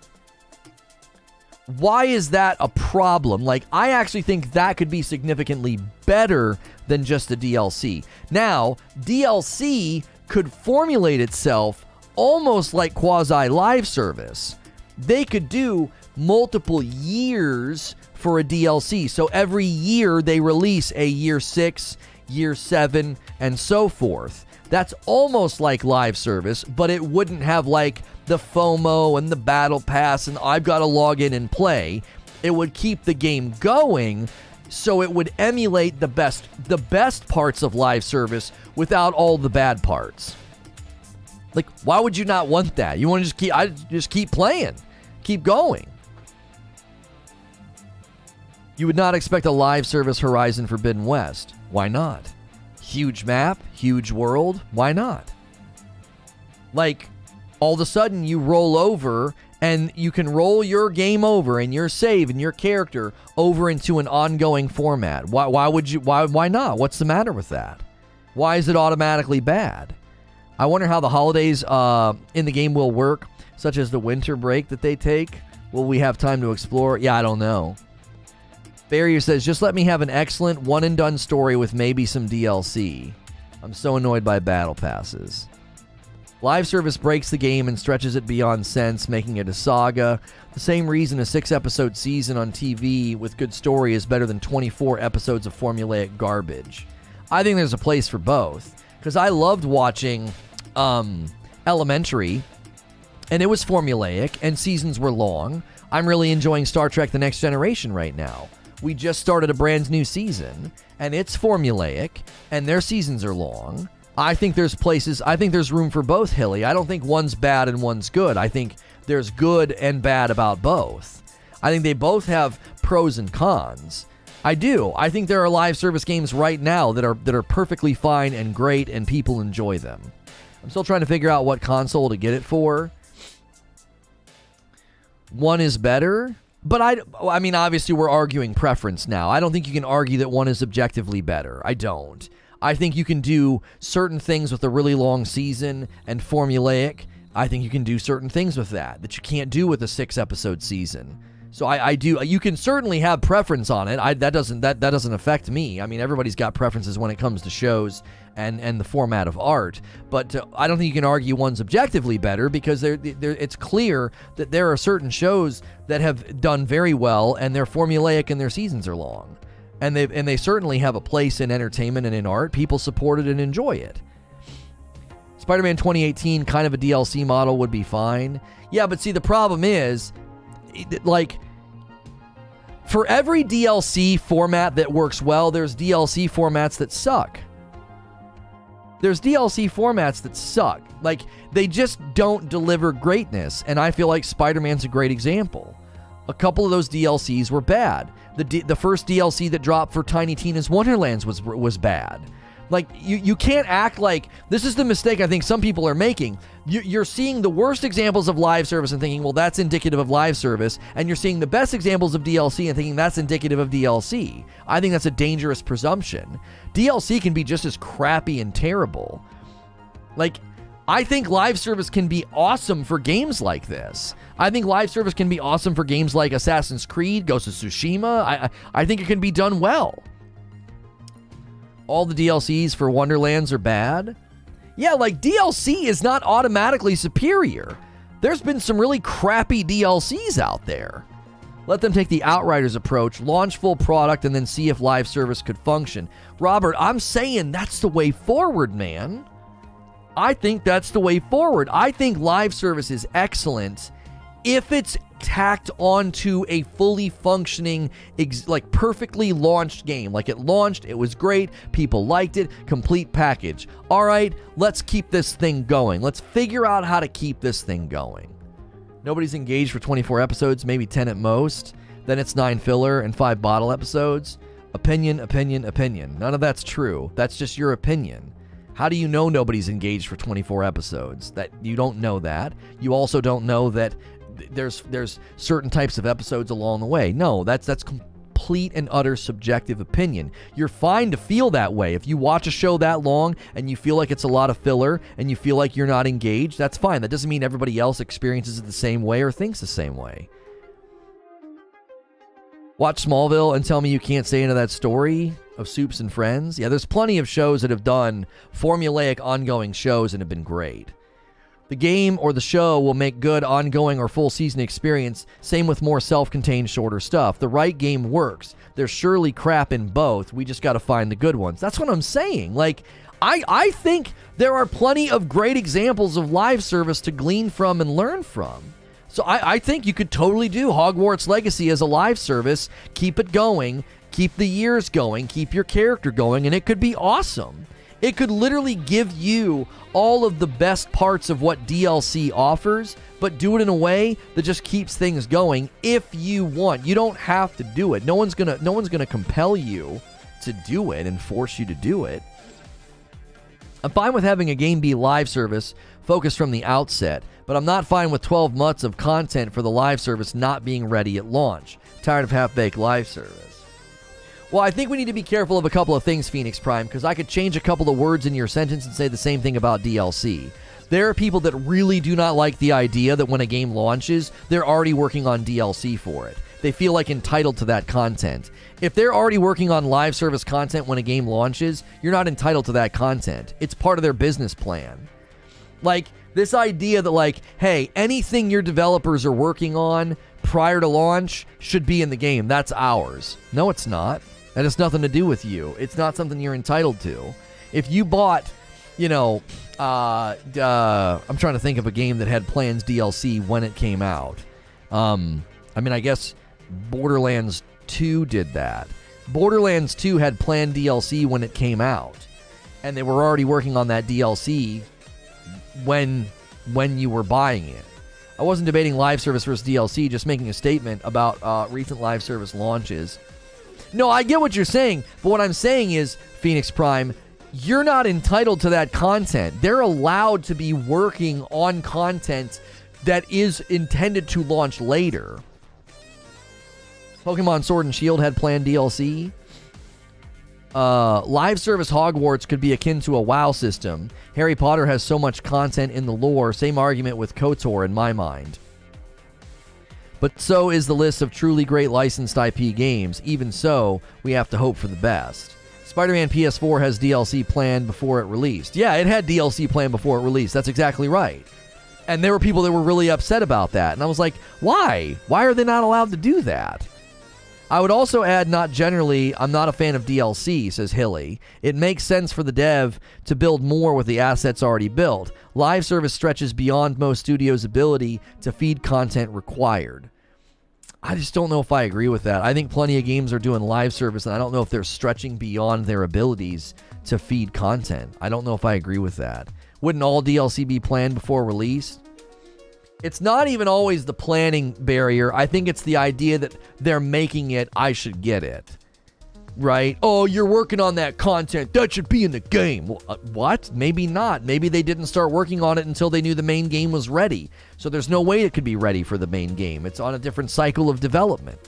Why is that a problem? Like, I actually think that could be significantly better than just the DLC. Now, DLC could formulate itself almost like quasi-live service. They could do multiple years for a DLC. So every year they release a year 6, year 7, and so forth. That's almost like live service, but it wouldn't have like the FOMO and the battle pass and I've got to log in and play. It would keep the game going, so it would emulate the best parts of live service without all the bad parts. Like, why would you not want that? You want to just keep playing, keep going. You would not expect a live service Horizon Forbidden West. Why not? Huge map, huge world. Why not? Like, all of a sudden you roll over and you can roll your game over and your save and your character over into an ongoing format. Why not? What's the matter with that? Why is it automatically bad? I wonder how the holidays in the game will work, such as the winter break that they take. Will we have time to explore? Yeah, I don't know. Barrier says, just let me have an excellent one-and-done story with maybe some DLC. I'm so annoyed by battle passes. Live service breaks the game and stretches it beyond sense, making it a saga. The same reason a 6-episode season on TV with good story is better than 24 episodes of formulaic garbage. I think there's a place for both, because I loved watching Elementary, and it was formulaic, and seasons were long. I'm really enjoying Star Trek The Next Generation right now. We just started a brand new season, and it's formulaic, and their seasons are long. I think there's room for both, Hilly. I don't think one's bad and one's good. I think there's good and bad about both. I think they both have pros and cons. I do. I think there are live service games right now that are perfectly fine and great, and people enjoy them. I'm still trying to figure out what console to get it for. One is better, but I mean, obviously we're arguing preference now. I don't think you can argue that one is objectively better. I don't. I think you can do certain things with a really long season and formulaic. I think you can do certain things with that you can't do with a 6-episode season. So I do. You can certainly have preference on it. That doesn't affect me. I mean, everybody's got preferences when it comes to shows and the format of art. But I don't think you can argue one's objectively better, because it's clear that there are certain shows that have done very well and they're formulaic and their seasons are long, and they certainly have a place in entertainment and in art. People support it and enjoy it. Spider-Man 2018, kind of a DLC model would be fine. Yeah, but see, the problem is, like, for every DLC format that works well, there's DLC formats that suck. There's DLC formats that suck. Like, they just don't deliver greatness, and I feel like Spider-Man's a great example. A couple of those DLCs were bad. The first DLC that dropped for Tiny Tina's Wonderlands was bad. Like, you can't act like... This is the mistake I think some people are making. You're seeing the worst examples of live service and thinking, well, that's indicative of live service. And you're seeing the best examples of DLC and thinking that's indicative of DLC. I think that's a dangerous presumption. DLC can be just as crappy and terrible. Like, I think live service can be awesome for games like this. I think live service can be awesome for games like Assassin's Creed, Ghost of Tsushima. I think it can be done well. All the DLCs for Wonderlands are bad. Yeah, like, DLC is not automatically superior. There's been some really crappy DLCs out there. Let them take the Outriders approach, launch full product, and then see if live service could function. Robert, I'm saying that's the way forward, man. I think that's the way forward. I think live service is excellent if it's tacked onto a fully functioning, like, perfectly launched game. Like, it launched, it was great, people liked it, complete package. All right, let's keep this thing going. Let's figure out how to keep this thing going. Nobody's engaged for 24 episodes, maybe 10 at most. Then it's 9 filler and 5 bottle episodes. Opinion, opinion, opinion. None of that's true. That's just your opinion. How do you know nobody's engaged for 24 episodes? That you don't know that. You also don't know that there's certain types of episodes along the way. No, that's complete and utter subjective opinion. You're fine to feel that way. If you watch a show that long and you feel like it's a lot of filler and you feel like you're not engaged, that's fine. That doesn't mean everybody else experiences it the same way or thinks the same way. Watch Smallville and tell me you can't say into that story of Soups and Friends? Yeah, there's plenty of shows that have done formulaic ongoing shows and have been great. The game or the show will make good ongoing or full season experience. Same with more self-contained shorter stuff. The right game works. There's surely crap in both. We just got to find the good ones. That's what I'm saying. Like, I think there are plenty of great examples of live service to glean from and learn from. So I think you could totally do Hogwarts Legacy as a live service. Keep it going. Keep the years going. Keep your character going. And it could be awesome. It could literally give you all of the best parts of what DLC offers, but do it in a way that just keeps things going if you want. You don't have to do it. No one's gonna compel you to do it and force you to do it. I'm fine with having a game be live service focus from the outset, but I'm not fine with 12 months of content for the live service not being ready at launch. Tired of half-baked live service. Well, I think we need to be careful of a couple of things, Phoenix Prime, because I could change a couple of words in your sentence and say the same thing about DLC. There are people that really do not like the idea that when a game launches, they're already working on DLC for it. They feel like entitled to that content. If they're already working on live service content when a game launches, you're not entitled to that content. It's part of their business plan. Like, this idea that, like, hey, anything your developers are working on prior to launch should be in the game. That's ours. No, it's not. That has nothing to do with you. It's not something you're entitled to. If you bought, you know, I'm trying to think of a game that had plans DLC when it came out. I mean, I guess Borderlands 2 did that. Borderlands 2 had planned DLC when it came out, and they were already working on that DLC when you were buying it. I wasn't debating live service versus DLC, just making a statement about recent live service launches. No, I get what you're saying, but what I'm saying is, Phoenix Prime, you're not entitled to that content. They're allowed to be working on content that is intended to launch later. Pokemon Sword and Shield had planned DLC. Live service Hogwarts could be akin to a WoW system. Harry Potter has so much content in the lore. Same argument with KOTOR in my mind. But so is the list of truly great licensed IP games. Even so, we have to hope for the best. Spider-Man PS4 has DLC planned before it released. Yeah, it had DLC planned before it released. That's exactly right. And there were people that were really upset about that. And I was like, why? Why are they not allowed to do that? I would also add, not generally, I'm not a fan of DLC, says Hilly. It makes sense for the dev to build more with the assets already built. Live service stretches beyond most studios' ability to feed content required. I just don't know if I agree with that. I think plenty of games are doing live service, and I don't know if they're stretching beyond their abilities to feed content. I don't know if I agree with that. Wouldn't all DLC be planned before release? It's not even always the planning barrier. I think it's the idea that they're making it, I should get it. Right? Oh, you're working on that content. That should be in the game. Well, what? Maybe not. Maybe they didn't start working on it until they knew the main game was ready. So there's no way it could be ready for the main game. It's on a different cycle of development.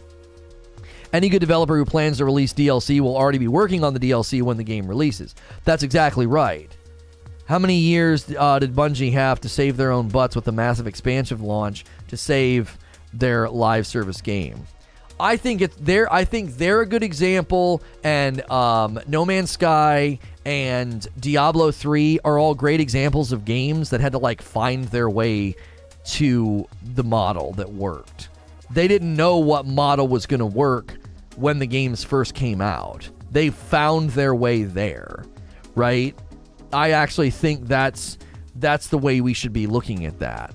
Any good developer who plans to release DLC will already be working on the DLC when the game releases. That's exactly right. How many years did Bungie have to save their own butts with a massive expansion launch to save their live service game? I think they're a good example, and No Man's Sky and Diablo 3 are all great examples of games that had to like find their way to the model that worked. They didn't know what model was going to work when the games first came out. They found their way there, right? I actually think that's the way we should be looking at that.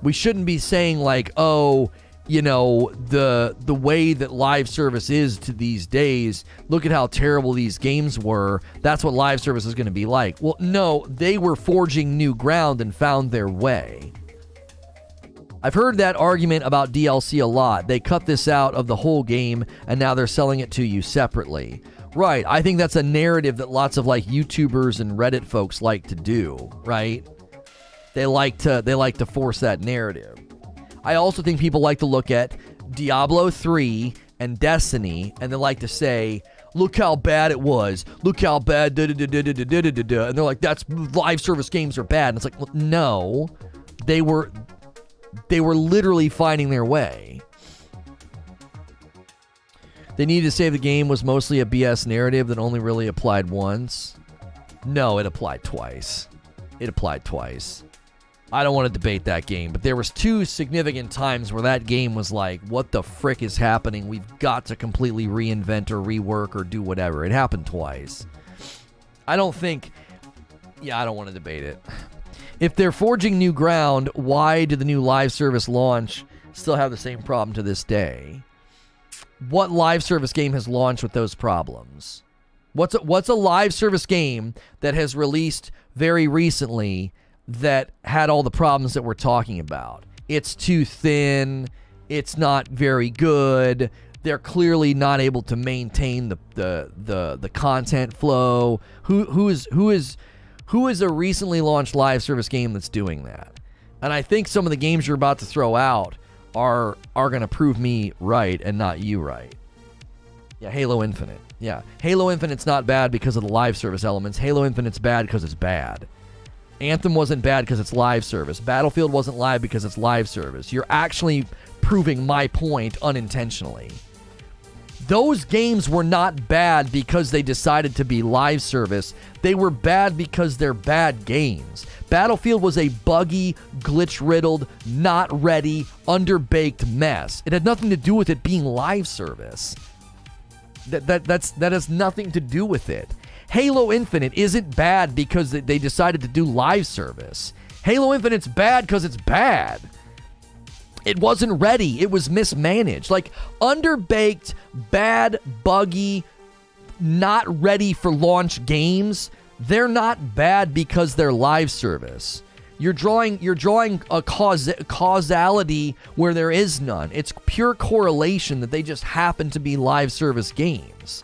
We shouldn't be saying like, oh, you know, the way that live service is to these days, look at how terrible these games were. That's what live service is going to be like. Well, no, they were forging new ground and found their way. I've heard that argument about DLC a lot. They cut this out of the whole game and now they're selling it to you separately. Right. I think that's a narrative that lots of like YouTubers and Reddit folks like to do, right? They like to force that narrative. I also think people like to look at Diablo 3 and Destiny and they like to say, look how bad it was. Look how bad and they're like, that's live service games are bad. And it's like, well, no. They were literally finding their way. They needed to save the game was mostly a BS narrative that only really applied once. No, it applied twice. I don't want to debate that game, but there was two significant times where that game was like, what the frick is happening? We've got to completely reinvent or rework or do whatever. It happened twice. I don't want to debate it. If they're forging new ground, why did the new live service launch still have the same problem to this day? What live service game has launched with those problems? What's a live service game that has released very recently that had all the problems that we're talking about? It's too thin. It's not very good. They're clearly not able to maintain the content flow. Who is Who is a recently launched live service game that's doing that? And I think some of the games you're about to throw out are going to prove me right and not you right. Yeah, Halo Infinite. Yeah, Halo Infinite's not bad because of the live service elements. Halo Infinite's bad because it's bad. Anthem wasn't bad because it's live service. Battlefield wasn't live because it's live service. You're actually proving my point unintentionally. Those games were not bad because they decided to be live service. They were bad because they're bad games. Battlefield was a buggy, glitch-riddled, not ready, underbaked mess. It had nothing to do with it being live service. That has nothing to do with it. Halo Infinite isn't bad because they decided to do live service. Halo Infinite's bad because it's bad. It wasn't ready. It was mismanaged. Like, underbaked, bad, buggy, not ready for launch games, they're not bad because they're live service. You're drawing a causality where there is none. It's pure correlation that they just happen to be live service games.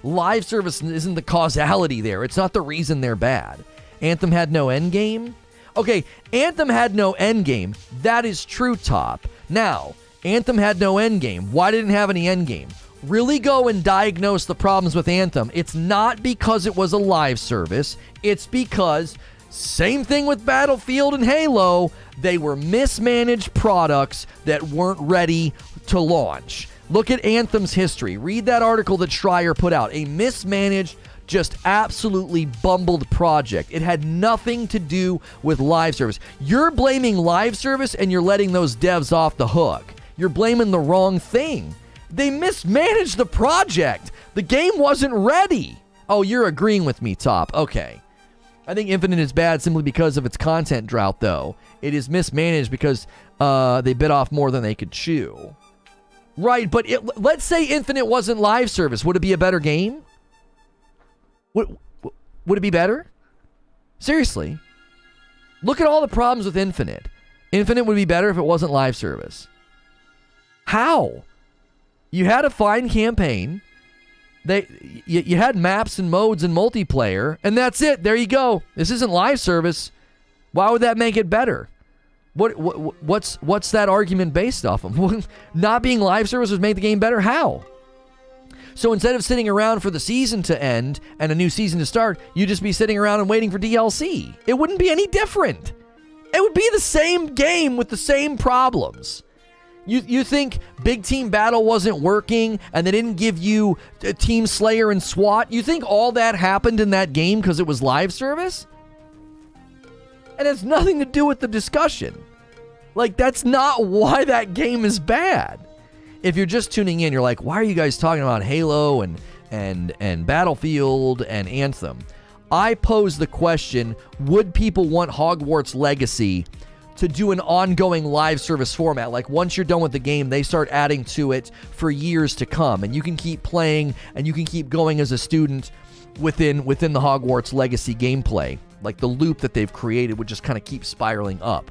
Live service isn't the causality there. It's not the reason they're bad. Anthem had no end game? Okay, Anthem had no end game. That is true, Top. Now, Anthem had no end game. Why didn't it have any end game? Really go and diagnose the problems with Anthem. It's not because it was a live service. It's because, same thing with Battlefield and Halo, they were mismanaged products that weren't ready to launch. Look at Anthem's history. Read that article that Schreier put out. A mismanaged, just absolutely bumbled project. It had nothing to do with live service. You're blaming live service and you're letting those devs off the hook. You're blaming the wrong thing. They mismanaged the project. The game wasn't ready. Oh, you're agreeing with me, Top. Okay. I think Infinite is bad simply because of its content drought, though. It is mismanaged because they bit off more than they could chew. Right, but let's say Infinite wasn't live service. Would it be a better game? Would it be better? Seriously. Look at all the problems with Infinite. Infinite would be better if it wasn't live service. How? You had a fine campaign. You had maps and modes and multiplayer, and that's it. There you go. This isn't live service. Why would that make it better? What's that argument based off of? Not being live service would make the game better? How? So instead of sitting around for the season to end and a new season to start, you'd just be sitting around and waiting for DLC. It wouldn't be any different. It would be the same game with the same problems. You think Big Team Battle wasn't working and they didn't give you Team Slayer and SWAT? You think all that happened in that game because it was live service? And it has nothing to do with the discussion. Like, that's not why that game is bad. If you're just tuning in, you're like, why are you guys talking about Halo and Battlefield and Anthem? I pose the question, would people want Hogwarts Legacy to do an ongoing live service format? Like, once you're done with the game, they start adding to it for years to come, and you can keep playing and you can keep going as a student within the Hogwarts Legacy gameplay. Like, the loop that they've created would just kind of keep spiraling up.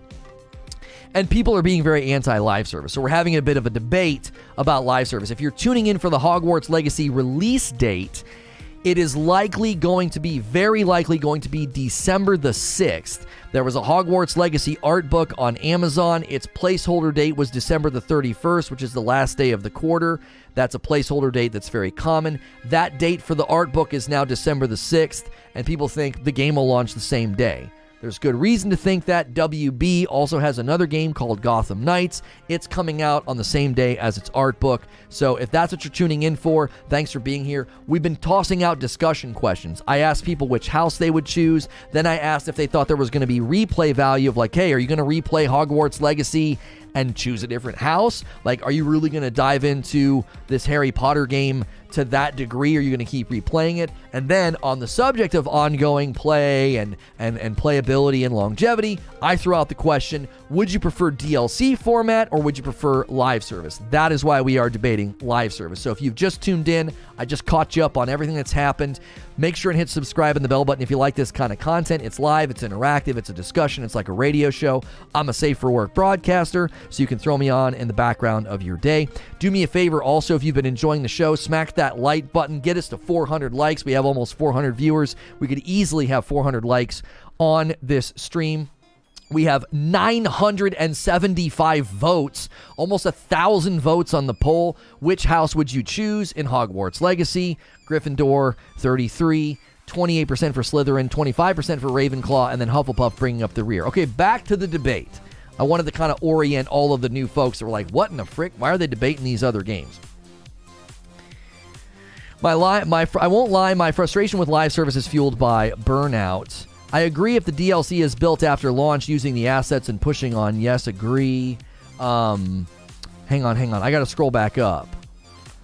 And people are being very anti-live service. So we're having a bit of a debate about live service. If you're tuning in for the Hogwarts Legacy release date, it is very likely going to be December the 6th. There was a Hogwarts Legacy art book on Amazon. Its placeholder date was December the 31st, which is the last day of the quarter. That's a placeholder date that's very common. That date for the art book is now December the 6th, and people think the game will launch the same day. There's good reason to think that. WB also has another game called Gotham Knights. It's coming out on the same day as its art book. So if that's what you're tuning in for, thanks for being here. We've been tossing out discussion questions. I asked people which house they would choose. Then I asked if they thought there was going to be replay value of like, hey, are you going to replay Hogwarts Legacy and choose a different house? Like, are you really going to dive into this Harry Potter game to that degree? Are you going to keep replaying it? And then on the subject of ongoing play and playability and longevity, I threw out the question, would you prefer DLC format or would you prefer live service? That is why we are debating live service. So if you've just tuned in, I just caught you up on everything that's happened. Make sure and hit subscribe and the bell button if you like this kind of content. It's live, it's interactive, it's a discussion, it's like a radio show. I'm a safe for work broadcaster, so you can throw me on in the background of your day. Do me a favor also, if you've been enjoying the show, smack that that like button. Get us to 400 likes. We have almost 400 viewers. We could easily have 400 likes on this stream. We have 975 votes, almost 1,000 votes on the poll. Which house would you choose in Hogwarts Legacy? Gryffindor, 33, 28% for Slytherin, 25% for Ravenclaw, and then Hufflepuff bringing up the rear. Okay, back to the debate. I wanted to kind of orient all of the new folks that were like, what in the frick? Why are they debating these other games? I won't lie, my frustration with live service is fueled by burnout. I agree if the DLC is built after launch using the assets and pushing on. Yes, agree. Hang on. I got to scroll back up.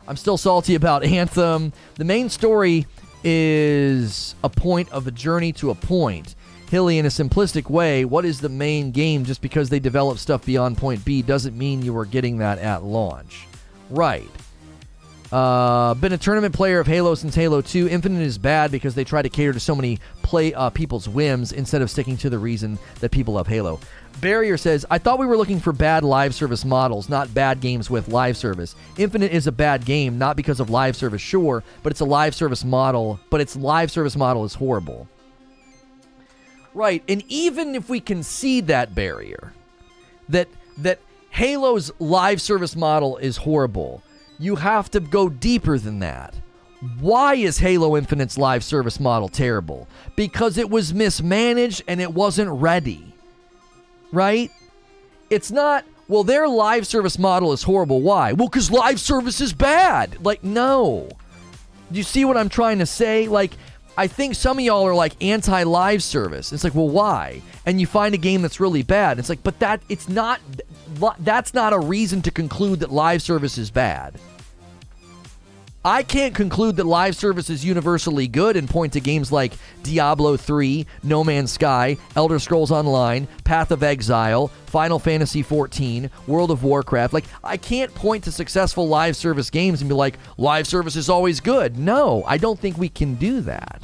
I'm still salty about Anthem. The main story is a point of a journey to a point. Hilly, in a simplistic way, what is the main game? Just because they develop stuff beyond point B doesn't mean you are getting that at launch. Right. Been a tournament player of Halo since Halo 2. Infinite is bad because they try to cater to so many people's whims instead of sticking to the reason that people love Halo. Barrier says, I thought we were looking for bad live service models, not bad games with live service. Infinite is a bad game, not because of live service, sure, but it's a live service model, but its live service model is horrible. Right, and even if we concede that Barrier, that Halo's live service model is horrible, you have to go deeper than that. Why is Halo Infinite's live service model terrible? Because it was mismanaged and it wasn't ready. Right? It's not, well, their live service model is horrible. Why? Well, because live service is bad. Like, no. Do you see what I'm trying to say? Like, I think some of y'all are like anti-live service. It's like, well, why? And you find a game that's really bad. It's like, but that's not a reason to conclude that live service is bad. I can't conclude that live service is universally good and point to games like Diablo 3, No Man's Sky, Elder Scrolls Online, Path of Exile, Final Fantasy XIV, World of Warcraft. Like, I can't point to successful live service games and be like, live service is always good. No, I don't think we can do that.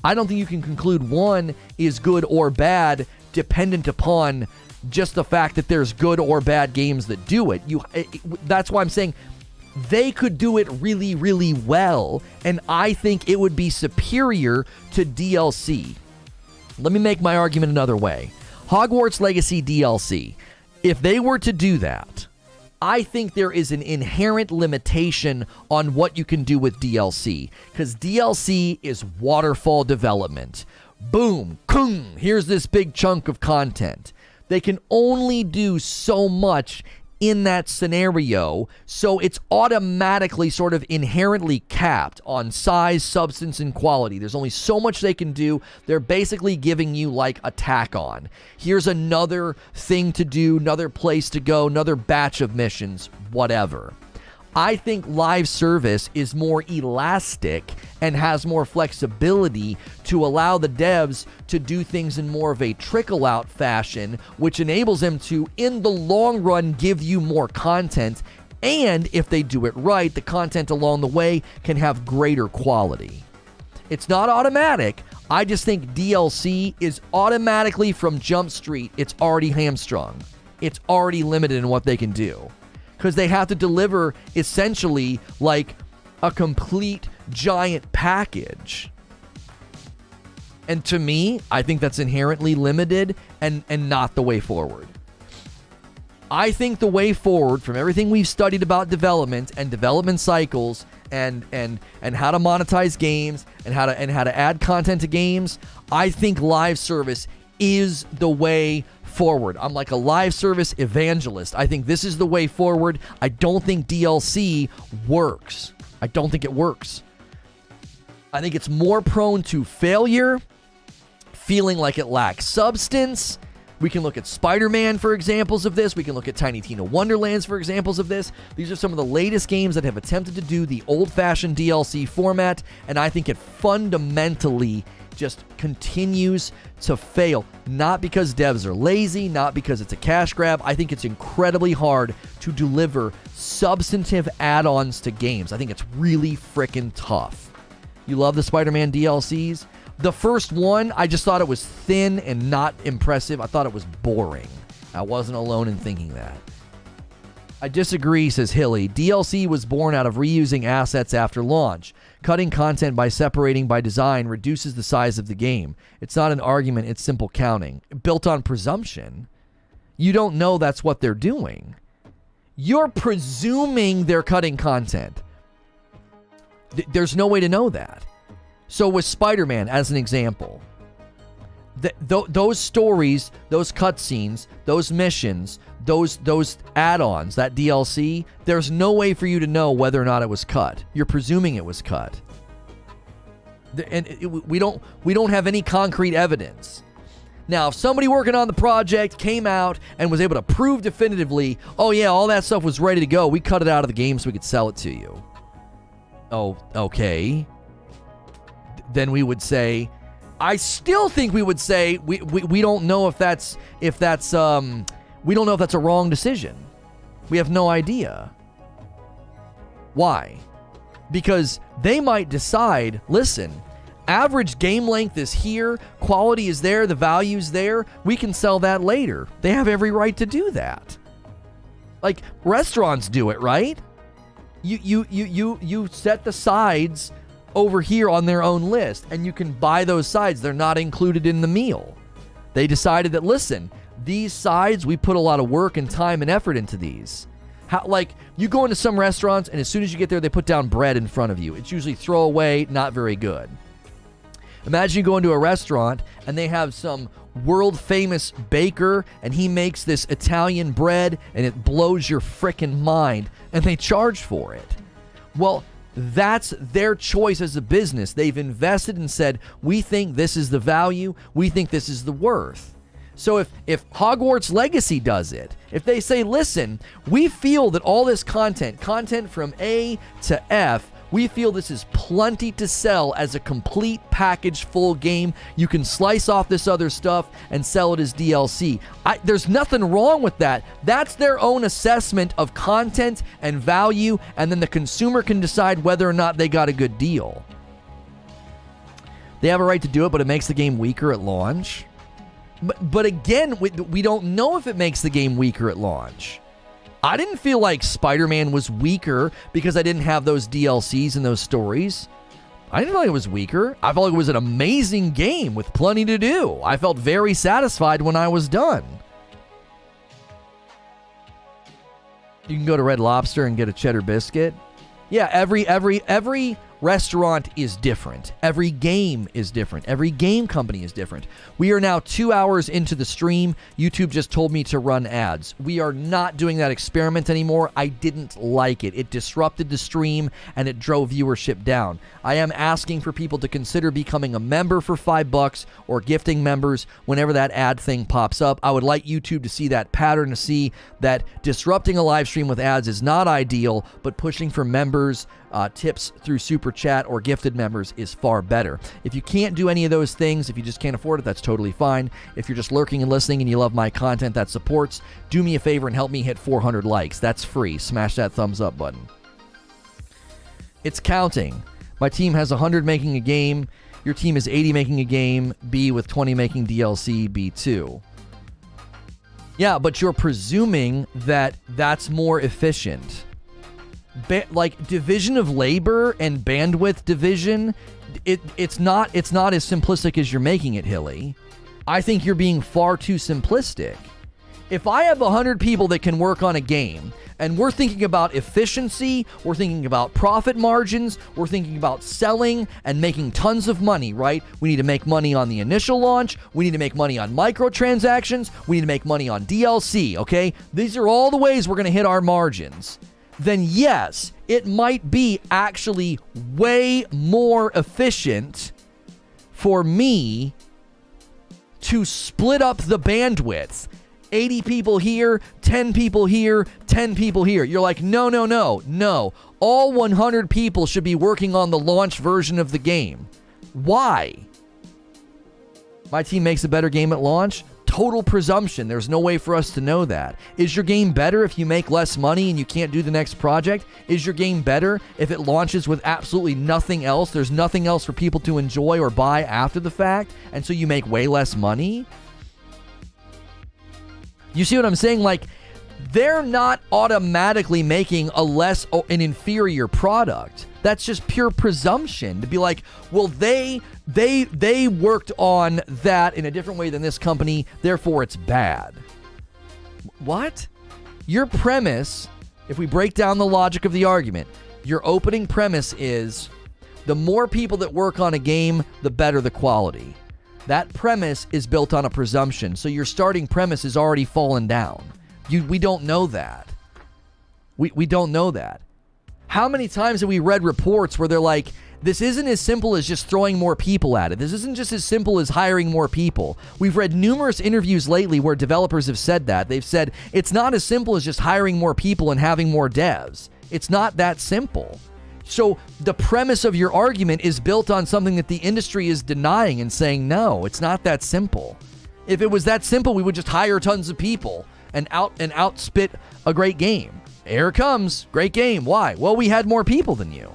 I don't think you can conclude one is good or bad dependent upon just the fact that there's good or bad games that do it. That's why I'm saying they could do it really, really well, and I think it would be superior to DLC. Let me make my argument another way. Hogwarts Legacy DLC, if they were to do that, I think there is an inherent limitation on what you can do with DLC, because DLC is waterfall development. Boom, kung, here's this big chunk of content. They can only do so much in that scenario, so it's automatically sort of inherently capped on size, substance, and quality. There's only so much they can do. They're basically giving you like a tack on. Here's another thing to do, another place to go, another batch of missions, whatever. I think live service is more elastic and has more flexibility to allow the devs to do things in more of a trickle-out fashion, which enables them to, in the long run, give you more content. And if they do it right, the content along the way can have greater quality. It's not automatic. I just think DLC is automatically from Jump Street. It's already hamstrung. It's already limited in what they can do. Because they have to deliver essentially like a complete giant package. And to me, I think that's inherently limited and not the way forward. I think the way forward, from everything we've studied about development and development cycles and how to monetize games and how to add content to games, I think live service is the way forward. I'm like a live service evangelist. I think this is the way forward. I don't think DLC works. I don't think it works. I think it's more prone to failure, feeling like it lacks substance. We can look at Spider-Man for examples of this. We can look at Tiny Tina Wonderlands for examples of this. These are some of the latest games that have attempted to do the old-fashioned DLC format, and I think it fundamentally just continues to fail. Not because devs are lazy, not because it's a cash grab. I think it's incredibly hard to deliver substantive add-ons to games. I think it's really freaking tough. You love the Spider-Man DLCs? The first one, I just thought it was thin and not impressive. I thought it was boring. I wasn't alone in thinking that. I disagree, says Hilly. DLC was born out of reusing assets after launch. Cutting content by separating by design reduces the size of the game. It's not an argument, it's simple counting. Built on presumption. You don't know that's what they're doing. You're presuming they're cutting content. There's no way to know that. So with Spider-Man, as an example, those stories, those cutscenes, those missions, those add-ons, that DLC, there's no way for you to know whether or not it was cut. You're presuming it was cut. And we don't have any concrete evidence. Now, if somebody working on the project came out and was able to prove definitively, oh yeah, all that stuff was ready to go, we cut it out of the game so we could sell it to you. Oh, okay. Then we would say, I still think we would say we don't know if that's we don't know if that's a wrong decision. We have no idea. Why? Because they might decide, listen, average game length is here, quality is there, the value's there, we can sell that later. They have every right to do that. Like restaurants do it, right? You set the sides over here on their own list, and you can buy those sides. They're not included in the meal. They decided that, listen, these sides, we put a lot of work and time and effort into these. Like, you go into some restaurants, and as soon as you get there, they put down bread in front of you. It's usually throwaway, not very good. Imagine you go into a restaurant, and they have some world-famous baker, and he makes this Italian bread, and it blows your frickin' mind, and they charge for it. Well, that's their choice as a business. They've invested and said, we think this is the value, we think this is the worth. So if Hogwarts Legacy does it, if they say, listen, we feel that all this content from A to F, we feel this is plenty to sell as a complete package full game. You can slice off this other stuff and sell it as DLC. There's nothing wrong with that. That's their own assessment of content and value, and then the consumer can decide whether or not they got a good deal. They have a right to do it, but it makes the game weaker at launch. But again, we don't know if it makes the game weaker at launch. I didn't feel like Spider-Man was weaker because I didn't have those DLCs and those stories. I didn't feel like it was weaker. I felt like it was an amazing game with plenty to do. I felt very satisfied when I was done. You can go to Red Lobster and get a cheddar biscuit. Yeah, every restaurant is different. Every game is different. Every game company is different. We are now 2 hours into the stream. YouTube just told me to run ads. We are not doing that experiment anymore. I didn't like it. It disrupted the stream and it drove viewership down. I am asking for people to consider becoming a member for $5 or gifting members whenever that ad thing pops up. I would like YouTube to see that pattern, to see that disrupting a live stream with ads is not ideal, but pushing for members, tips through Super Chat or gifted members is far better. If you can't do any of those things, if you just can't afford it, that's totally fine. If you're just lurking and listening and you love my content that supports, do me a favor and help me hit 400 likes. That's free. Smash that thumbs up button. It's counting. My team has 100 making a game. Your team is 80 making a game. B with 20 making DLC. B2. Yeah, but you're presuming that that's more efficient. Like division of labor and bandwidth division, it's not as simplistic as you're making it, Hilly. I think you're being far too simplistic. If I have 100 people that can work on a game, and we're thinking about efficiency, we're thinking about profit margins, we're thinking about selling and making tons of money, right? We need to make money on the initial launch, we need to make money on microtransactions, we need to make money on DLC, okay? These are all the ways we're going to hit our margins. Then yes, it might be actually way more efficient for me to split up the bandwidth. 80 people here, 10 people here, 10 people here. You're like, no. All 100 people should be working on the launch version of the game. Why? My team makes a better game at launch? Total presumption. There's no way for us to know that. Is your game better if you make less money and you can't do the next project? Is your game better if it launches with absolutely nothing else? There's nothing else for people to enjoy or buy after the fact, and so you make way less money? You see what I'm saying? Like, they're not automatically making an inferior product. That's just pure presumption to be like, well, they worked on that in a different way than this company, therefore it's bad. What? Your premise, if we break down the logic of the argument, your opening premise is the more people that work on a game, the better the quality. That premise is built on a presumption, so your starting premise is already fallen down. We don't know that. We don't know that. How many times have we read reports where they're like, this isn't as simple as just throwing more people at it. This isn't just as simple as hiring more people. We've read numerous interviews lately where developers have said that. They've said, it's not as simple as just hiring more people and having more devs. It's not that simple. So the premise of your argument is built on something that the industry is denying and saying, no, it's not that simple. If it was that simple, we would just hire tons of people and outspit a great game. Here it comes. Great game. Why? Well, we had more people than you.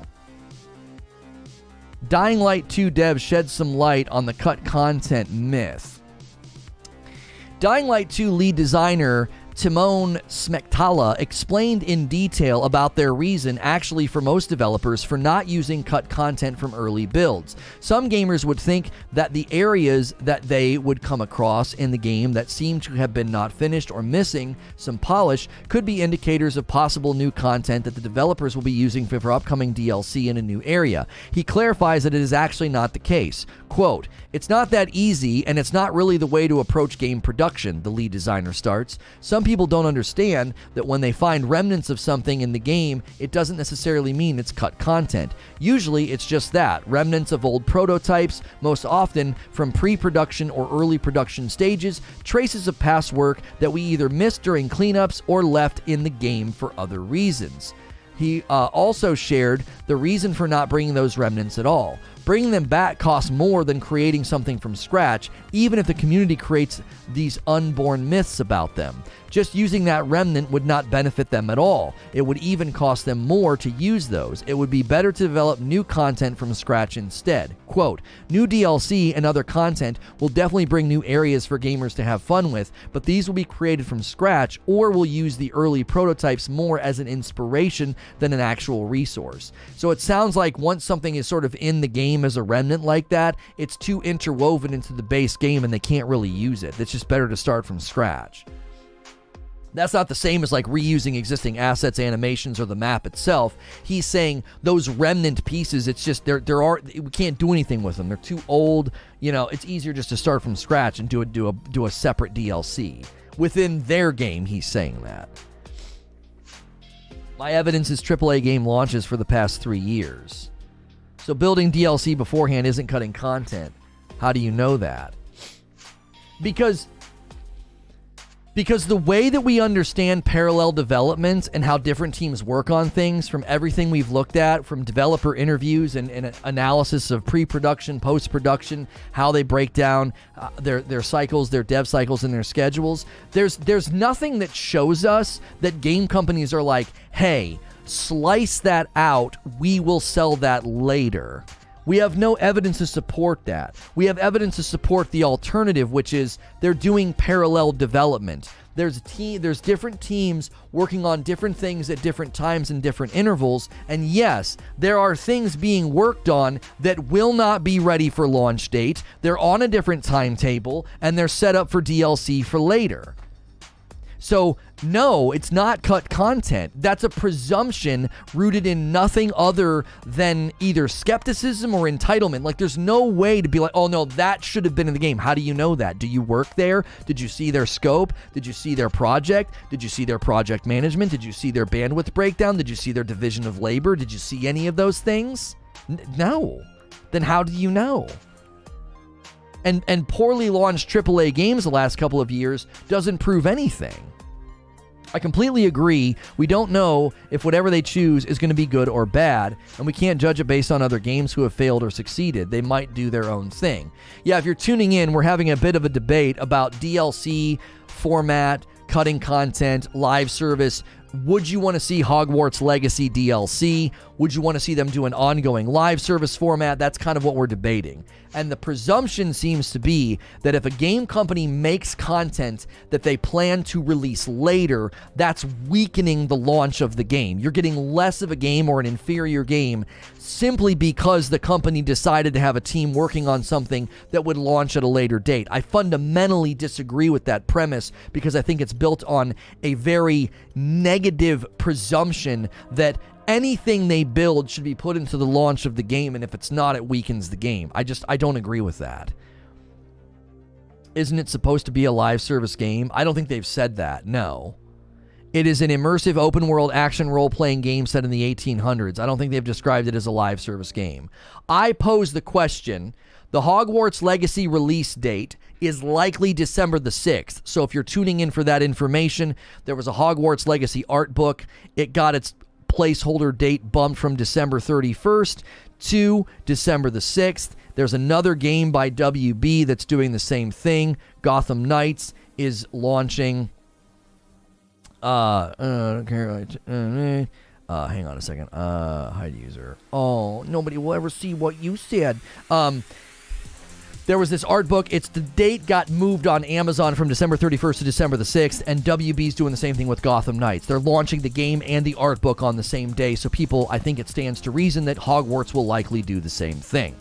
Dying Light 2 devs shed some light on the cut content myth. Dying Light 2 lead designer Timon Smektala explained in detail about their reason, actually for most developers, for not using cut content from early builds. Some gamers would think that the areas that they would come across in the game that seem to have been not finished or missing some polish could be indicators of possible new content that the developers will be using for upcoming DLC in a new area. He clarifies that it is actually not the case. Quote, "It's not that easy, and it's not really the way to approach game production," the lead designer starts. Some people don't understand that when they find remnants of something in the game, it doesn't necessarily mean it's cut content. Usually it's just that, remnants of old prototypes, most often from pre-production or early production stages, traces of past work that we either missed during cleanups or left in the game for other reasons. He also shared the reason for not bringing those remnants at all. Bringing them back costs more than creating something from scratch, even if the community creates these unborn myths about them. Just using that remnant would not benefit them at all. It would even cost them more to use those. It would be better to develop new content from scratch instead. Quote, "New DLC and other content will definitely bring new areas for gamers to have fun with, but these will be created from scratch or will use the early prototypes more as an inspiration than an actual resource." So it sounds like once something is sort of in the game as a remnant like that, it's too interwoven into the base game and they can't really use it. It's just better to start from scratch. That's not the same as like reusing existing assets, animations, or the map itself. He's saying those remnant pieces, it's just we can't do anything with them. They're too old. You know, it's easier just to start from scratch and do a separate DLC within their game. He's saying that. My evidence is AAA game launches for the past 3 years. So building DLC beforehand isn't cutting content. How do you know that? Because the way that we understand parallel developments and how different teams work on things, from everything we've looked at, from developer interviews and analysis of pre-production, post-production, how they break down their cycles, their dev cycles, and their schedules, there's nothing that shows us that game companies are like, hey, slice that out, we will sell that later. We have no evidence to support that. We have evidence to support the alternative, which is they're doing parallel development. There's different teams working on different things at different times and different intervals. And yes, there are things being worked on that will not be ready for launch date. They're on a different timetable and they're set up for DLC for later. So no, it's not cut content. That's a presumption rooted in nothing other than either skepticism or entitlement. Like, there's no way to be like, oh no, that should have been in the game. How do you know that? Do you work there? Did you see their scope? Did you see their project? Did you see their project management? Did you see their bandwidth breakdown? Did you see their division of labor? Did you see any of those things? No. Then how do you know? And poorly launched AAA games the last couple of years doesn't prove anything. I completely agree. We don't know if whatever they choose is going to be good or bad, and we can't judge it based on other games who have failed or succeeded. They might do their own thing. Yeah, if you're tuning in, we're having a bit of a debate about DLC, format, cutting content, live service, Would you want to see Hogwarts Legacy DLC? Would you want to see them do an ongoing live service format? That's kind of what we're debating. And the presumption seems to be that if a game company makes content that they plan to release later, that's weakening the launch of the game. You're getting less of a game or an inferior game simply because the company decided to have a team working on something that would launch at a later date. I fundamentally disagree with that premise because I think it's built on a very negative presumption that anything they build should be put into the launch of the game, and if it's not, it weakens the game. I don't agree with that. Isn't it supposed to be a live service game? I don't think they've said that, no. It is an immersive open-world action role-playing game set in the 1800s. I don't think they've described it as a live service game. I pose the question, the Hogwarts Legacy release date is likely December the 6th. So if you're tuning in for that information, there was a Hogwarts Legacy art book. It got its placeholder date bumped from December 31st to December the 6th. There's another game by WB that's doing the same thing. Gotham Knights is launching. Hang on a second. Hide user. Oh, nobody will ever see what you said. There was this art book. The date got moved on Amazon from December 31st to December the 6th, and WB's doing the same thing with Gotham Knights. They're launching the game and the art book on the same day, so I think it stands to reason that Hogwarts will likely do the same thing.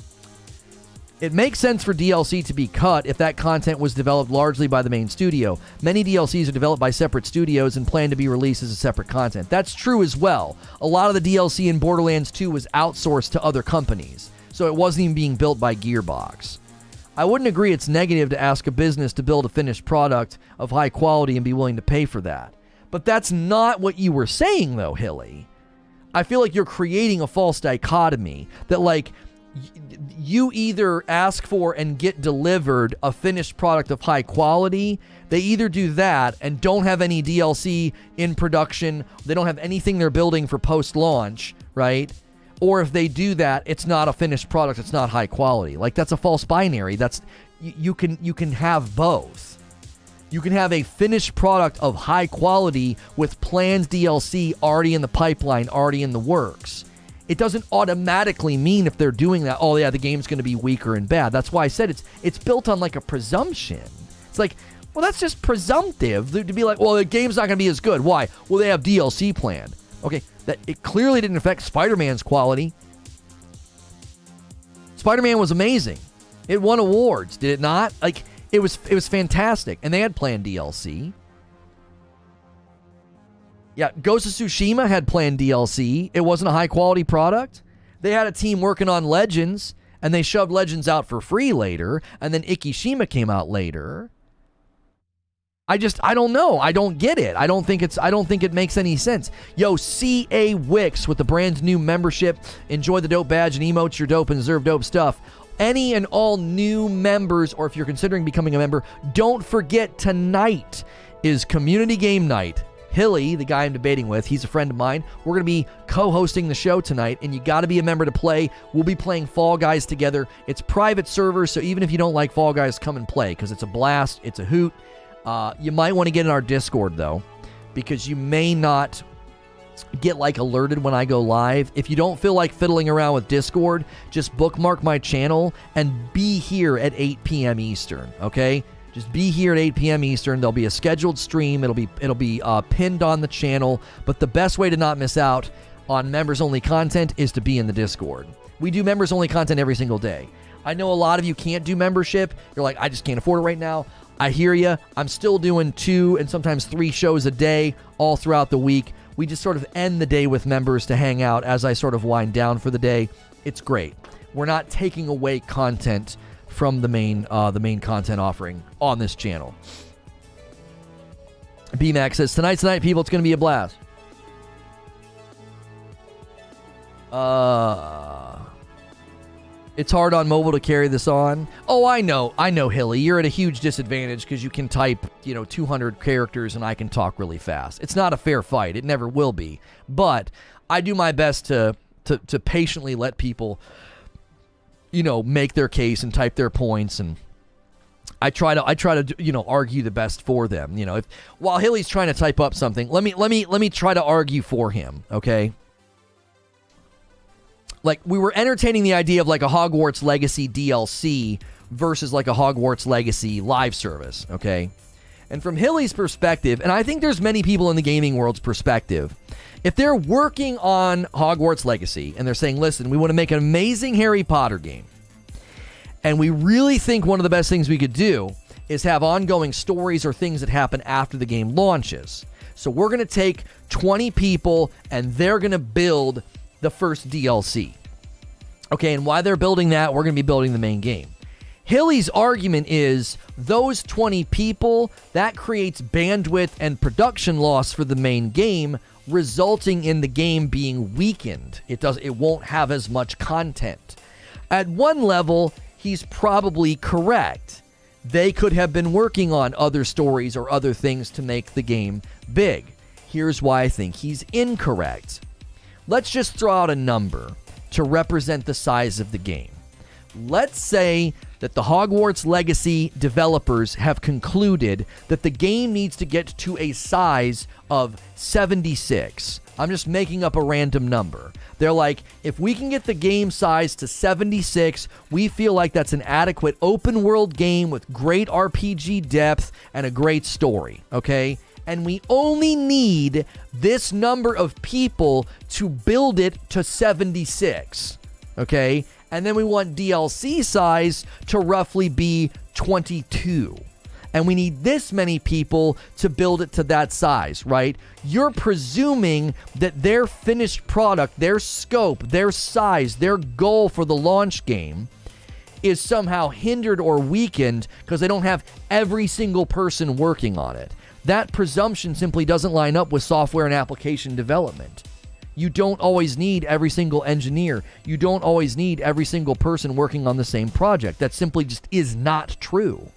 It makes sense for DLC to be cut if that content was developed largely by the main studio. Many DLCs are developed by separate studios and plan to be released as a separate content. That's true as well. A lot of the DLC in Borderlands 2 was outsourced to other companies, so it wasn't even being built by Gearbox. I wouldn't agree it's negative to ask a business to build a finished product of high quality and be willing to pay for that. But that's not what you were saying, though, Hilly. I feel like you're creating a false dichotomy that, like, you either ask for and get delivered a finished product of high quality. They either do that and don't have any DLC in production. They don't have anything they're building for post-launch, right? Or if they do that, it's not a finished product. It's not high quality. Like, that's a false binary. You can have both. You can have a finished product of high quality with planned DLC already in the pipeline, already in the works. It doesn't automatically mean if they're doing that, oh yeah, the game's going to be weaker and bad. That's why I said it's built on like a presumption. It's like, well, that's just presumptive to be like, well, the game's not going to be as good. Why? Well, they have DLC planned. Okay, that it clearly didn't affect Spider-Man's quality. Spider-Man was amazing. It won awards, did it not? Like, it was fantastic, and they had planned DLC. Yeah, Ghost of Tsushima had planned DLC. It wasn't a high-quality product. They had a team working on Legends, and they shoved Legends out for free later, and then Ikishima came out later. I don't know. I don't get it. I don't think it makes any sense. Yo, C.A. Wicks with the brand new membership. Enjoy the dope badge and emotes. You're dope and deserve dope stuff. Any and all new members, or if you're considering becoming a member, don't forget tonight is Community Game Night. Hilly, the guy I'm debating with, he's a friend of mine. We're going to be co-hosting the show tonight, and you got to be a member to play. We'll be playing Fall Guys together. It's private servers, so even if you don't like Fall Guys, come and play, because it's a blast. It's a hoot. You might want to get in our Discord, though, because you may not get, like, alerted when I go live. If you don't feel like fiddling around with Discord, just bookmark my channel and be here at 8 p.m. Eastern, okay? Just be here at 8 p.m. Eastern. There'll be a scheduled stream. It'll be pinned on the channel. But the best way to not miss out on members-only content is to be in the Discord. We do members-only content every single day. I know a lot of you can't do membership. You're like, I just can't afford it right now. I hear you. I'm still doing 2 and sometimes 3 shows a day all throughout the week. We just sort of end the day with members to hang out as I sort of wind down for the day. It's great. We're not taking away content from the main content offering on this channel. BMAX says, tonight's the night, people. It's going to be a blast. It's hard on mobile to carry this on. Oh, I know, Hilly. You're at a huge disadvantage because you can type, 200 characters and I can talk really fast. It's not a fair fight. It never will be. But I do my best to patiently let people, make their case and type their points. And I try to argue the best for them. While Hilly's trying to type up something, let me try to argue for him, okay? Like, we were entertaining the idea of like a Hogwarts Legacy DLC versus like a Hogwarts Legacy live service, okay? And from Hilly's perspective, and I think there's many people in the gaming world's perspective, if they're working on Hogwarts Legacy and they're saying, listen, we want to make an amazing Harry Potter game, and we really think one of the best things we could do is have ongoing stories or things that happen after the game launches. So we're going to take 20 people and they're going to build the first DLC. Okay, and while they're building that, we're going to be building the main game. Hilly's argument is those 20 people, that creates bandwidth and production loss for the main game, resulting in the game being weakened. It won't have as much content. At one level, he's probably correct. They could have been working on other stories or other things to make the game big. Here's why I think he's incorrect. Let's just throw out a number to represent the size of the game. Let's say that the Hogwarts Legacy developers have concluded that the game needs to get to a size of 76. I'm just making up a random number. They're like, if we can get the game size to 76, we feel like that's an adequate open world game with great RPG depth and a great story, okay? And we only need this number of people to build it to 76, okay? And then we want DLC size to roughly be 22. And we need this many people to build it to that size, right? You're presuming that their finished product, their scope, their size, their goal for the launch game is somehow hindered or weakened because they don't have every single person working on it. That presumption simply doesn't line up with software and application development. You don't always need every single engineer. You don't always need every single person working on the same project. That simply just is not true.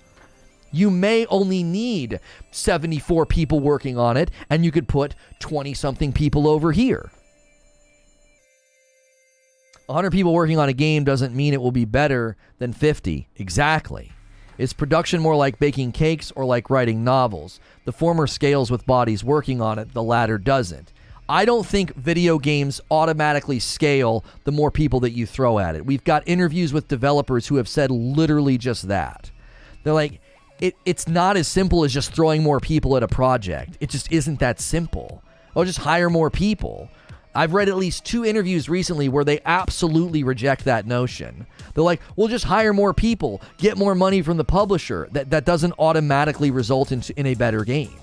You may only need 74 people working on it, and you could put 20-something people over here. 100 people working on a game doesn't mean it will be better than 50. Exactly. Is production more like baking cakes or like writing novels? The former scales with bodies working on it, the latter doesn't. I don't think video games automatically scale the more people that you throw at it. We've got interviews with developers who have said literally just that. They're like, it's not as simple as just throwing more people at a project. It just isn't that simple. Oh, just hire more people. I've read at least 2 interviews recently where they absolutely reject that notion. They're like, we'll just hire more people, get more money from the publisher. That doesn't automatically result in a better game.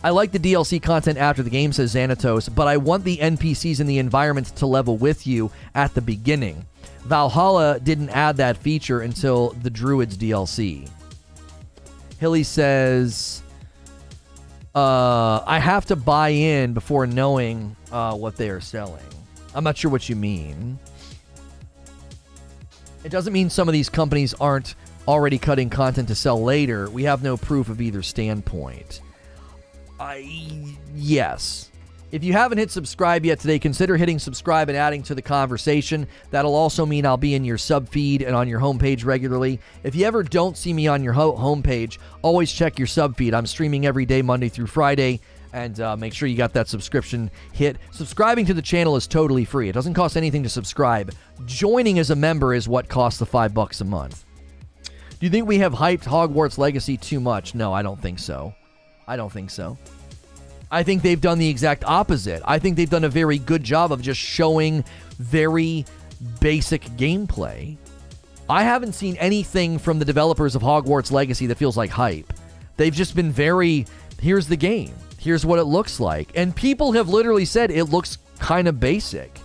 I like the DLC content after the game, says Xanatos, but I want the NPCs in the environment to level with you at the beginning. Valhalla didn't add that feature until the Druids DLC. Hilly says, I have to buy in before knowing what they are selling. I'm not sure what you mean. It doesn't mean some of these companies aren't already cutting content to sell later. We have no proof of either standpoint. Yes. If you haven't hit subscribe yet today, consider hitting subscribe and adding to the conversation. That'll also mean I'll be in your sub feed and on your homepage regularly. If you ever don't see me on your homepage, always check your sub feed. I'm streaming every day, Monday through Friday, and make sure you got that subscription hit. Subscribing to the channel is totally free. It doesn't cost anything to subscribe. Joining as a member is what costs the $5 a month. Do you think we have hyped Hogwarts Legacy too much? No, I don't think so. I don't think so. I think they've done the exact opposite. I think they've done a very good job of just showing very basic gameplay. I haven't seen anything from the developers of Hogwarts Legacy that feels like hype. They've just been very, here's the game. Here's what it looks like. And people have literally said it looks kind of basic.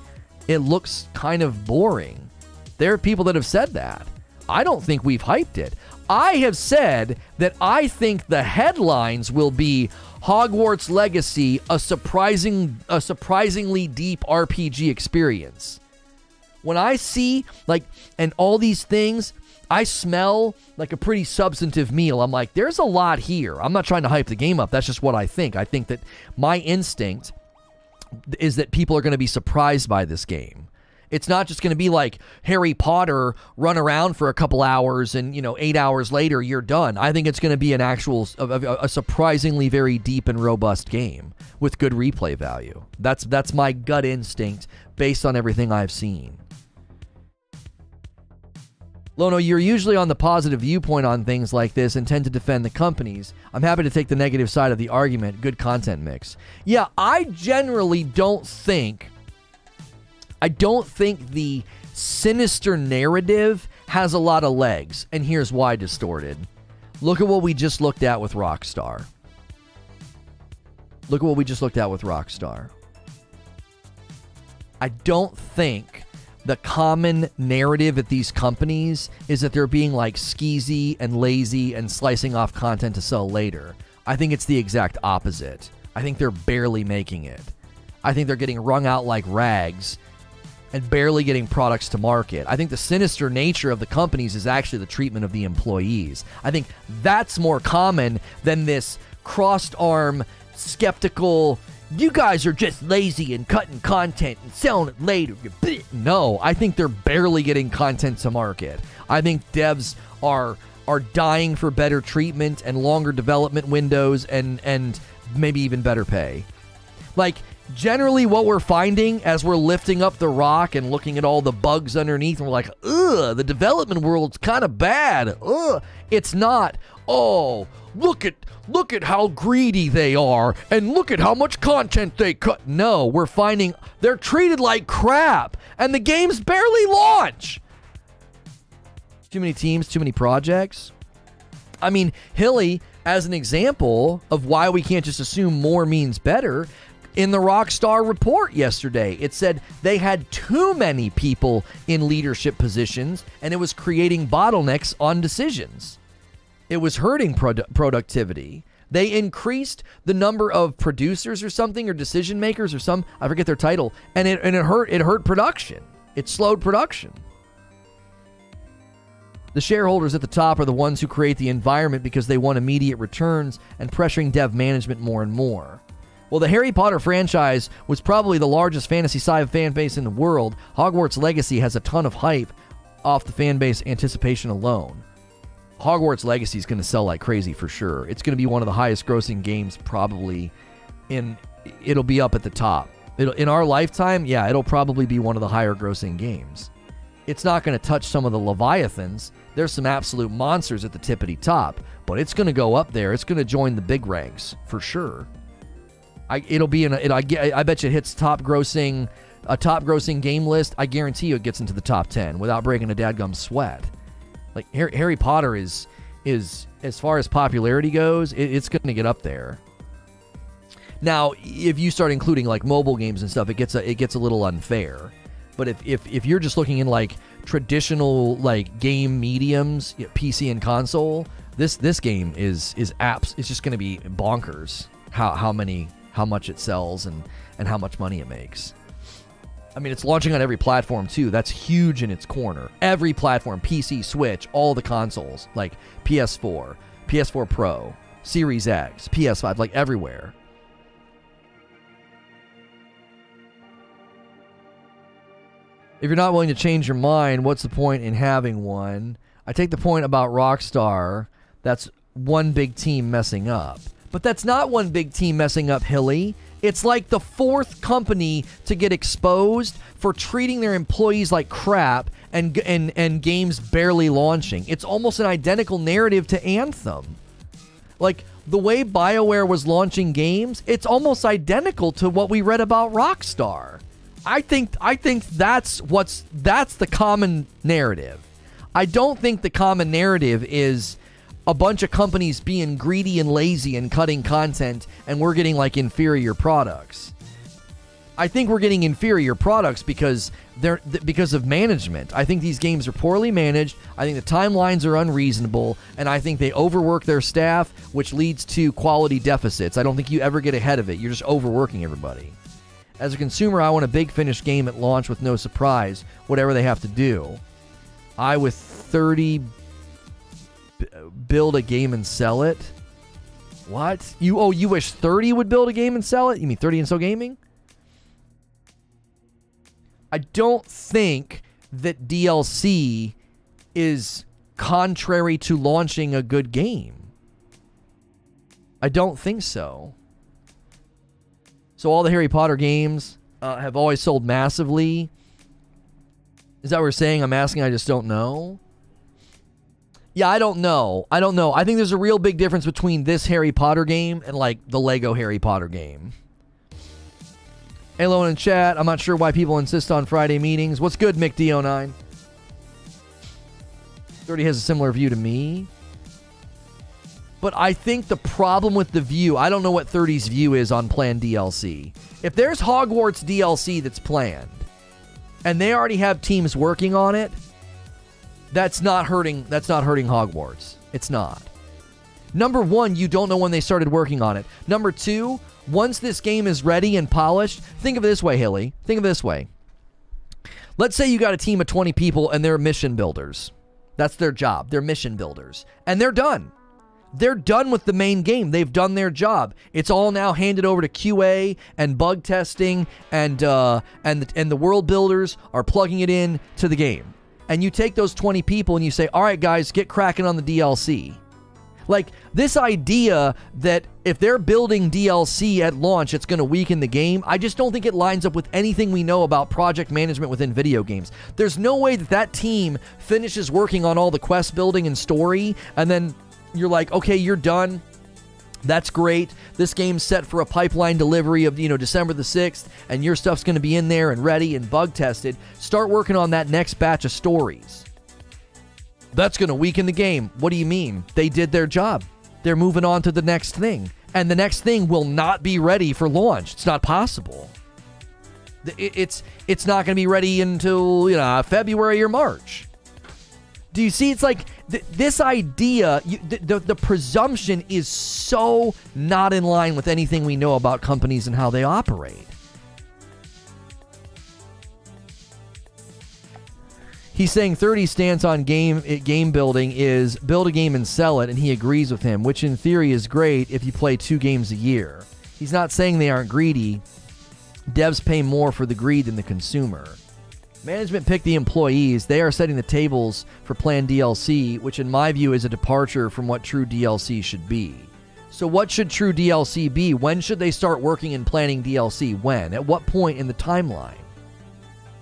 It looks kind of boring. There are people that have said that. I don't think we've hyped it. I have said that I think the headlines will be Hogwarts Legacy, a surprisingly deep RPG experience. When I see, and all these things, I smell like a pretty substantive meal. I'm like, there's a lot here. I'm not trying to hype the game up. That's just what I think. I think that my instinct is that people are going to be surprised by this game. It's not just going to be like Harry Potter, run around for a couple hours and, 8 hours later, you're done. I think it's going to be an actual, a surprisingly very deep and robust game with good replay value. That's my gut instinct based on everything I've seen. Lono, you're usually on the positive viewpoint on things like this and tend to defend the companies. I'm happy to take the negative side of the argument. Good content mix. Yeah, I generally don't think the sinister narrative has a lot of legs, and here's why distorted. Look at what we just looked at with Rockstar. I don't think the common narrative at these companies is that they're being like skeezy and lazy and slicing off content to sell later. I think it's the exact opposite. I think they're barely making it. I think they're getting wrung out like rags and barely getting products to market. I think the sinister nature of the companies is actually the treatment of the employees. I think that's more common than this crossed arm, skeptical, you guys are just lazy and cutting content and selling it later. No, I think they're barely getting content to market. I think devs are dying for better treatment and longer development windows and maybe even better pay. Like, generally what we're finding as we're lifting up the rock and looking at all the bugs underneath, and we're like, ugh, the development world's kind of bad. Ugh. It's not, oh, look at how greedy they are and look at how much content they cut. No, we're finding they're treated like crap and the games barely launch. Too many teams, too many projects. I mean, Hilly, as an example of why we can't just assume more means better, in the Rockstar report yesterday, it said they had too many people in leadership positions and it was creating bottlenecks on decisions. It was hurting productivity. They increased the number of producers or something, or decision makers or some, I forget their title, and it hurt production. It slowed production. The shareholders at the top are the ones who create the environment because they want immediate returns and pressuring dev management more and more. Well, the Harry Potter franchise was probably the largest fantasy sci-fi fan base in the world. Hogwarts Legacy has a ton of hype off the fan base anticipation alone. Hogwarts Legacy is going to sell like crazy for sure. It's going to be one of the highest grossing games probably, it'll be up at the top. In our lifetime, yeah, it'll probably be one of the higher grossing games. It's not going to touch some of the Leviathans. There's some absolute monsters at the tippity top, but it's going to go up there. It's going to join the big ranks for sure. I bet you it hits a top grossing game list. I guarantee you it gets into the top 10 without breaking a dadgum sweat. Like Harry Potter is as far as popularity goes, it's going to get up there. Now, if you start including like mobile games and stuff, it gets a little unfair. But if you're just looking in like traditional like game mediums, PC and console, this game is apps. It's just going to be bonkers how much it sells and how much money it makes. I mean, it's launching on every platform, too. That's huge in its corner. Every platform, PC, Switch, all the consoles, like PS4, PS4 Pro, Series X, PS5, like everywhere. If you're not willing to change your mind, what's the point in having one? I take the point about Rockstar. That's one big team messing up. But that's not one big team messing up, Hilly. It's like the fourth company to get exposed for treating their employees like crap and games barely launching. It's almost an identical narrative to Anthem. Like, the way BioWare was launching games, it's almost identical to what we read about Rockstar. I think that's the common narrative. I don't think the common narrative is a bunch of companies being greedy and lazy and cutting content, and we're getting like inferior products. I think we're getting inferior products because of management. I think these games are poorly managed. I think the timelines are unreasonable, and I think they overwork their staff, which leads to quality deficits. I don't think you ever get ahead of it. You're just overworking everybody. As a consumer, I want a big finished game at launch with no surprise, whatever they have to do. I, with 30, build a game and sell it? What? You wish 30 would build a game and sell it? You mean 30 and So Gaming? I don't think that DLC is contrary to launching a good game. I don't think so. So all the Harry Potter games have always sold massively. Is that what we're saying? I'm asking, I just don't know. Yeah, I don't know. I think there's a real big difference between this Harry Potter game and like the Lego Harry Potter game. Hey, Lono in chat. I'm not sure why people insist on Friday meetings. What's good, Mick D09? 30 has a similar view to me. But I think the problem with the view, I don't know what 30's view is on planned DLC. If there's Hogwarts DLC that's planned, and they already have teams working on it, that's not hurting Hogwarts. It's not. Number one, you don't know when they started working on it. Number two, once this game is ready and polished, think of it this way, Hilly. Think of it this way. Let's say you got a team of 20 people and they're mission builders. That's their job. They're mission builders. And they're done. They're done with the main game. They've done their job. It's all now handed over to QA and bug testing, and the world builders are plugging it in to the game. And you take those 20 people and you say, all right, guys, get cracking on the DLC. Like, this idea that if they're building DLC at launch, it's going to weaken the game, I just don't think it lines up with anything we know about project management within video games. There's no way that that team finishes working on all the quest building and story, and then you're like, okay, you're done. That's great. This game's set for a pipeline delivery of, December the 6th, and your stuff's going to be in there and ready and bug tested. Start working on that next batch of stories. That's going to weaken the game. What do you mean? They did their job. They're moving on to the next thing. And the next thing will not be ready for launch. It's not possible. It's not going to be ready until, February or March. Do you see? It's like this idea, the presumption is so not in line with anything we know about companies and how they operate. He's saying 30's stance on game building is build a game and sell it, and he agrees with him, which in theory is great if you play 2 games a year. He's not saying they aren't greedy. Devs pay more for the greed than the consumer. Management picked the employees. They are setting the tables for planned DLC, which in my view is a departure from what true DLC should be. So what should true DLC be? When should they start working and planning DLC? When? At what point in the timeline?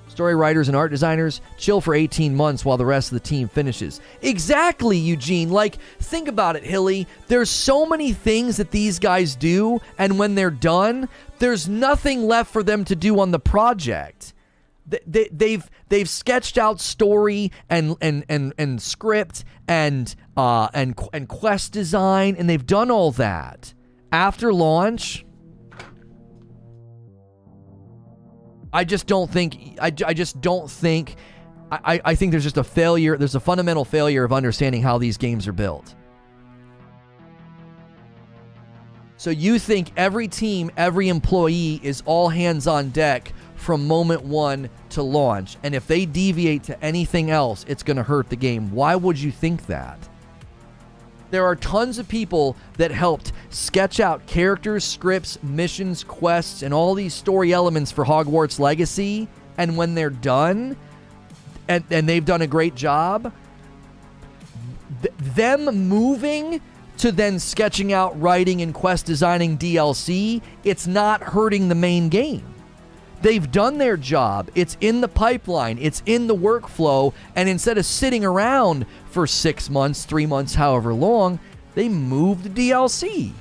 Story writers and art designers chill for 18 months while the rest of the team finishes. Exactly, Eugene. Like, think about it, Hilly. There's so many things that these guys do, and when they're done, there's nothing left for them to do on the project. They've sketched out story and script and quest design, and they've done all that. After launch, I think there's just a failure. There's a fundamental failure of understanding how these games are built. So you think every team, every employee is all hands on deck from moment one to launch, and if they deviate to anything else, it's going to hurt the game. Why would you think that? There are tons of people that helped sketch out characters, scripts, missions, quests, and all these story elements for Hogwarts Legacy, and when they're done, and they've done a great job, them moving to then sketching out, writing, and quest designing DLC, it's not hurting the main game. They've done their job. It's in the pipeline. It's in the workflow. And instead of sitting around for 6 months, 3 months, however long, they moved the DLC.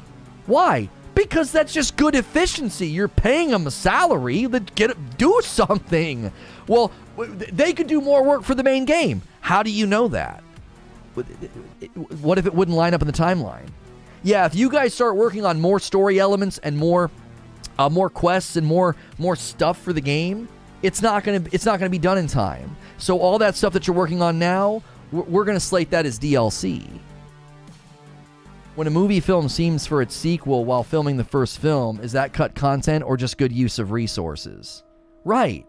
Why? Because that's just good efficiency. You're paying them a salary. Do something. Well, they could do more work for the main game. How do you know that? What if it wouldn't line up in the timeline? Yeah, if you guys start working on more story elements and more quests and more stuff for the game, it's not gonna be done in time. So all that stuff that you're working on now, we're gonna slate that as DLC. When a movie film seems for its sequel while filming the first film, is that cut content or just good use of resources? Right.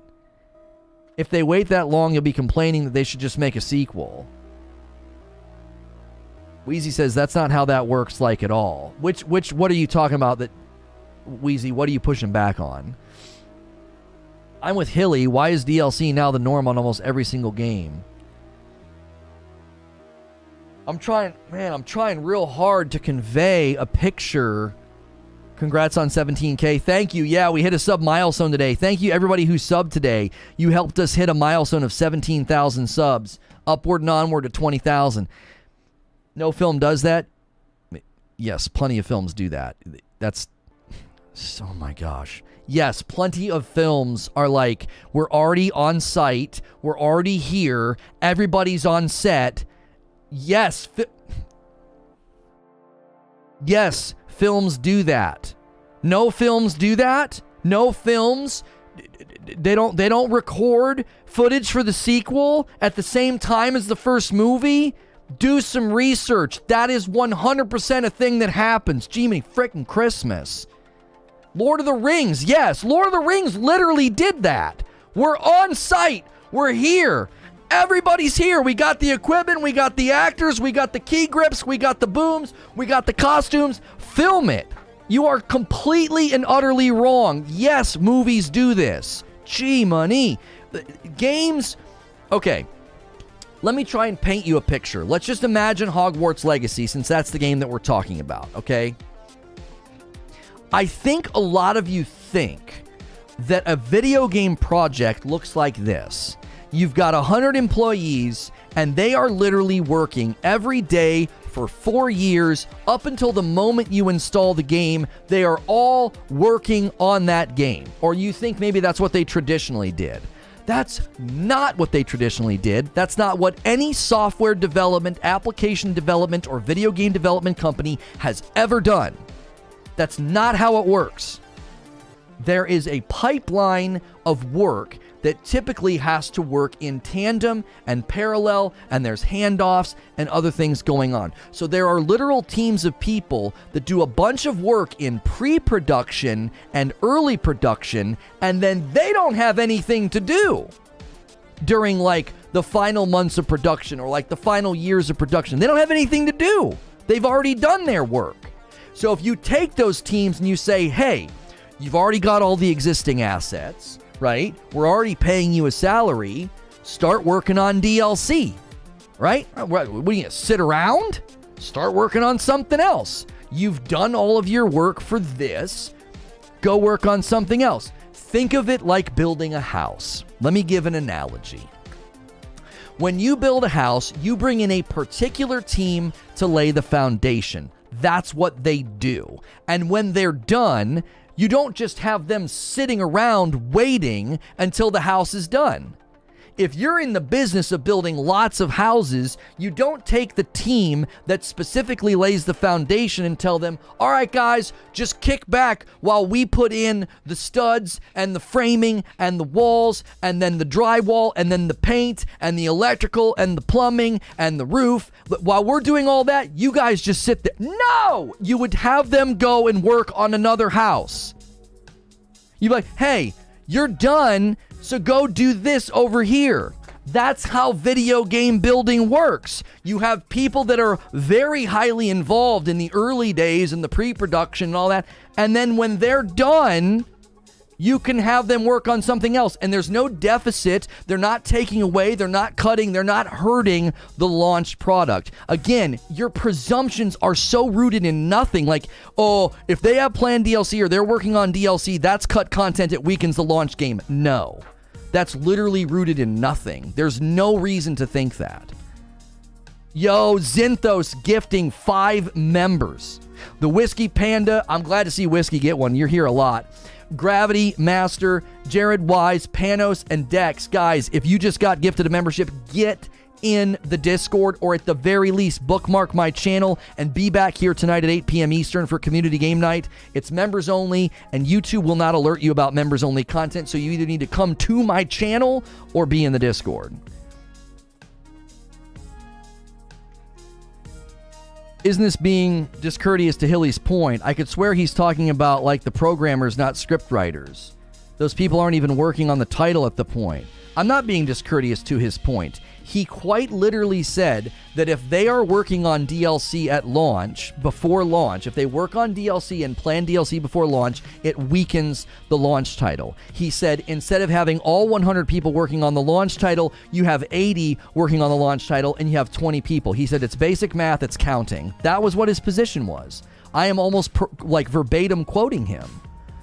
If they wait that long, you'll be complaining that they should just make a sequel. Wheezy says that's not how that works like at all. What are you talking about that, Wheezy, what are you pushing back on? I'm with Hilly. Why is DLC now the norm on almost every single game? I'm trying real hard to convey a picture. Congrats on 17K. Thank you. Yeah, we hit a sub milestone today. Thank you, everybody who subbed today. You helped us hit a milestone of 17,000 subs. Upward and onward to 20,000. No film does that? Yes, plenty of films do that. That's... Oh my gosh. Yes, plenty of films are like, we're already on site. We're already here. Everybody's on set. Yes. Yes, films do that. No films do that. No films, they don't record footage for the sequel at the same time as the first movie. Do some research. That is 100% a thing that happens. Jiminy frickin' Christmas. Lord of the Rings, yes. Lord of the Rings literally did that. We're on site. We're here. Everybody's here. We got the equipment. We got the actors. We got the key grips. We got the booms. We got the costumes. Film it. You are completely and utterly wrong. Yes, movies do this. Gee, money. Games. Okay. Let me try and paint you a picture. Let's just imagine Hogwarts Legacy, since that's the game that we're talking about, okay? I think a lot of you think that a video game project looks like this. You've got 100 employees, and they are literally working every day for 4 years up until the moment you install the game. They are all working on that game. Or you think maybe that's what they traditionally did. That's not what they traditionally did. That's not what any software development, application development, or video game development company has ever done. That's not how it works. There is a pipeline of work that typically has to work in tandem and parallel, and there's handoffs and other things going on. So there are literal teams of people that do a bunch of work in pre-production and early production, and then they don't have anything to do during like the final months of production or like the final years of production. They don't have anything to do. They've already done their work. So if you take those teams and you say, hey, you've already got all the existing assets, right? We're already paying you a salary. Start working on DLC, right? What are you gonna sit around? Start working on something else. You've done all of your work for this. Go work on something else. Think of it like building a house. Let me give an analogy. When you build a house, you bring in a particular team to lay the foundation. That's what they do. And when they're done, you don't just have them sitting around waiting until the house is done. If you're in the business of building lots of houses, you don't take the team that specifically lays the foundation and tell them, all right, guys, just kick back while we put in the studs and the framing and the walls and then the drywall and then the paint and the electrical and the plumbing and the roof. But while we're doing all that, you guys just sit there. No! You would have them go and work on another house. You'd be like, hey, you're done, so go do this over here. That's how video game building works. You have people that are very highly involved in the early days and the pre-production and all that, and then when they're done, you can have them work on something else. And there's no deficit. They're not taking away. They're not cutting. They're not hurting the launched product. Again, your presumptions are so rooted in nothing. Like, oh, if they have planned DLC or they're working on DLC, that's cut content. It weakens the launch game. No, that's literally rooted in nothing. There's no reason to think that. Yo, Zinthos gifting 5 members. The Whiskey Panda. I'm glad to see Whiskey get one. You're here a lot. Gravity, Master, Jared Wise, Panos, and Dex. Guys, if you just got gifted a membership, get in the Discord, or at the very least, bookmark my channel and be back here tonight at 8 p.m. Eastern for Community Game Night. It's members only, and YouTube will not alert you about members only content, so you either need to come to my channel or be in the Discord. Isn't this being discourteous to Hilly's point? I could swear he's talking about like the programmers, not script writers. Those people aren't even working on the title at the point. I'm not being discourteous to his point. he quite literally said that if they are working on DLC at launch, before launch, if they work on DLC and plan DLC before launch, it weakens the launch title. He said instead of having all 100 people working on the launch title, you have 80 working on the launch title and you have 20 people. He said it's basic math, it's counting. That was what his position was. I am almost verbatim quoting him.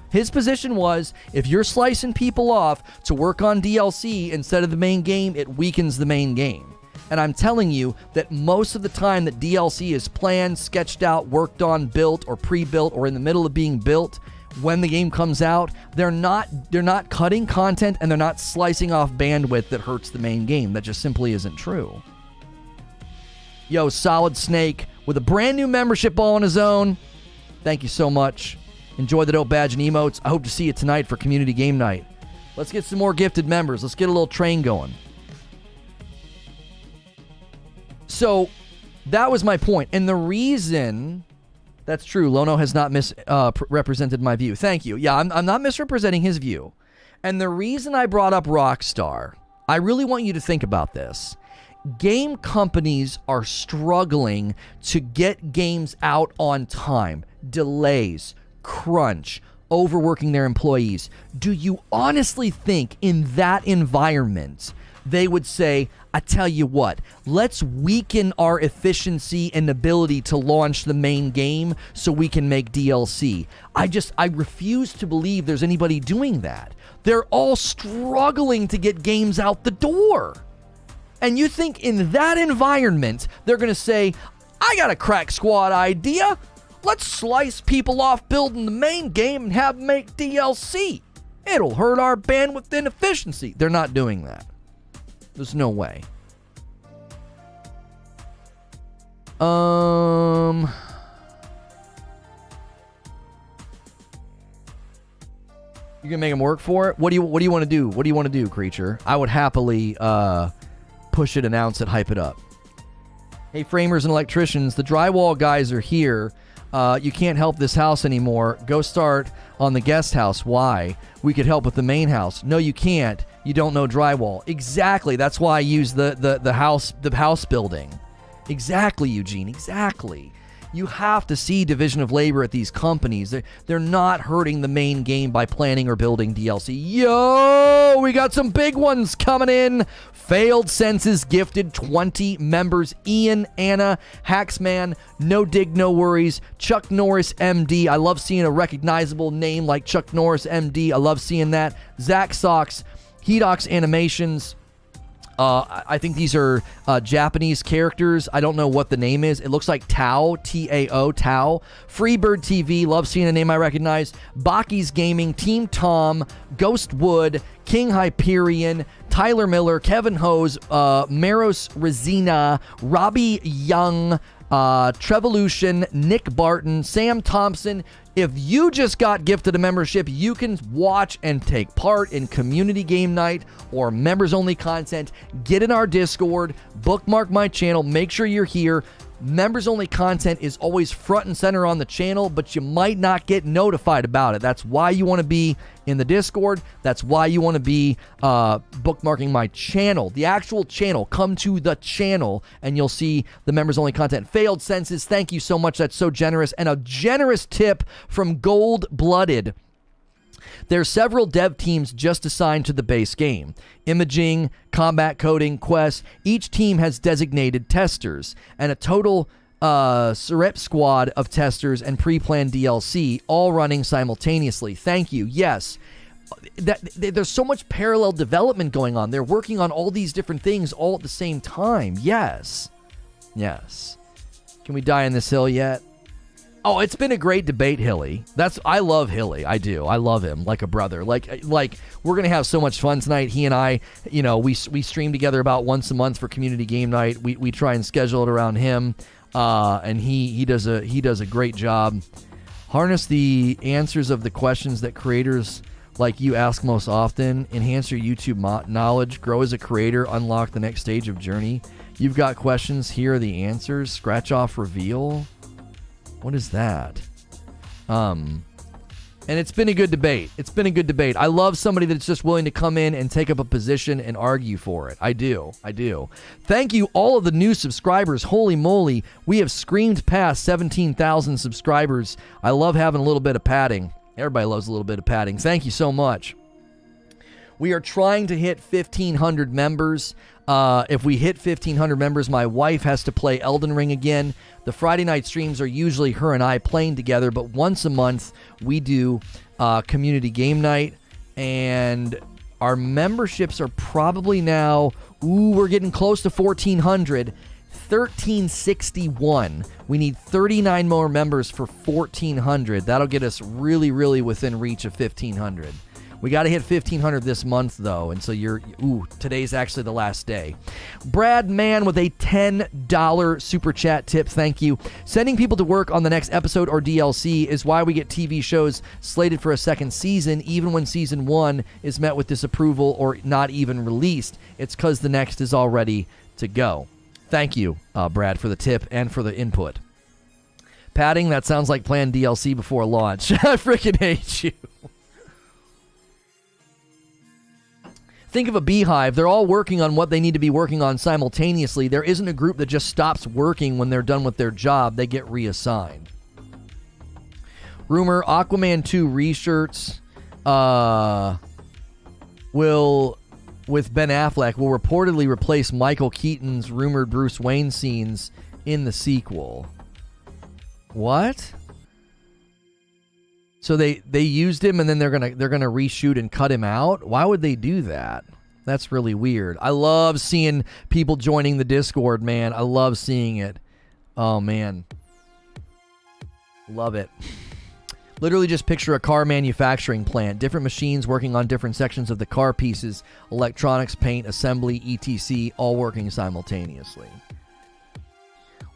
His position was, if you're slicing people off to work on DLC instead of the main game, it weakens the main game. And I'm telling you that most of the time that DLC is planned, sketched out, worked on, built, or pre-built, or in the middle of being built, when the game comes out, they're not cutting content and they're not slicing off bandwidth that hurts the main game. That just simply isn't true. Yo, Solid Snake with a brand new membership all on his own. Thank you so much. Enjoy the dope badge and emotes. I hope to see you tonight for community game night. Let's get some more gifted members. Let's get a little train going. So that was my point. And the reason... That's true. Lono has not misrepresented my view. Thank you. Yeah, I'm not misrepresenting his view. And the reason I brought up Rockstar, I really want you to think about this. Game companies are struggling to get games out on time. Delays, crunch, overworking their employees. Do you honestly think in that environment they would say, I tell you what, let's weaken our efficiency and ability to launch the main game so we can make DLC? I refuse to believe there's anybody doing that. They're all struggling to get games out the door. And you think in that environment, they're going to say, I got a crack squad idea. Let's slice people off building the main game and have them make DLC. It'll hurt our bandwidth and efficiency. They're not doing that. There's no way. You gonna make them work for it? What do you want to do? What do you want to do, creature? I would happily push it, announce it, hype it up. Hey, framers and electricians, the drywall guys are here. You can't help this house anymore. Go start on the guest house. Why? We could help with the main house. No, you can't. You don't know drywall. Exactly. That's why I use the house building. Exactly, Eugene. Exactly. You have to see division of labor at these companies. They're not hurting the main game by planning or building DLC. Yo, we got some big ones coming in. Failed Senses gifted 20 members. Ian, Anna, Hacksman, No Dig, No Worries, Chuck Norris, MD. I love seeing a recognizable name like Chuck Norris, MD. I love seeing that. Zach Socks, Hedox Animations. I think these are Japanese characters. I don't know what the name is. It looks like Tao, T-A-O, Tao. Freebird TV, love seeing a name I recognize. Baki's Gaming, Team Tom, Ghostwood, King Hyperion, Tyler Miller, Kevin Hose, Maros Resina, Robbie Young, Trevolution, Nick Barton, Sam Thompson. If you just got gifted a membership, you can watch and take part in community game night or members only content. Get in our Discord, bookmark my channel, make sure you're here. Members only content is always front and center on the channel, but you might not get notified about it. That's why you want to be in the Discord. That's why you want to be bookmarking my channel, the actual channel. Come to the channel and you'll see the members only content. Failed Senses, thank you so much. That's so generous. And a generous tip from Gold Blooded. There's several dev teams just assigned to the base game. Imaging, combat coding, quests. Each team has designated testers and a total rep squad of testers and pre-planned DLC, all running simultaneously. Thank you. Yes. There's so much parallel development going on. They're working on all these different things all at the same time. Yes. Yes. Can we die on this hill yet? Oh, it's been a great debate, Hilly. I love Hilly. I do. I love him like a brother. Like we're gonna have so much fun tonight. He and I, we stream together about once a month for community game night. We try and schedule it around him, and he does a great job. Harness the answers of the questions that creators like you ask most often. Enhance your YouTube knowledge. Grow as a creator. Unlock the next stage of journey. You've got questions. Here are the answers. Scratch off reveal. What is that? And it's been a good debate. It's been a good debate. I love somebody that's just willing to come in and take up a position and argue for it. I do. Thank you, all of the new subscribers. Holy moly, we have screamed past 17,000 subscribers. I love having a little bit of padding. Everybody loves a little bit of padding. Thank you so much. We are trying to hit 1,500 members. If we hit 1,500 members, my wife has to play Elden Ring again. The Friday night streams are usually her and I playing together, but once a month we do community game night, and our memberships are probably now, we're getting close to 1,400. 1,361. We need 39 more members for 1,400. That'll get us really, really within reach of 1,500. We got to hit 1,500 this month, though, and so today's actually the last day. Brad Mann with a $10 super chat tip, thank you. Sending people to work on the next episode or DLC is why we get TV shows slated for a second season, even when season 1 is met with disapproval or not even released. It's because the next is all ready to go. Thank you, Brad, for the tip and for the input. Padding, that sounds like planned DLC before launch. I freaking hate you. Think of a beehive. They're all working on what they need to be working on simultaneously. There isn't a group that just stops working when they're done with their job. They get reassigned. Rumor, Aquaman 2 reshirts with Ben Affleck, will reportedly replace Michael Keaton's rumored Bruce Wayne scenes in the sequel. What? So they used him and then they're gonna reshoot and cut him out? Why would they do that? That's really weird. I love seeing people joining the Discord, man. I love seeing it. Oh, man. Love it. Literally just picture a car manufacturing plant. Different machines working on different sections of the car pieces. Electronics, paint, assembly, etc. all working simultaneously.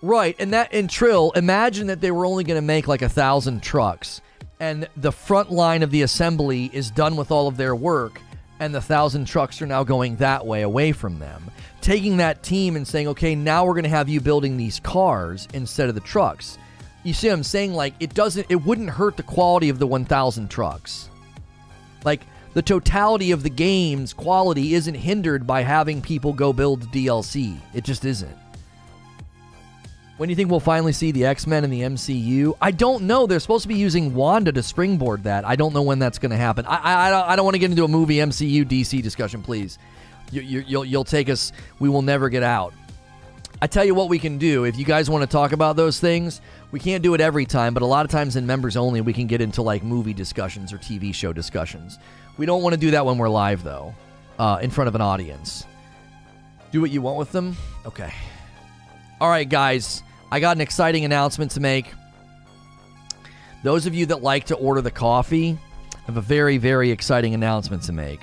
Right, and Trill, imagine that they were only going to make like 1,000 trucks. And the front line of the assembly is done with all of their work, and the 1,000 trucks are now going that way, away from them. Taking that team and saying, okay, now we're going to have you building these cars instead of the trucks. You see what I'm saying? Like, it wouldn't hurt the quality of the 1,000 trucks. Like, the totality of the game's quality isn't hindered by having people go build DLC. It just isn't. When do you think we'll finally see the X-Men in the MCU? I don't know. They're supposed to be using Wanda to springboard that. I don't know when that's going to happen. I don't want to get into a movie MCU DC discussion, please. You'll take us. We will never get out. I tell you what we can do. If you guys want to talk about those things, we can't do it every time, but a lot of times in members only, we can get into like movie discussions or TV show discussions. We don't want to do that when we're live, though, in front of an audience. Do what you want with them? Okay. All right, guys. I got an exciting announcement to make. Those of you that like to order the coffee, I have a very, very exciting announcement to make.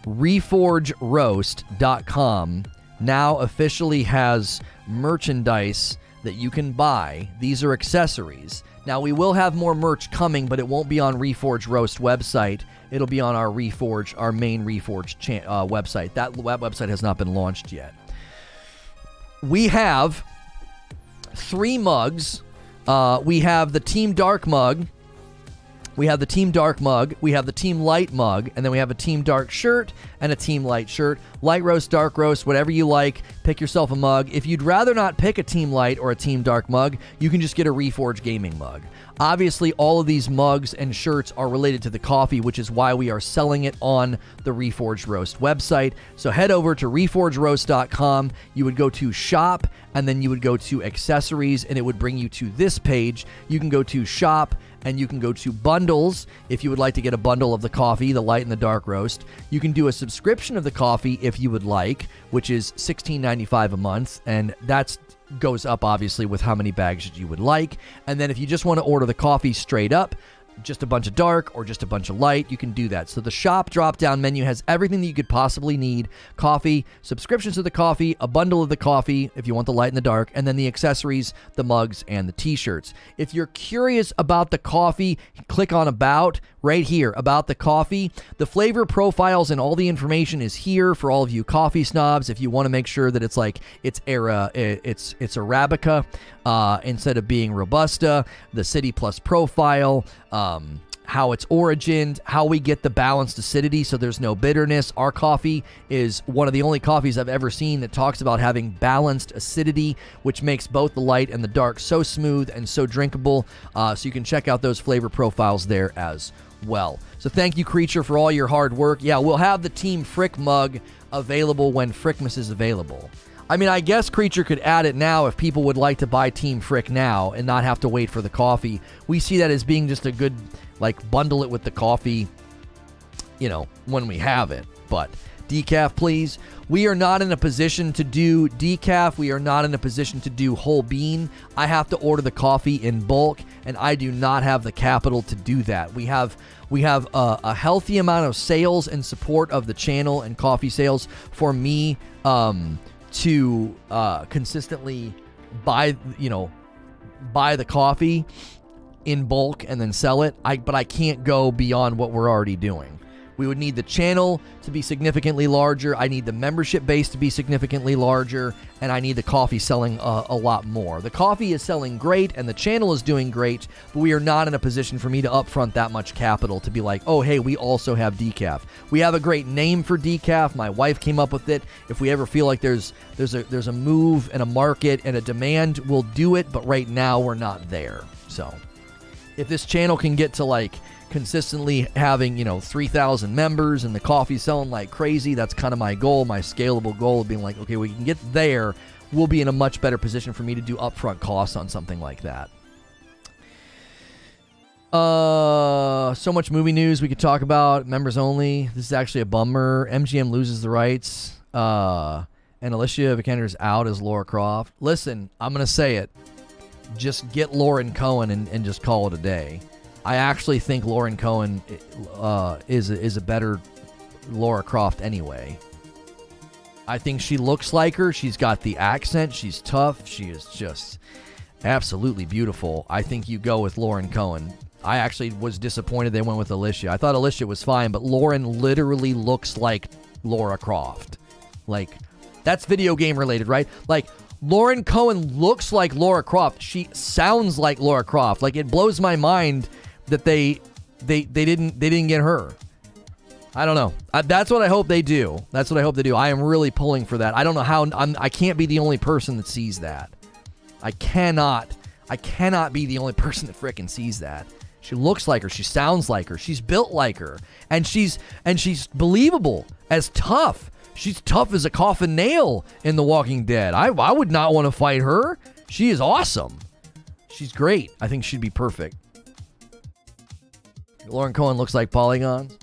ReforgeRoast.com now officially has merchandise that you can buy. These are accessories. Now, we will have more merch coming, but it won't be on Reforge Roast website. It'll be on our main Reforge website. That website has not been launched yet. We have 3 mugs. We have the Team Dark mug. We have the Team Dark mug. We have the Team Light mug. And then we have a Team Dark shirt and a Team Light shirt. Light roast, dark roast, whatever you like. Pick yourself a mug. If you'd rather not pick a Team Light or a Team Dark mug, you can just get a Reforge Gaming mug. Obviously, all of these mugs and shirts are related to the coffee, which is why we are selling it on the Reforge Roast website. So head over to reforgeroast.com. You would go to shop, and then you would go to accessories, and it would bring you to this page. You can go to shop, and you can go to bundles if you would like to get a bundle of the coffee, the light and the dark roast. You can do a subscription of the coffee if you would like, which is $16.95 a month, and that's goes up obviously with how many bags you would like. And then if you just want to order the coffee straight up, just a bunch of dark or just a bunch of light, you can do that. So the shop drop-down menu has everything that you could possibly need. Coffee, subscriptions to the coffee, a bundle of the coffee if you want the light and the dark, and then the accessories, the mugs, and the t-shirts. If you're curious about the coffee, click on About right here, About the Coffee. The flavor profiles and all the information is here for all of you coffee snobs. If you want to make sure that it's like it's Arabica instead of being Robusta, the City Plus profile, how it's origined, how we get the balanced acidity so there's no bitterness. Our coffee is one of the only coffees I've ever seen that talks about having balanced acidity, which makes both the light and the dark so smooth and so drinkable. So you can check out those flavor profiles there as well. So thank you, Creature, for all your hard work. Yeah, we'll have the Team Frick mug available when Frickmas is available. I mean, I guess Creature could add it now if people would like to buy Team Frick now and not have to wait for the coffee. We see that as being just a good, like, bundle it with the coffee, you know, when we have it. But decaf, please. We are not in a position to do decaf. We are not in a position to do whole bean. I have to order the coffee in bulk, and I do not have the capital to do that. We have a healthy amount of sales and support of the channel and coffee sales for me to consistently buy the coffee in bulk and then sell it. But I can't go beyond what we're already doing. We would need the channel to be significantly larger. I need the membership base to be significantly larger, and I need the coffee selling a lot more. The coffee is selling great, and the channel is doing great, but we are not in a position for me to upfront that much capital to be like, oh, hey, we also have decaf. We have a great name for decaf. My wife came up with it. If we ever feel like there's a move and a market and a demand, we'll do it, but right now we're not there. So if this channel can get to, like, consistently having, 3,000 members and the coffee selling like crazy, that's kind of my goal, my scalable goal of being like, okay, we can get there. We'll be in a much better position for me to do upfront costs on something like that. So much movie news we could talk about. Members only. This is actually a bummer. MGM loses the rights. And Alicia Vikander's out as Lara Croft. Listen, I'm going to say it. Just get Lauren Cohen and just call it a day. I actually think Lauren Cohen is a better Lara Croft anyway. I think she looks like her. She's got the accent. She's tough. She is just absolutely beautiful. I think you go with Lauren Cohen. I actually was disappointed they went with Alicia. I thought Alicia was fine, but Lauren literally looks like Lara Croft. Like, that's video game related, right? Like, Lauren Cohen looks like Lara Croft. She sounds like Lara Croft. Like, it blows my mind that they didn't get her. I don't know. That's what I hope they do. That's what I hope they do. I am really pulling for that. I don't know how. I can't be the only person that sees that. I cannot be the only person that frickin' sees that. She looks like her. She sounds like her. She's built like her, and she's believable as tough. She's tough as a coffin nail in The Walking Dead. I would not want to fight her. She is awesome. She's great. I think she'd be perfect. Lauren Cohen looks like polygons.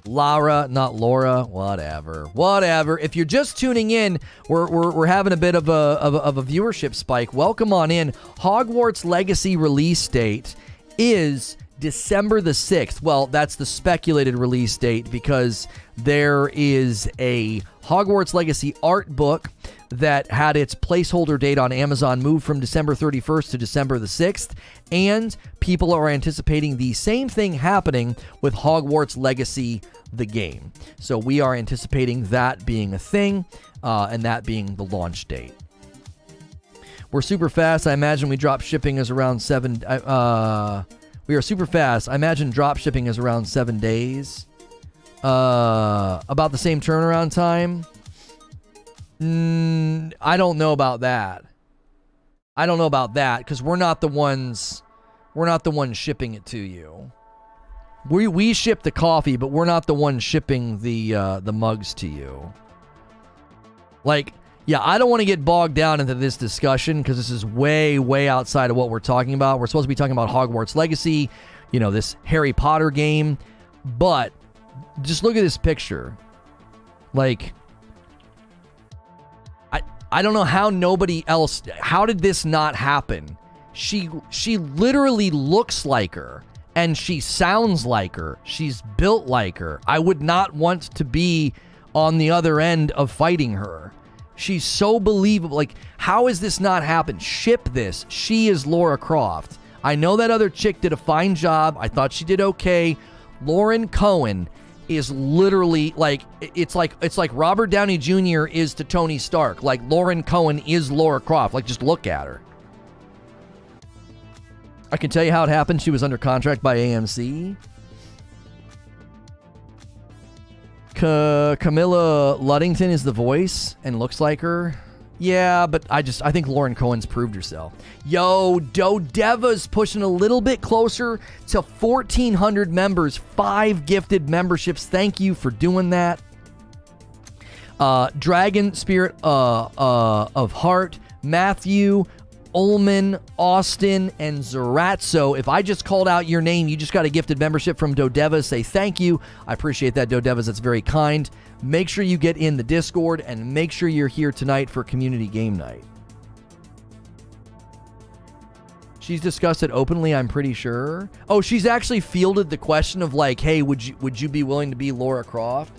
Lara, not Laura. Whatever. If you're just tuning in, we're having a bit of a viewership spike. Welcome on in. Hogwarts Legacy release date is December the 6th. Well, that's the speculated release date because there is a Hogwarts Legacy art book that had its placeholder date on Amazon moved from December 31st to December the 6th, and people are anticipating the same thing happening with Hogwarts Legacy, the game. So we are anticipating that being a thing, and that being the launch date. We're super fast. I imagine we drop shipping is around 7... we are super fast. I imagine drop shipping is around 7 days. About the same turnaround time. I don't know about that. Because we're not the ones shipping it to you. We ship the coffee, but we're not the ones shipping the mugs to you. Like, yeah, I don't want to get bogged down into this discussion because this is way outside of what we're talking about. We're supposed to be talking about Hogwarts Legacy, this Harry Potter game. But just look at this picture. Like, I don't know how nobody else... How did this not happen? She literally looks like her, and she sounds like her. She's built like her. I would not want to be on the other end of fighting her. She's so believable. Like, how has this not happened? Ship this. She is Lara Croft. I know that other chick did a fine job. I thought she did okay. Lauren Cohen is literally like, it's like Robert Downey Jr. is to Tony Stark. Like, Lauren Cohen is Lara Croft. Like, just look at her. I can tell you how it happened. She was under contract by AMC. Camilla Luddington is the voice and looks like her. Yeah, but I think Lauren Cohen's proved herself. Yo, Dodeva's pushing a little bit closer to 1,400 members. 5 gifted memberships. Thank you for doing that. Dragon Spirit of Heart, Matthew, Ullman, Austin, and Zarazzo. If I just called out your name, you just got a gifted membership from Dodeva. Say thank you. I appreciate that, Dodeva. That's very kind. Make sure you get in the Discord and make sure you're here tonight for community game night. She's discussed it openly, I'm pretty sure. Oh, she's actually fielded the question of like, hey, would you be willing to be Laura Croft?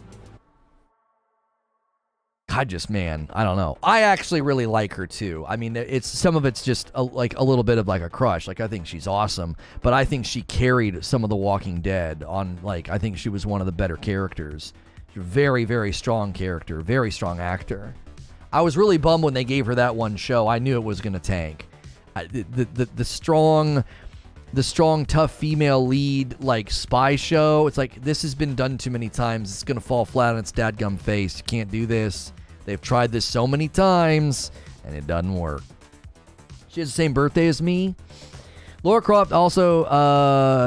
I don't know. I actually really like her too. I mean, some of it's just like a little bit of like a crush. Like, I think she's awesome, but I think she carried some of The Walking Dead on, like, I think she was one of the better characters. She's a very, very strong character, very strong actor. I was really bummed when they gave her that one show. I knew it was going to tank. The strong, tough female lead, like, spy show. It's like, this has been done too many times. It's going to fall flat on its dadgum face. You can't do this. They've tried this so many times, and it doesn't work. She has the same birthday as me. Laura Croft also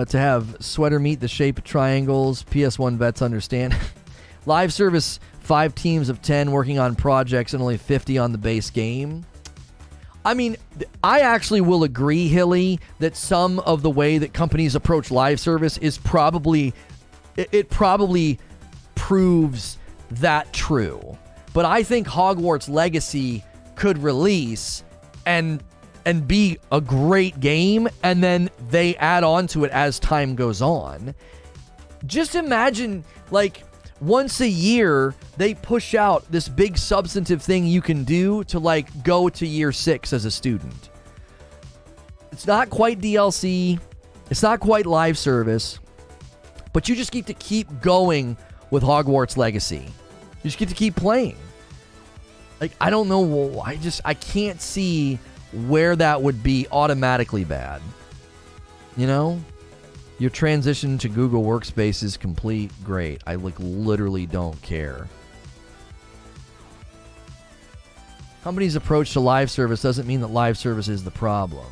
to have sweater meet the shape of triangles. PS1 vets understand. Live service, 5 teams of 10 working on projects and only 50 on the base game. I mean, I actually will agree, Hilly, that some of the way that companies approach live service is probably proves that true. But I think Hogwarts Legacy could release and be a great game, and then they add on to it as time goes on. Just imagine, like, once a year, they push out this big substantive thing you can do to, like, go to year 6 as a student. It's not quite DLC. It's not quite live service. But you just get to keep going with Hogwarts Legacy. You just get to keep playing. Like, I don't know. I can't see where that would be automatically bad. You know? Your transition to Google Workspace is complete. Great. I, like, literally don't care. Company's approach to live service doesn't mean that live service is the problem.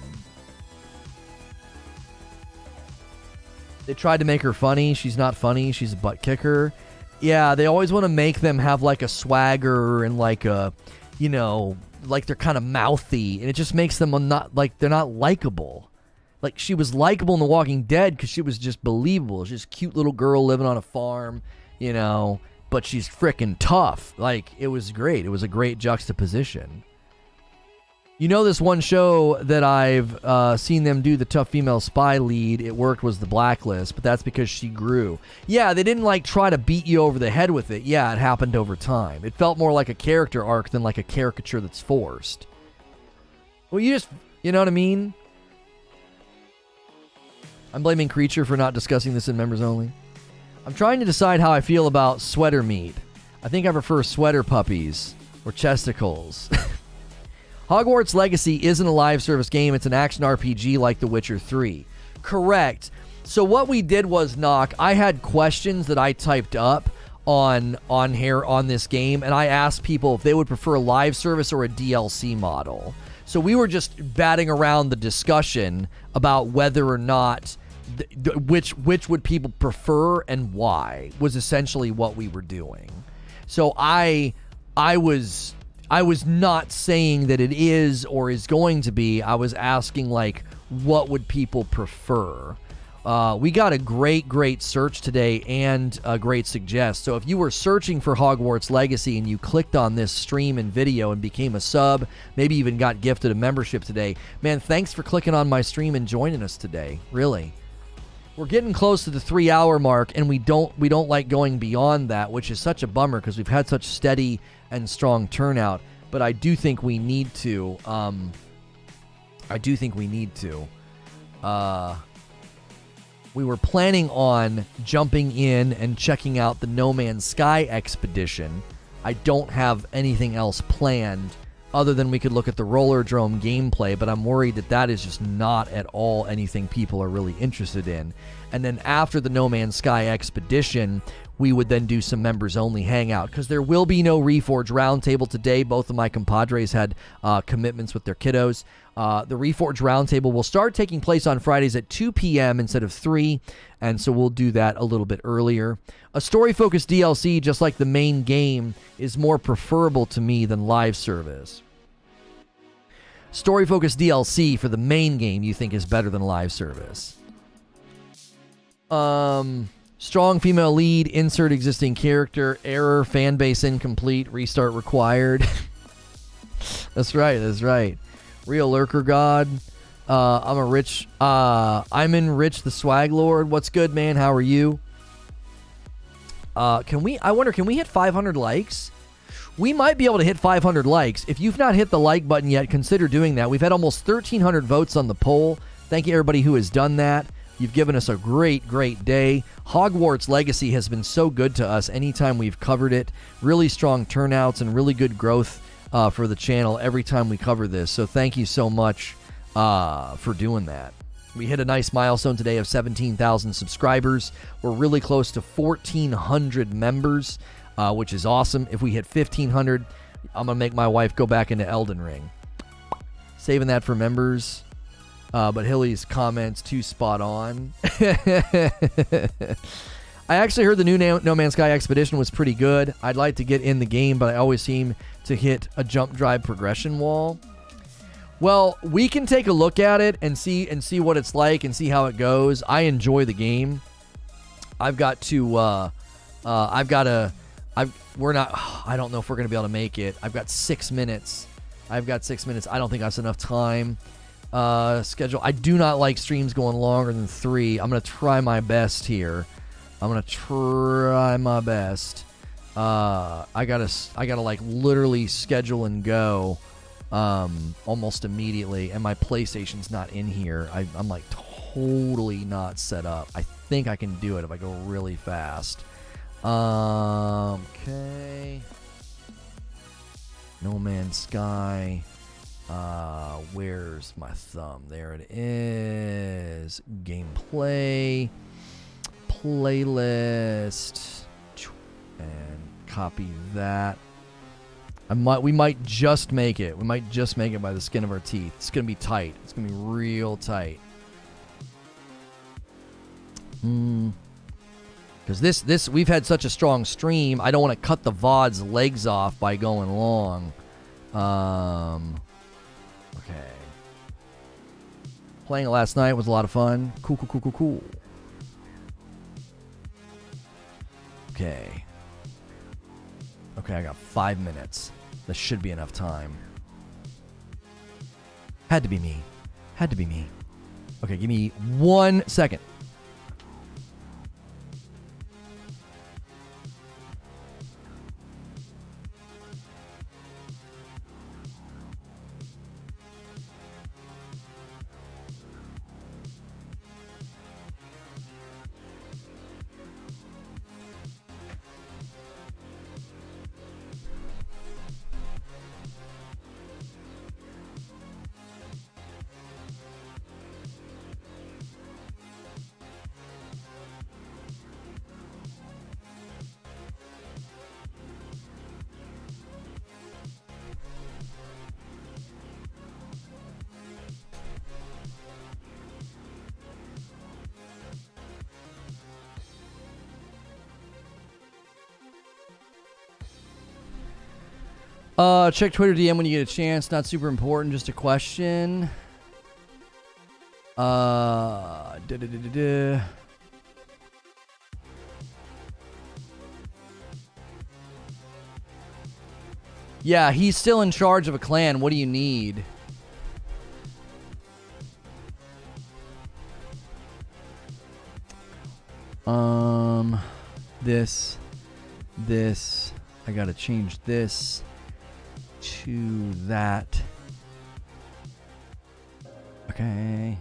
They tried to make her funny. She's not funny. She's a butt kicker. Yeah, they always want to make them have, like, a swagger and, like, a, you know, like they're kind of mouthy. And it just makes them not, like, they're not likable. Like, she was likable in The Walking Dead because she was just believable. She's a cute little girl living on a farm, you know, but she's freaking tough. Like, it was great. It was a great juxtaposition. You know, this one show that I've seen them do the tough female spy lead, it worked, was The Blacklist, but that's because she grew. Yeah, they didn't, like, try to beat you over the head with it. Yeah, it happened over time. It felt more like a character arc than like a caricature that's forced. Well, you know what I mean? I'm blaming Creature for not discussing this in members only. I'm trying to decide how I feel about sweater meat. I think I prefer sweater puppies or chesticles. Hogwarts Legacy isn't a live service game. It's an action RPG like The Witcher 3. Correct. So what we did was, Knock, I had questions that I typed up on here on this game, and I asked people if they would prefer a live service or a DLC model. So we were just batting around the discussion about whether or not which would people prefer and why was essentially what we were doing. So I was not saying that it is or is going to be. I was asking, like, what would people prefer? We got a great search today and a great suggest. So if you were searching for Hogwarts Legacy and you clicked on this stream and video and became a sub, maybe even got gifted a membership today, man, thanks for clicking on my stream and joining us today. Really. We're getting close to the 3-hour mark, and we don't like going beyond that, which is such a bummer because we've had such steady and strong turnout. But I do think we need to. We were planning on jumping in and checking out the No Man's Sky expedition. I don't have anything else planned other than we could look at the roller drome gameplay, but I'm worried that that is just not at all anything people are really interested in. And then after the No Man's Sky expedition, we would then do some members-only hangout, because there will be no Reforge Roundtable today. Both of my compadres had commitments with their kiddos. The Reforge Roundtable will start taking place on Fridays at 2 p.m. instead of 3, and so we'll do that a little bit earlier. A story-focused DLC, just like the main game, is more preferable to me than live service. Story-focused DLC for the main game you think is better than live service. Strong female lead, insert existing character, error, fan base incomplete, restart required. That's right. Real Lurker God. I'm in Rich the Swag Lord. What's good, man? How are you? Can we hit 500 likes? We might be able to hit 500 likes. If you've not hit the like button yet, consider doing that. We've had almost 1,300 votes on the poll. Thank you, everybody who has done that. You've given us a great day. Hogwarts Legacy has been so good to us anytime we've covered it. Really strong turnouts and really good growth for the channel every time we cover this. So thank you so much for doing that. We hit a nice milestone today of 17,000 subscribers. We're really close to 1,400 members, which is awesome. If we hit 1,500, I'm going to make my wife go back into Elden Ring. Saving that for members. But Hilly's comments too spot on. I actually heard the new No Man's Sky Expedition was pretty good. I'd like to get in the game, but I always seem to hit a jump drive progression wall. Well, we can take a look at it and see what it's like and see how it goes. I enjoy the game. I don't know if we're going to be able to make it. I've got 6 minutes. I don't think that's enough time. Schedule. I do not like streams going longer than 3. I'm going to try my best here. I gotta like literally schedule and go almost immediately, and my PlayStation's not in here. I'm like totally not set up. I think I can do it if I go really fast. Okay. No Man's Sky. Where's my thumb? There it is. Gameplay. Playlist. And copy that. We might just make it. We might just make it by the skin of our teeth. It's going to be tight. It's going to be real tight. Because this we've had such a strong stream, I don't want to cut the VOD's legs off by going long. Okay. Playing it last night was a lot of fun. Cool. Okay, I got 5 minutes. That should be enough time. Had to be me. Okay, give me 1 second. Check Twitter DM when you get a chance. Not super important, just a question. Yeah, he's still in charge of a clan. What do you need? This. I gotta change this to that. Okay.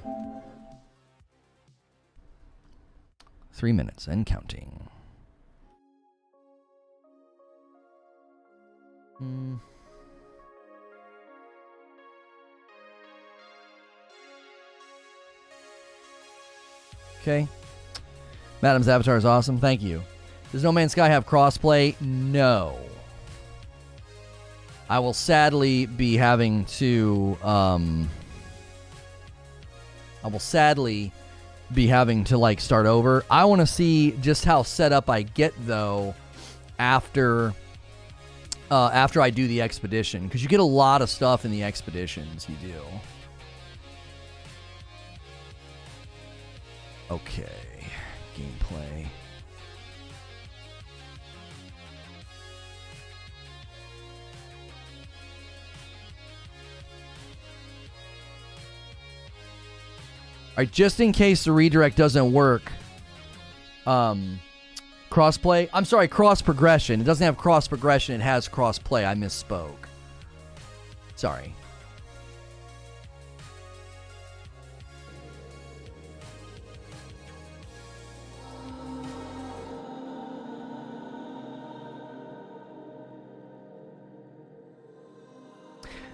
3 minutes and counting. Okay. Madam's avatar is awesome. Thank you. Does No Man's Sky have crossplay? No. I will sadly be having to like start over. I want to see just how set up I get though after I do the expedition, because you get a lot of stuff in the expeditions. You do. Okay, gameplay. All right, just in case the redirect doesn't work, crossplay. I'm sorry, cross progression. It doesn't have cross progression. It has crossplay. I misspoke. Sorry.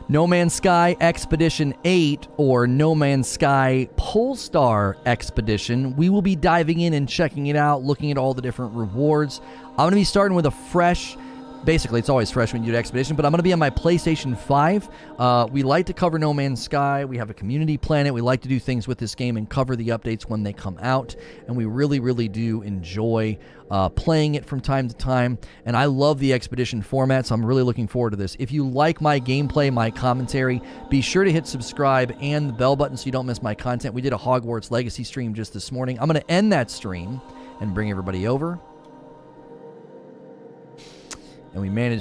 No Man's Sky Expedition 8 or No Man's Sky Polestar Expedition. We will be diving in and checking it out, looking at all the different rewards. I'm going to be starting with a fresh, basically it's always fresh when you do Expedition, but I'm going to be on my PlayStation 5. We like to cover No Man's Sky. We have a community planet. We like to do things with this game and cover the updates when they come out, and we really, really do enjoy playing it from time to time, and I love the Expedition format, so I'm really looking forward to this. If you like my gameplay, my commentary, be sure to hit subscribe and the bell button so you don't miss my content. We did a Hogwarts Legacy stream just this morning. I'm going to end that stream and bring everybody over. And we managed